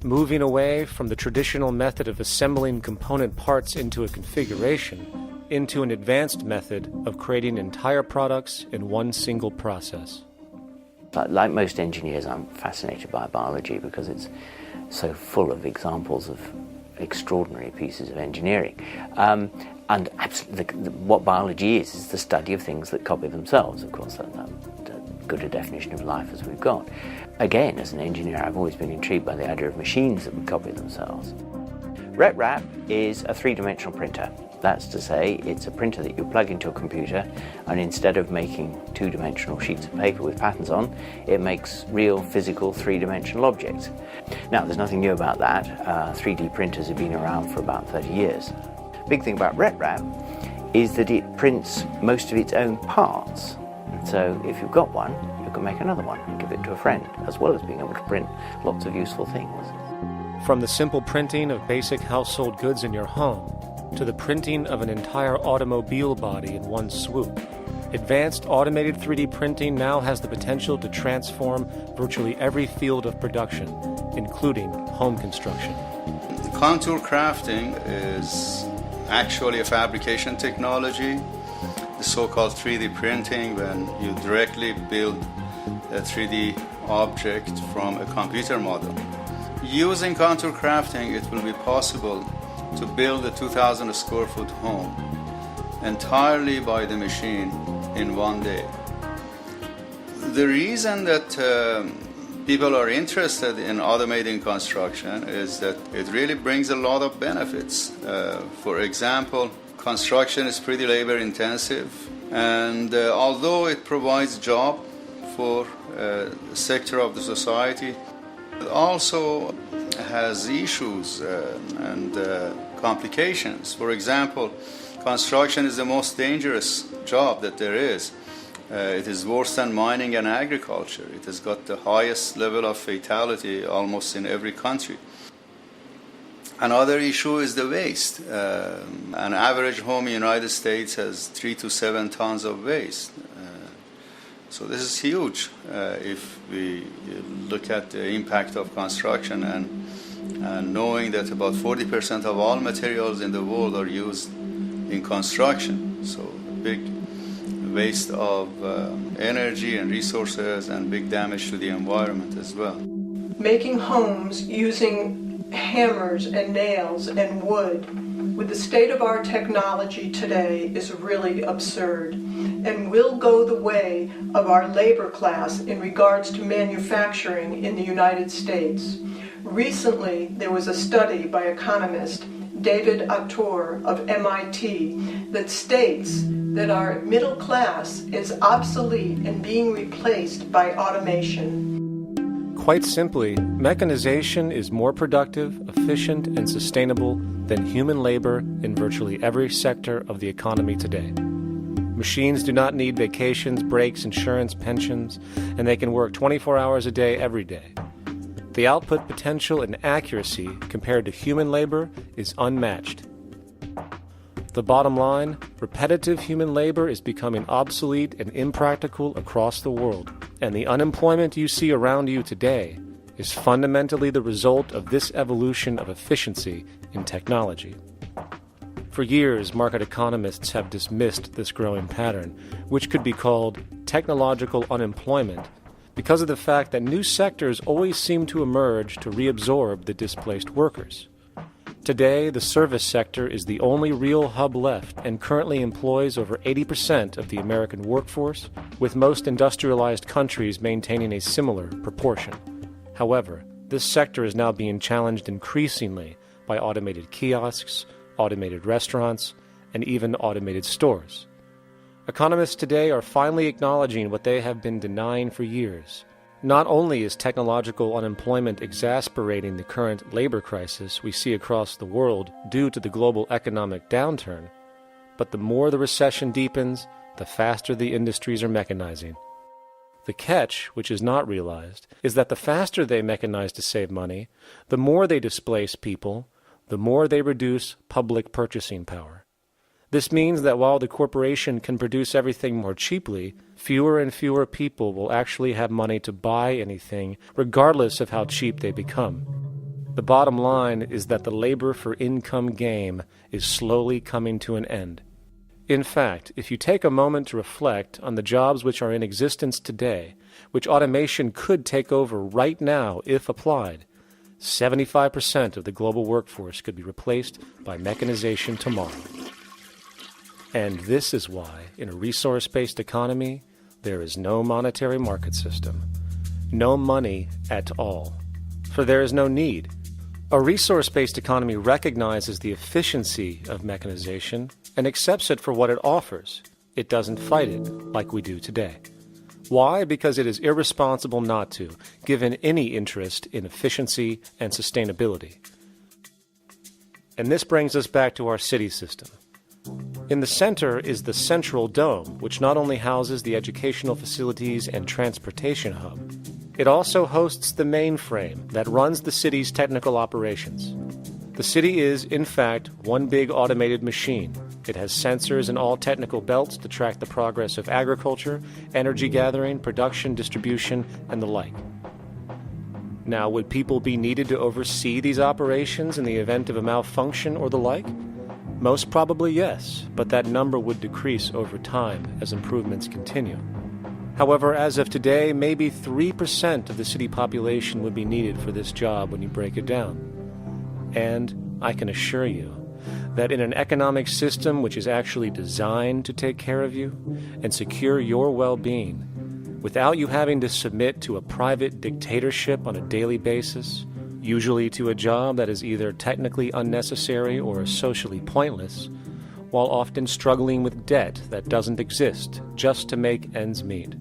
moving away from the traditional method of assembling component parts into a configuration into an advanced method of creating entire products in one single process. Like most engineers, I'm fascinated by biology because it's so full of examples of extraordinary pieces of engineering. And absolutely, what biology is the study of things that copy themselves. Of course, that's good a definition of life as we've got. Again, as an engineer, I've always been intrigued by the idea of machines that would copy themselves. RepRap is a three-dimensional printer. That's to say, it's a printer that you plug into a computer, and instead of making two-dimensional sheets of paper with patterns on, it makes real, physical, three-dimensional objects. Now, there's nothing new about that. 3D printers have been around for about 30 years. Big thing about RepRap is that it prints most of its own parts. And so if you've got one, you can make another one and give it to a friend, as well as being able to print lots of useful things. From the simple printing of basic household goods in your home to the printing of an entire automobile body in one swoop, advanced automated 3D printing now has the potential to transform virtually every field of production, including home construction. Contour crafting is actually a fabrication technology, the so-called 3D printing, when you directly build a 3D object from a computer model. Using contour crafting, it will be possible to build a 2,000 square foot home entirely by the machine in one day. The reason that people are interested in automating construction is that it really brings a lot of benefits. For example, construction is pretty labor intensive, and although it provides job for a sector of the society, it also has issues and complications. For example, construction is the most dangerous job that there is. It is worse than mining and agriculture. It has got the highest level of fatality almost in every country. Another issue is the waste. An average home in the United States has 3 to 7 tons of waste. So this is huge if we look at the impact of construction and knowing that about 40% of all materials in the world are used in construction. So big waste of energy and resources and big damage to the environment as well. Making homes using hammers and nails and wood with the state-of-art technology today is really absurd and will go the way of our labor class in regards to manufacturing in the United States. Recently, there was a study by economist David Autor of MIT that states that our middle class is obsolete and being replaced by automation. Quite simply, mechanization is more productive, efficient, and sustainable than human labor in virtually every sector of the economy today. Machines do not need vacations, breaks, insurance, pensions, and they can work 24 hours a day every day. The output potential and accuracy compared to human labor is unmatched. The bottom line, repetitive human labor is becoming obsolete and impractical across the world, and the unemployment you see around you today is fundamentally the result of this evolution of efficiency in technology. For years, market economists have dismissed this growing pattern, which could be called technological unemployment, because of the fact that new sectors always seem to emerge to reabsorb the displaced workers. Today, the service sector is the only real hub left and currently employs over 80% of the American workforce, with most industrialized countries maintaining a similar proportion. However, this sector is now being challenged increasingly by automated kiosks, automated restaurants, and even automated stores. Economists today are finally acknowledging what they have been denying for years. Not only is technological unemployment exacerbating the current labor crisis we see across the world due to the global economic downturn, but the more the recession deepens, the faster the industries are mechanizing. The catch, which is not realized, is that the faster they mechanize to save money, the more they displace people, the more they reduce public purchasing power. This means that while the corporation can produce everything more cheaply, fewer and fewer people will actually have money to buy anything, regardless of how cheap they become. The bottom line is that the labor for income game is slowly coming to an end. In fact, if you take a moment to reflect on the jobs which are in existence today, which automation could take over right now if applied, 75% of the global workforce could be replaced by mechanization tomorrow. And this is why, in a resource-based economy, there is no monetary market system, no money at all, for there is no need. A resource-based economy recognizes the efficiency of mechanization and accepts it for what it offers. It doesn't fight it like we do today. Why? Because it is irresponsible not to, given any interest in efficiency and sustainability. And this brings us back to our city system. In the center is the central dome, which not only houses the educational facilities and transportation hub, it also hosts the mainframe that runs the city's technical operations. The city is, in fact, one big automated machine. It has sensors in all technical belts to track the progress of agriculture, energy gathering, production, distribution, and the like. Now, would people be needed to oversee these operations in the event of a malfunction or the like? Most probably yes, but that number would decrease over time as improvements continue. However, as of today, maybe 3% of the city population would be needed for this job when you break it down. And I can assure you that in an economic system which is actually designed to take care of you and secure your well-being, without you having to submit to a private dictatorship on a daily basis, usually to a job that is either technically unnecessary or socially pointless, while often struggling with debt that doesn't exist just to make ends meet.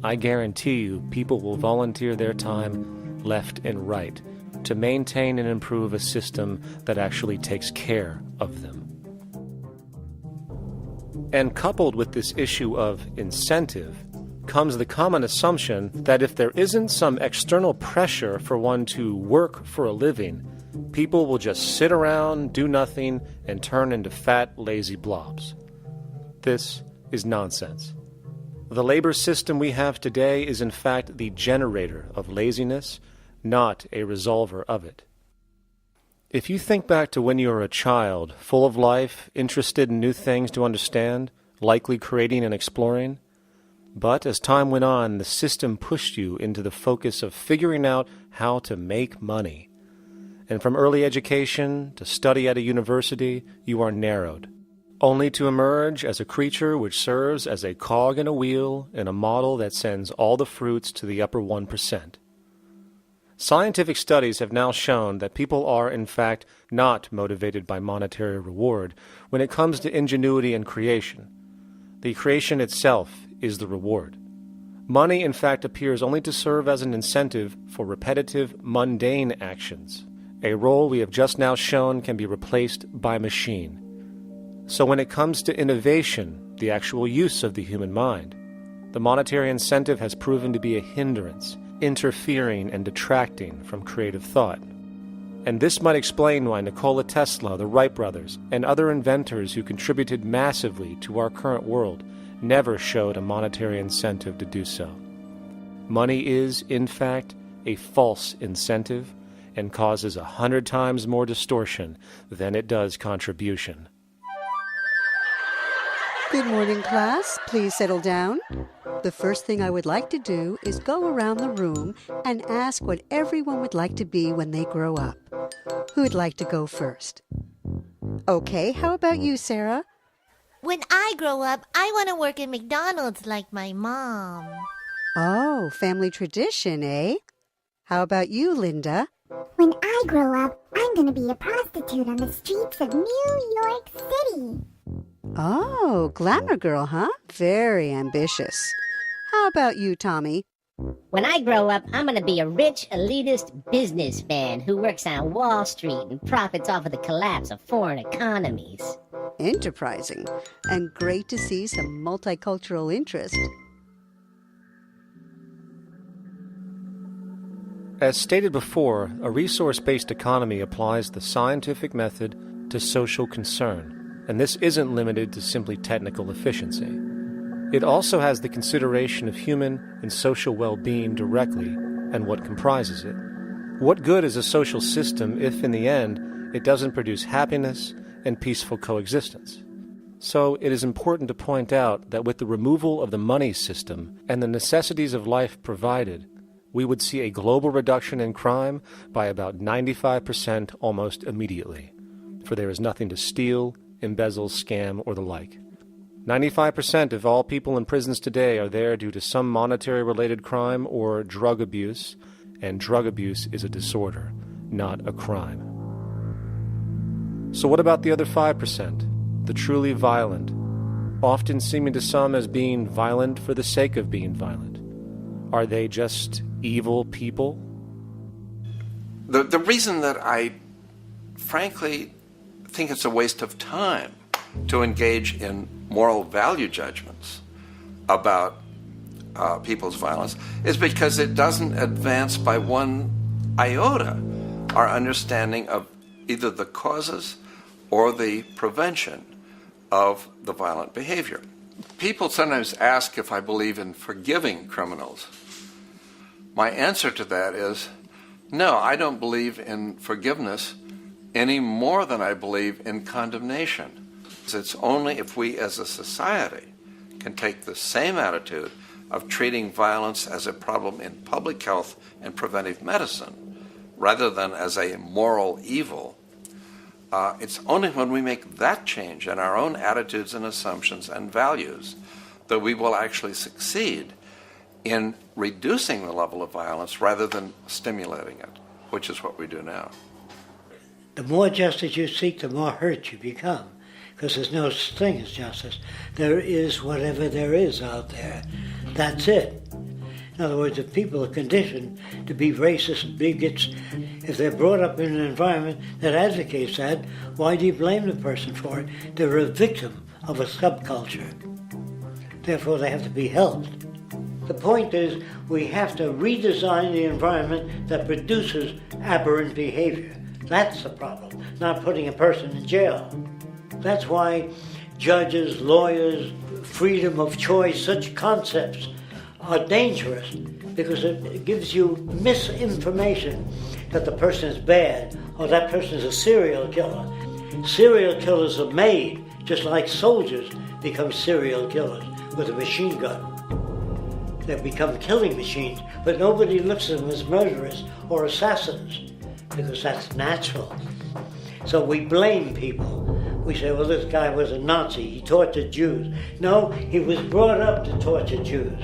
I guarantee you people will volunteer their time left and right to maintain and improve a system that actually takes care of them. And coupled with this issue of incentive comes the common assumption that if there isn't some external pressure for one to work for a living, people will just sit around, do nothing, and turn into fat, lazy blobs. This is nonsense. The labor system we have today is in fact the generator of laziness, not a resolver of it. If you think back to when you were a child, full of life, interested in new things to understand, likely creating and exploring, but as time went on, the system pushed you into the focus of figuring out how to make money. And from early education to study at a university, you are narrowed, only to emerge as a creature which serves as a cog in a wheel in a model that sends all the fruits to the upper 1%. Scientific studies have now shown that people are, in fact, not motivated by monetary reward when it comes to ingenuity and creation. The creation itself is the reward. Money, in fact, appears only to serve as an incentive for repetitive, mundane actions, a role we have just now shown can be replaced by machine. So when it comes to innovation, the actual use of the human mind, the monetary incentive has proven to be a hindrance, interfering and detracting from creative thought. And this might explain why Nikola Tesla, the Wright brothers, and other inventors who contributed massively to our current world never showed a monetary incentive to do so. Money is, in fact, a false incentive and causes 100 times more distortion than it does contribution. Good morning, class. Please settle down. The first thing I would like to do is go around the room and ask what everyone would like to be when they grow up. Who would like to go first? Okay, how about you, Sarah? When I grow up, I want to work at McDonald's like my mom. Oh, family tradition, eh? How about you, Linda? When I grow up, I'm going to be a prostitute on the streets of New York City. Oh, glamour girl, huh? Very ambitious. How about you, Tommy? When I grow up, I'm going to be a rich, elitist businessman who works on Wall Street and profits off of the collapse of foreign economies. Enterprising, and great to see some multicultural interest. As stated before, a resource-based economy applies the scientific method to social concern, and this isn't limited to simply technical efficiency. It also has the consideration of human and social well-being directly and what comprises it. What good is a social system if, in the end, it doesn't produce happiness and peaceful coexistence? So it is important to point out that with the removal of the money system and the necessities of life provided, we would see a global reduction in crime by about 95% almost immediately, for there is nothing to steal, embezzle, scam, or the like. 95% of all people in prisons today are there due to some monetary-related crime or drug abuse, and drug abuse is a disorder, not a crime. So what about the other 5%, the truly violent, often seeming to some as being violent for the sake of being violent? Are they just evil people? The reason that I frankly think it's a waste of time to engage in moral value judgments about people's violence is because it doesn't advance by one iota our understanding of either the causes or the prevention of the violent behavior. People sometimes ask if I believe in forgiving criminals. My answer to that is, no, I don't believe in forgiveness any more than I believe in condemnation. It's only if we as a society can take the same attitude of treating violence as a problem in public health and preventive medicine rather than as a moral evil. It's only when we make that change in our own attitudes and assumptions and values that we will actually succeed in reducing the level of violence rather than stimulating it, which is what we do now. The more justice you seek, the more hurt you become, because there's no such thing as justice. There is whatever there is out there. That's it. In other words, if people are conditioned to be racist and bigots, if they're brought up in an environment that advocates that, why do you blame the person for it? They're a victim of a subculture. Therefore, they have to be helped. The point is, we have to redesign the environment that produces aberrant behavior. That's the problem, not putting a person in jail. That's why judges, lawyers, freedom of choice, such concepts are dangerous, because it gives you misinformation that the person is bad or that person is a serial killer. Serial killers are made, just like soldiers become serial killers with a machine gun. They become killing machines, but nobody looks at them as murderers or assassins, because that's natural. So we blame people. We say, well, this guy was a Nazi, he tortured Jews. No, he was brought up to torture Jews.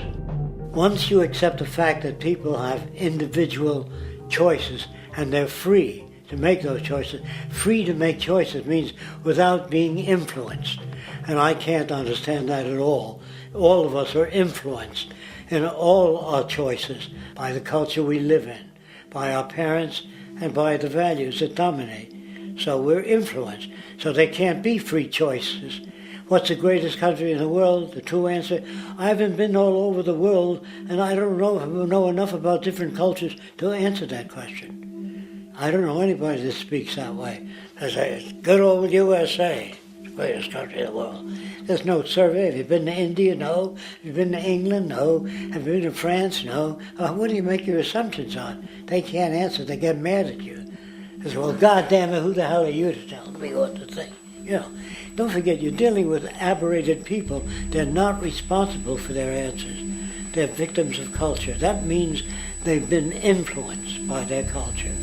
Once you accept the fact that people have individual choices and they're free to make those choices, free to make choices means without being influenced. And I can't understand that at all. All of us are influenced in all our choices by the culture we live in, by our parents, and by the values that dominate. So we're influenced. So there can't be free choices. What's the greatest country in the world? The true answer, I haven't been all over the world, and I don't know enough about different cultures to answer that question. I don't know anybody that speaks that way. They say, good old USA, the greatest country in the world. There's no survey. Have you been to India? No. Have you been to England? No. Have you been to France? No. What do you make your assumptions on? They can't answer. They get mad at you. They say, well, goddamn it, who the hell are you to tell me what to think? You know, don't forget, you're dealing with aberrated people. They're not responsible for their answers. They're victims of culture. That means they've been influenced by their culture.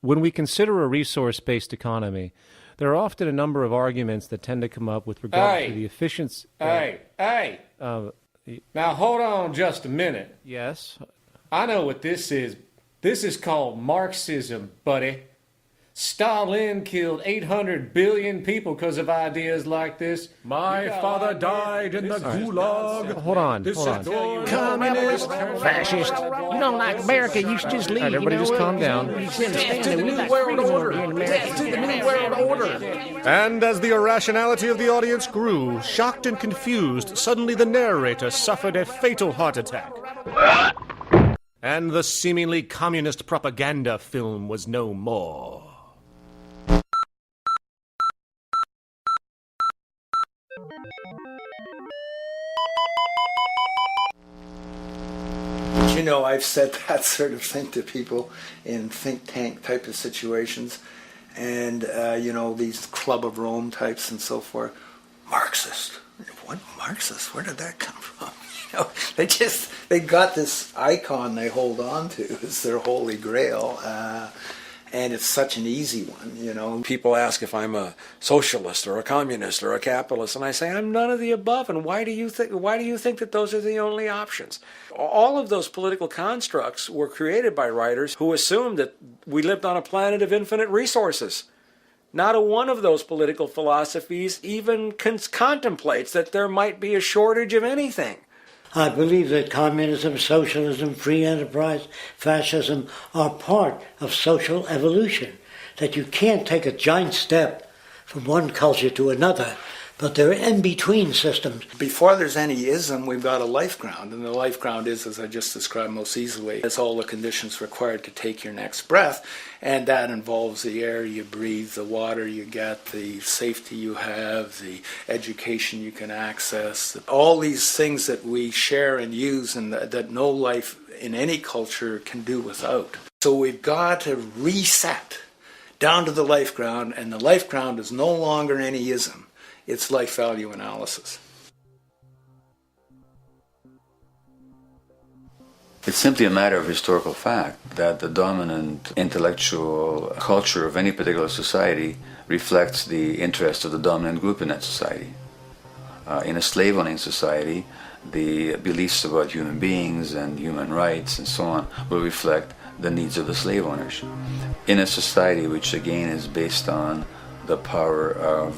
When we consider a resource-based economy, there are often a number of arguments that tend to come up with regard to the efficiency. Now hold on just a minute. Yes? I know what this is. This is called Marxism, buddy. Stalin killed 800 billion people because of ideas like this. My father died in the gulag. Hold on. Communist, fascist. You don't like America, you should just leave. All right, everybody just calm down. Death to the New World Order. Death to the New World Order. And as the irrationality of the audience grew, shocked and confused, suddenly the narrator suffered a fatal heart attack. And the seemingly communist propaganda film was no more. You know, I've said that sort of thing to people in think tank type of situations, and you know, these Club of Rome types and so forth. Marxist? What Marxist? Where did that come from? You know, they got this icon they hold on to as their holy grail. And it's such an easy one, you know. People ask if I'm a socialist or a communist or a capitalist, and I say I'm none of the above. And why do you think that those are the only options? All of those political constructs were created by writers who assumed that we lived on a planet of infinite resources. Not a one of those political philosophies even contemplates that there might be a shortage of anything. I believe that communism, socialism, free enterprise, fascism are part of social evolution, that you can't take a giant step from one culture to another, but they're in-between systems. Before there's any ism, we've got a life ground, and the life ground is, as I just described most easily, it's all the conditions required to take your next breath, and that involves the air you breathe, the water you get, the safety you have, the education you can access, all these things that we share and use and that no life in any culture can do without. So we've got to reset down to the life ground, and the life ground is no longer any ism. It's life value analysis. It's simply a matter of historical fact that the dominant intellectual culture of any particular society reflects the interests of the dominant group in that society. In a slave-owning society, the beliefs about human beings and human rights and so on will reflect the needs of the slave owners. In a society which again is based on the power of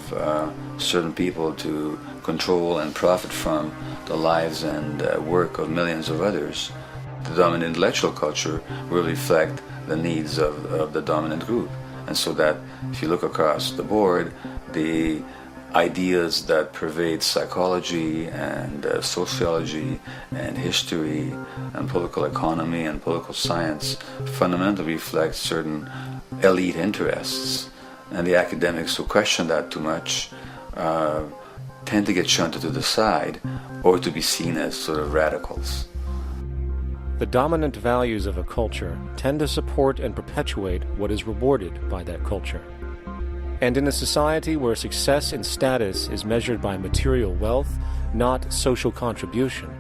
certain people to control and profit from the lives and work of millions of others, the dominant intellectual culture will reflect the needs of the dominant group. And so that if you look across the board, the ideas that pervade psychology and sociology and history and political economy and political science fundamentally reflect certain elite interests. And the academics who question that too much tend to get shunted to the side or to be seen as sort of radicals. The dominant values of a culture tend to support and perpetuate what is rewarded by that culture. And in a society where success and status is measured by material wealth, not social contribution,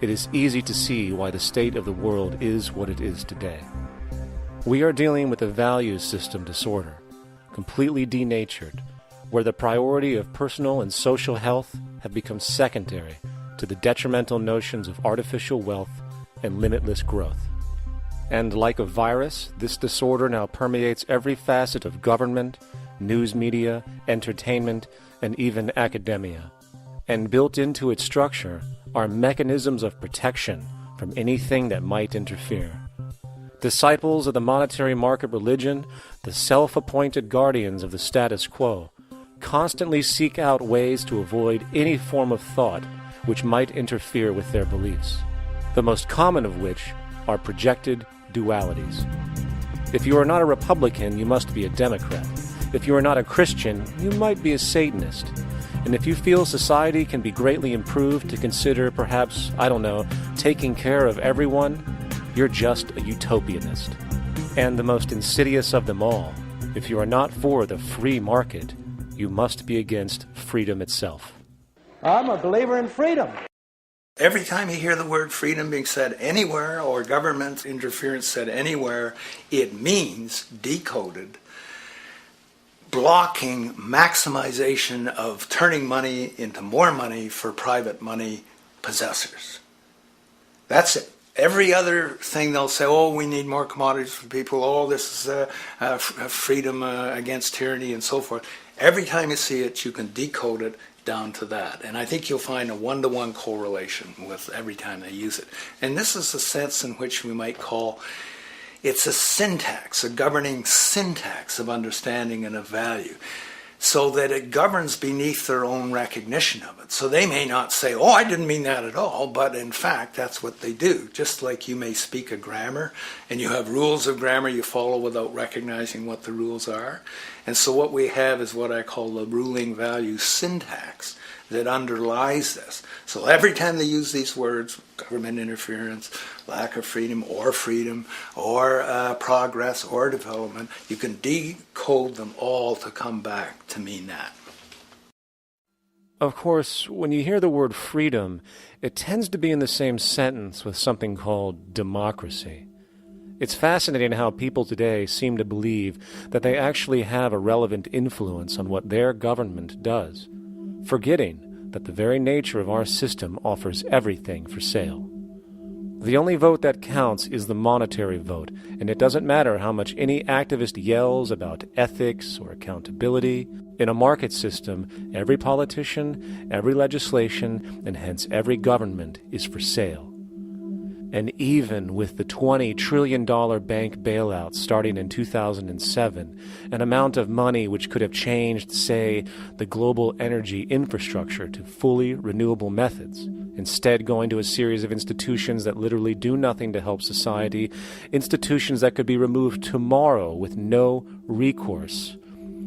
it is easy to see why the state of the world is what it is today. We are dealing with a values system disorder, completely denatured, where the priority of personal and social health have become secondary to the detrimental notions of artificial wealth and limitless growth. And like a virus, this disorder now permeates every facet of government, news media, entertainment, and even academia. And built into its structure are mechanisms of protection from anything that might interfere. Disciples of the monetary market religion, the self-appointed guardians of the status quo, constantly seek out ways to avoid any form of thought which might interfere with their beliefs, the most common of which are projected dualities. If you are not a Republican, you must be a Democrat. If you are not a Christian, you might be a Satanist. And if you feel society can be greatly improved to consider perhaps, taking care of everyone, you're just a utopianist. And the most insidious of them all, if you are not for the free market, you must be against freedom itself. I'm a believer in freedom. Every time you hear the word freedom being said anywhere or government interference said anywhere, it means, decoded, blocking maximization of turning money into more money for private money possessors. That's it. Every other thing they'll say, oh, we need more commodities for people, oh, this is freedom against tyranny and so forth. Every time you see it, you can decode it down to that. And I think you'll find a one-to-one correlation with every time they use it. And this is the sense in which we might call it's a syntax, a governing syntax of understanding and of value, so that it governs beneath their own recognition of it. So they may not say, oh, I didn't mean that at all, but in fact, that's what they do. Just like you may speak a grammar, and you have rules of grammar you follow without recognizing what the rules are. And so what we have is what I call the ruling value syntax that underlies this. So every time they use these words, government interference, lack of freedom, or progress, or development, you can decode them all to come back to mean that. Of course, when you hear the word freedom, it tends to be in the same sentence with something called democracy. It's fascinating how people today seem to believe that they actually have a relevant influence on what their government does, forgetting that the very nature of our system offers everything for sale. The only vote that counts is the monetary vote, and it doesn't matter how much any activist yells about ethics or accountability. In a market system, every politician, every legislation, and hence every government is for sale. And even with the $20 trillion bank bailout starting in 2007, an amount of money which could have changed, say, the global energy infrastructure to fully renewable methods, instead going to a series of institutions that literally do nothing to help society, institutions that could be removed tomorrow with no recourse.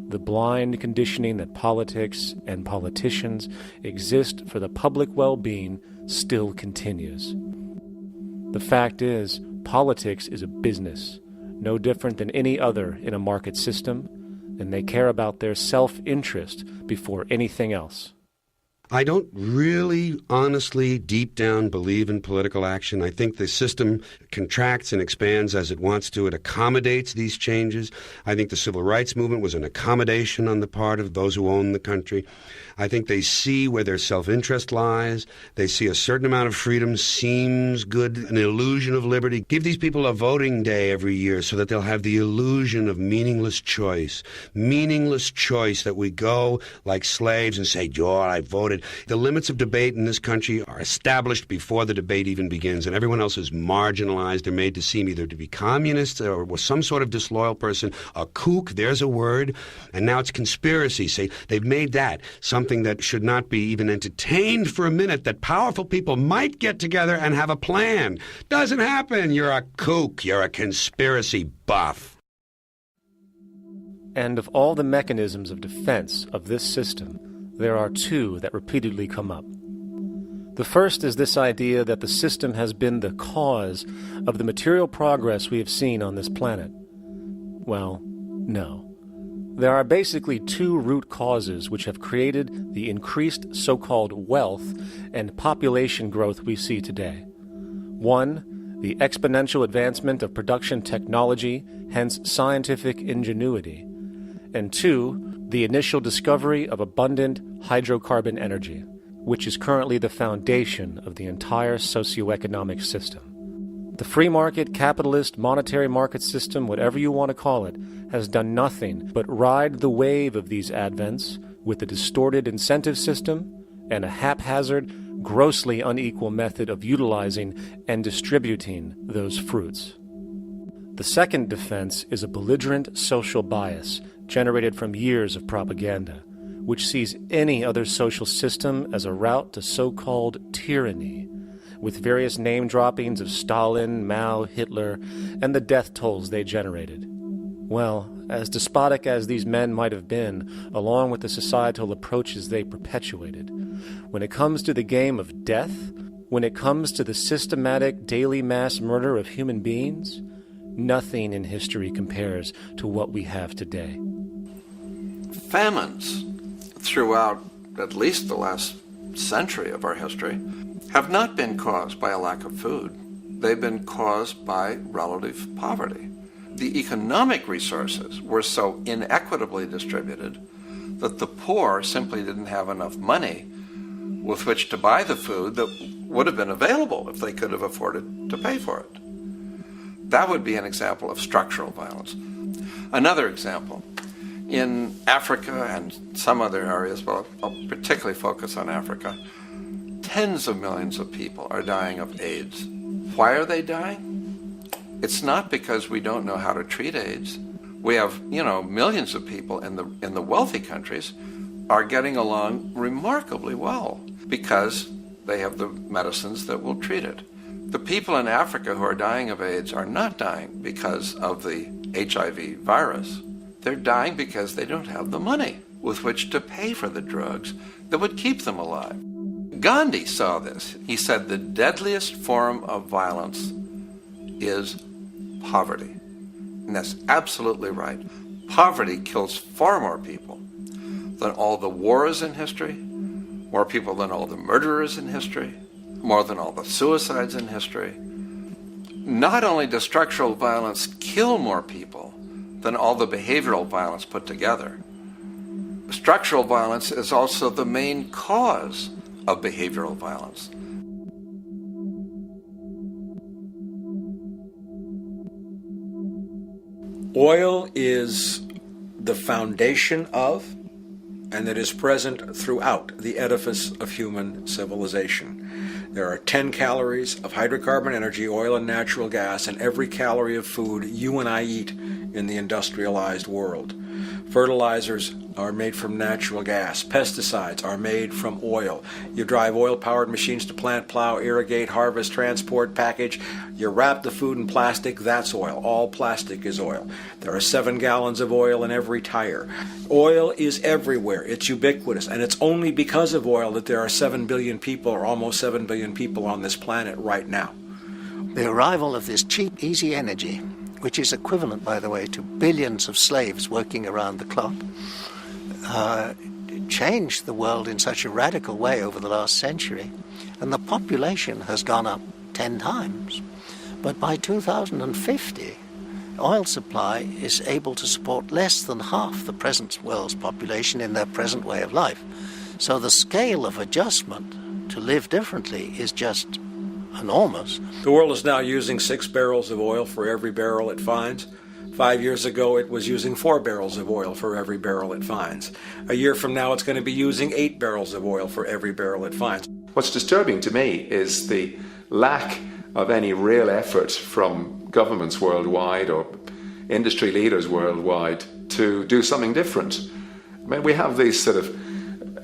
The blind conditioning that politics and politicians exist for the public well-being still continues. The fact is, politics is a business, no different than any other in a market system, and they care about their self-interest before anything else. I don't really, honestly, deep down believe in political action. I think the system contracts and expands as it wants to. It accommodates these changes. I think the civil rights movement was an accommodation on the part of those who own the country. I think they see where their self-interest lies. They see a certain amount of freedom seems good, an illusion of liberty. Give these people a voting day every year so that they'll have the illusion of meaningless choice. Meaningless choice that we go like slaves and say, "Joe, I voted." The limits of debate in this country are established before the debate even begins, and everyone else is marginalized. They're made to seem either to be communists or some sort of disloyal person, a kook, there's a word, and now it's conspiracy. Say, they've made that something that should not be even entertained for a minute, that powerful people might get together and have a plan. Doesn't happen. You're a kook. You're a conspiracy buff. And of all the mechanisms of defense of this system, there are two that repeatedly come up. The first is this idea that the system has been the cause of the material progress we have seen on this planet. Well, no. There are basically two root causes which have created the increased so-called wealth and population growth we see today. One, the exponential advancement of production technology, hence scientific ingenuity. And two, the initial discovery of abundant hydrocarbon energy, which is currently the foundation of the entire socioeconomic system. The free market, capitalist, monetary market system, whatever you want to call it, has done nothing but ride the wave of these advents with a distorted incentive system and a haphazard, grossly unequal method of utilizing and distributing those fruits. The second defense is a belligerent social bias generated from years of propaganda, which sees any other social system as a route to so-called tyranny, with various name-droppings of Stalin, Mao, Hitler, and the death tolls they generated. Well, as despotic as these men might have been, along with the societal approaches they perpetuated, when it comes to the game of death, when it comes to the systematic daily mass murder of human beings, nothing in history compares to what we have today. Famines throughout at least the last century of our history have not been caused by a lack of food. They've been caused by relative poverty. The economic resources were so inequitably distributed that the poor simply didn't have enough money with which to buy the food that would have been available if they could have afforded to pay for it. That would be an example of structural violence. Another example, in Africa and some other areas, but I'll particularly focus on Africa, tens of millions of people are dying of AIDS. Why are they dying? It's not because we don't know how to treat AIDS. We have, millions of people in the wealthy countries are getting along remarkably well because they have the medicines that will treat it. The people in Africa who are dying of AIDS are not dying because of the HIV virus. They're dying because they don't have the money with which to pay for the drugs that would keep them alive. Gandhi saw this. He said the deadliest form of violence is poverty. And that's absolutely right. Poverty kills far more people than all the wars in history, more people than all the murderers in history, more than all the suicides in history. Not only does structural violence kill more people than all the behavioral violence put together, structural violence is also the main cause of behavioral violence. Oil is the foundation of, and it is present throughout the edifice of human civilization. There are 10 calories of hydrocarbon energy, oil, and natural gas in every calorie of food you and I eat in the industrialized world. Fertilizers are made from natural gas. Pesticides are made from oil. You drive oil-powered machines to plant, plow, irrigate, harvest, transport, package. You wrap the food in plastic, that's oil. All plastic is oil. There are 7 gallons of oil in every tire. Oil is everywhere. It's ubiquitous. And it's only because of oil that there are 7 billion people, or almost 7 billion people on this planet right now. The arrival of this cheap, easy energy, which is equivalent, by the way, to billions of slaves working around the clock, changed the world in such a radical way over the last century, and the population has gone up 10 times. But by 2050, oil supply is able to support less than half the present world's population in their present way of life. So the scale of adjustment to live differently is just enormous. The world is now using 6 barrels of oil for every barrel it finds. 5 years ago, it was using 4 barrels of oil for every barrel it finds. A year from now, it's going to be using 8 barrels of oil for every barrel it finds. What's disturbing to me is the lack of any real effort from governments worldwide or industry leaders worldwide to do something different. I mean, we have these sort of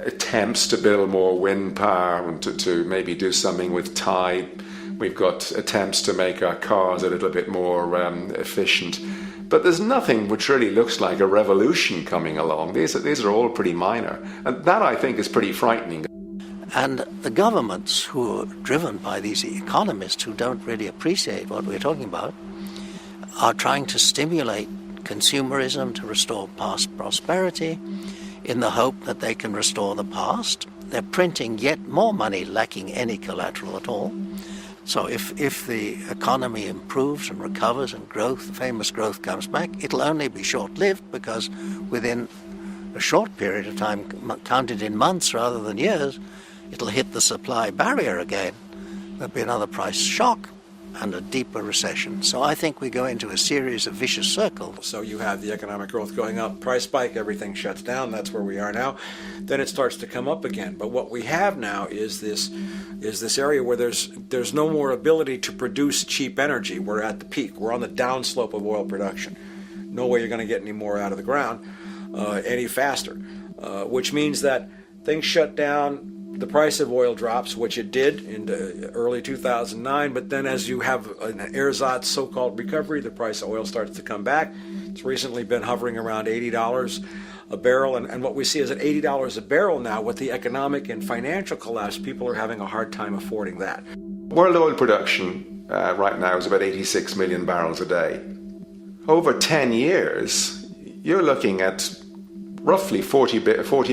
attempts to build more wind power and to maybe do something with tide. We've got attempts to make our cars a little bit more efficient. But there's nothing which really looks like a revolution coming along. These are all pretty minor. And that, I think, is pretty frightening. And the governments who are driven by these economists who don't really appreciate what we're talking about are trying to stimulate consumerism to restore past prosperity in the hope that they can restore the past. They're printing yet more money lacking any collateral at all. So if the economy improves and recovers and growth, famous growth comes back, it'll only be short-lived because within a short period of time, counted in months rather than years, it'll hit the supply barrier again. There'll be another price shock and a deeper recession. So I think we go into a series of vicious circles. So you have the economic growth going up, price spike, everything shuts down. That's where we are now. Then it starts to come up again. But what we have now is this area where there's no more ability to produce cheap energy. We're at the peak. We're on the downslope of oil production. No way you're going to get any more out of the ground any faster, which means that things shut down. The price of oil drops, which it did in early 2009, but then as you have an ersatz so-called recovery, the price of oil starts to come back. It's recently been hovering around $80 a barrel, and what we see is at $80 a barrel now, with the economic and financial collapse, people are having a hard time affording that. World oil production right now is about 86 million barrels a day. Over 10 years, you're looking at roughly 40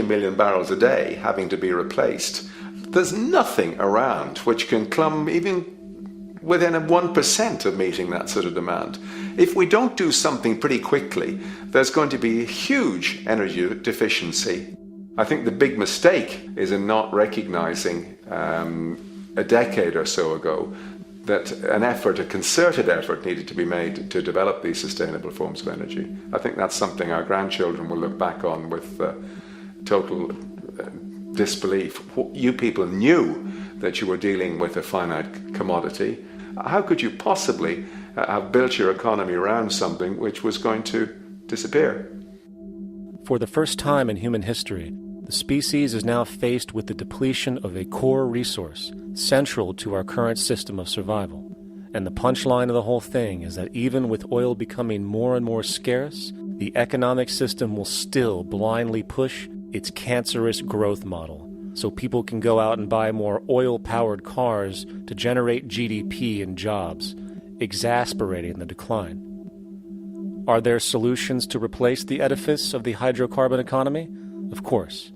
million barrels a day having to be replaced. There's nothing around which can come even within 1% of meeting that sort of demand. If we don't do something pretty quickly, there's going to be a huge energy deficiency. I think the big mistake is in not recognizing a decade or so ago that a concerted effort needed to be made to develop these sustainable forms of energy. I think that's something our grandchildren will look back on with total disbelief. You people knew that you were dealing with a finite commodity. How could you possibly have built your economy around something which was going to disappear? For the first time in human history, the species is now faced with the depletion of a core resource central to our current system of survival. And the punchline of the whole thing is that even with oil becoming more and more scarce, the economic system will still blindly push its cancerous growth model, so people can go out and buy more oil-powered cars to generate GDP and jobs, exasperating the decline. Are there solutions to replace the edifice of the hydrocarbon economy? Of course.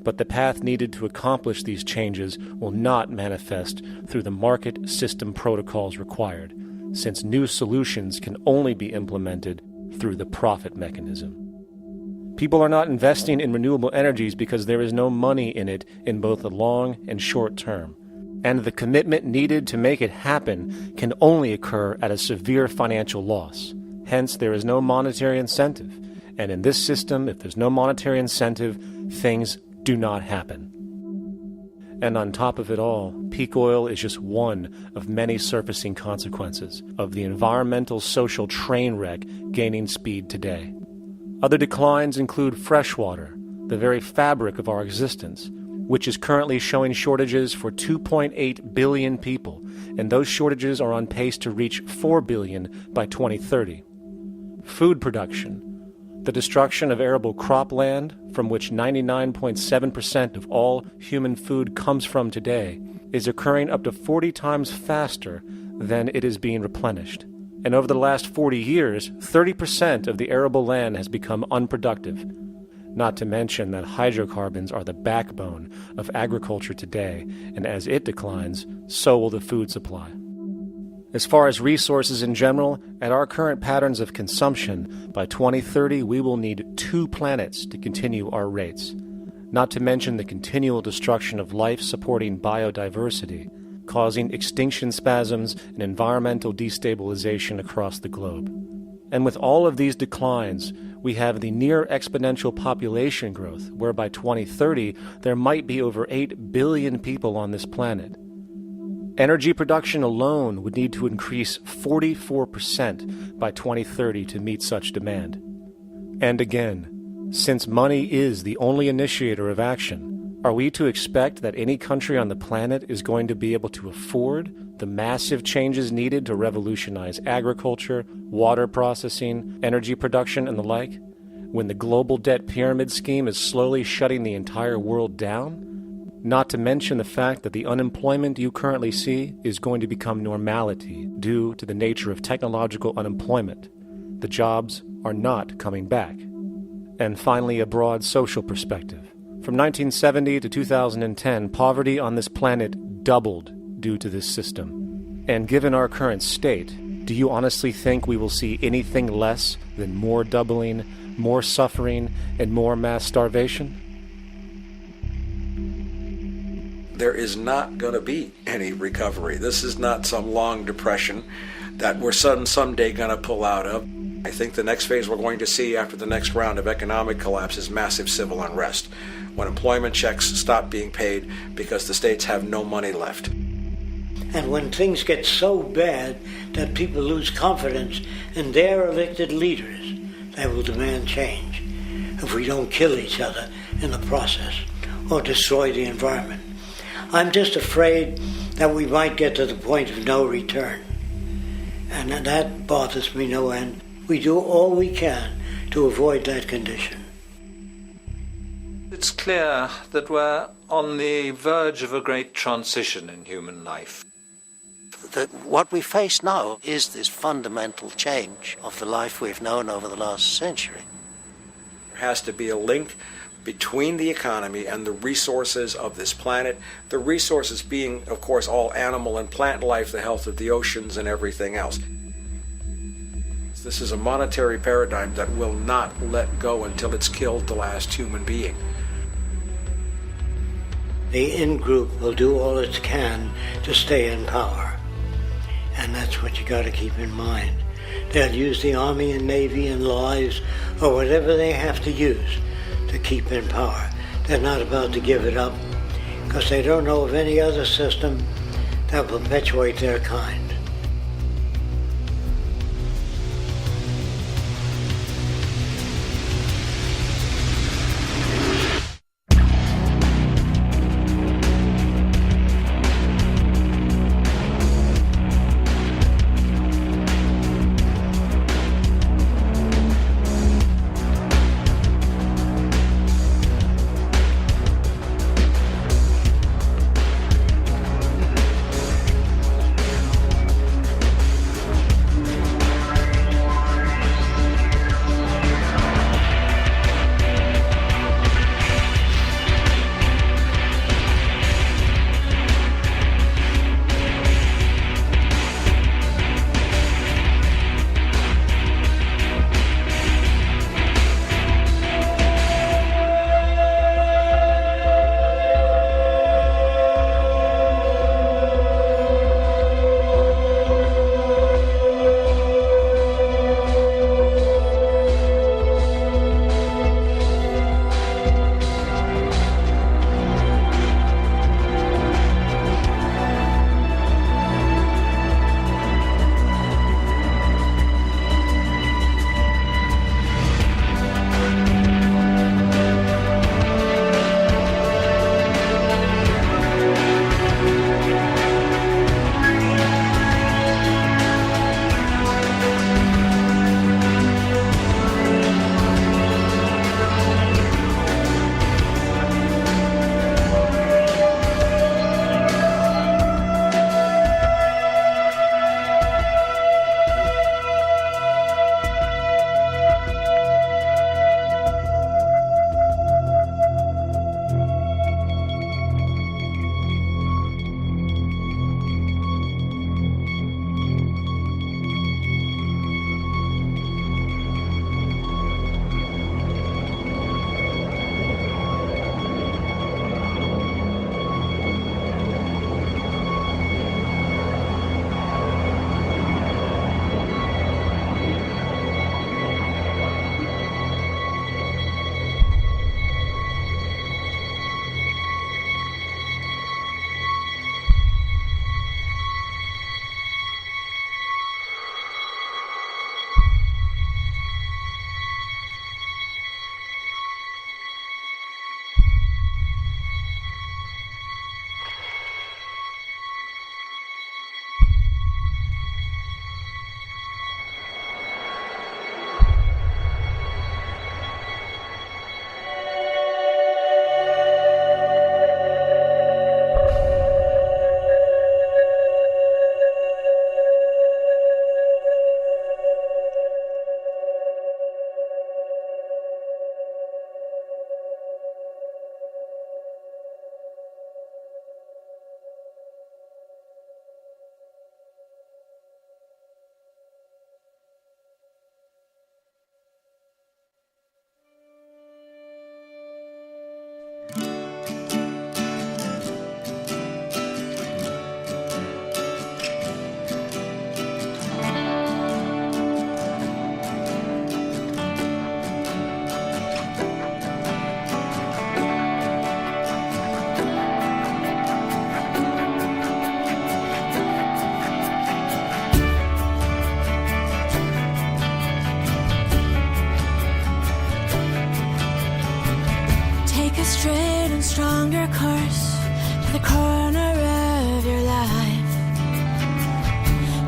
But the path needed to accomplish these changes will not manifest through the market system protocols required, since new solutions can only be implemented through the profit mechanism. People are not investing in renewable energies because there is no money in it in both the long and short term, and the commitment needed to make it happen can only occur at a severe financial loss. Hence, there is no monetary incentive, and in this system, if there's no monetary incentive, things do not happen. And on top of it all, peak oil is just one of many surfacing consequences of the environmental social train wreck gaining speed today. Other declines include freshwater, the very fabric of our existence, which is currently showing shortages for 2.8 billion people, and those shortages are on pace to reach 4 billion by 2030. Food production, the destruction of arable cropland, from which 99.7% of all human food comes from today, is occurring up to 40 times faster than it is being replenished. And over the last 40 years, 30% of the arable land has become unproductive. not to mention that hydrocarbons are the backbone of agriculture today, and as it declines, so will the food supply. As far as resources in general, at our current patterns of consumption, by 2030 we will need 2 planets to continue our rates, not to mention the continual destruction of life-supporting biodiversity, causing extinction spasms and environmental destabilization across the globe. And with all of these declines, we have the near exponential population growth, where by 2030 there might be over 8 billion people on this planet. Energy production alone would need to increase 44% by 2030 to meet such demand. And again, since money is the only initiator of action, are we to expect that any country on the planet is going to be able to afford the massive changes needed to revolutionize agriculture, water processing, energy production, and the like, when the global debt pyramid scheme is slowly shutting the entire world down? Not to mention the fact that the unemployment you currently see is going to become normality due to the nature of technological unemployment. The jobs are not coming back. And finally, a broad social perspective. From 1970 to 2010, poverty on this planet doubled due to this system. And given our current state, do you honestly think we will see anything less than more doubling, more suffering, and more mass starvation? There is not going to be any recovery. This is not some long depression that we're someday going to pull out of. I think the next phase we're going to see after the next round of economic collapse is massive civil unrest, when employment checks stop being paid because the states have no money left. And when things get so bad that people lose confidence in their elected leaders, they will demand change if we don't kill each other in the process or destroy the environment. I'm just afraid that we might get to the point of no return. And that bothers me no end. We do all we can to avoid that condition. It's clear that we're on the verge of a great transition in human life. What we face now is this fundamental change of the life we've known over the last century. There has to be a link between the economy and the resources of this planet, the resources being, of course, all animal and plant life, the health of the oceans and everything else. This is a monetary paradigm that will not let go until it's killed the last human being. The in-group will do all it can to stay in power. And that's what you got to keep in mind. They'll use the Army and Navy and lies or whatever they have to use to keep in power. They're not about to give it up because they don't know of any other system that will perpetuate their kind.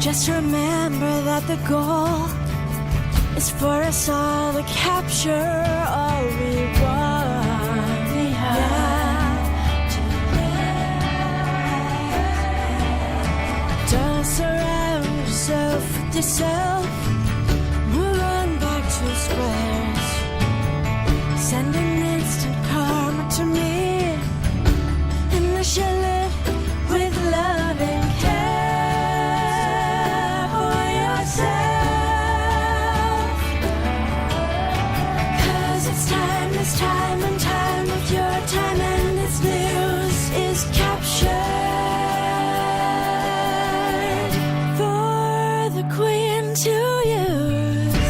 Just remember that the goal is for us all to capture all we want. Don't surround yourself with yourself. Move on back to the squares. Send an instant karma to me, and I shall live with love and care for yourself. 'Cause it's time and time with your time, and its news is captured for the Queen to use.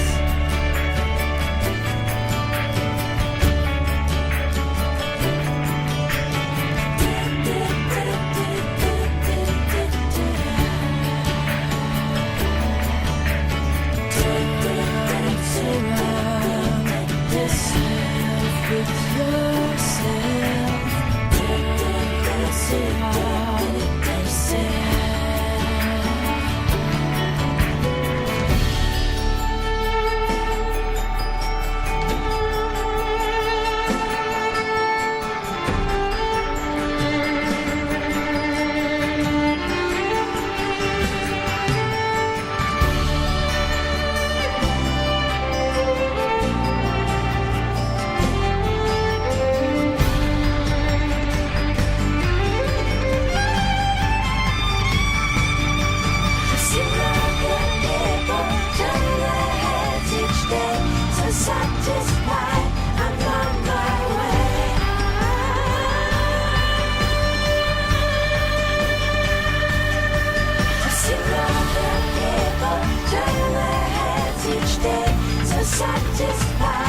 Satisfied,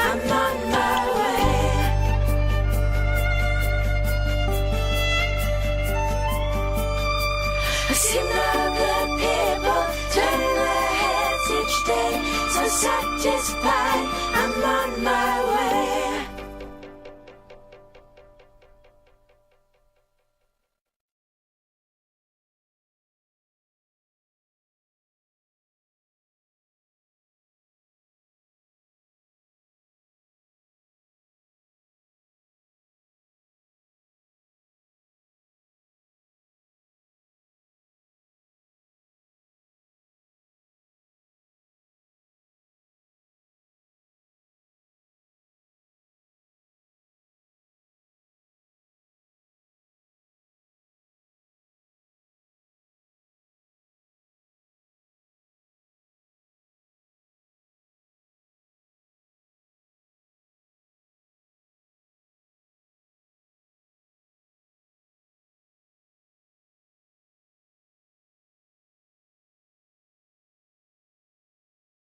I'm on my way. Satisfied,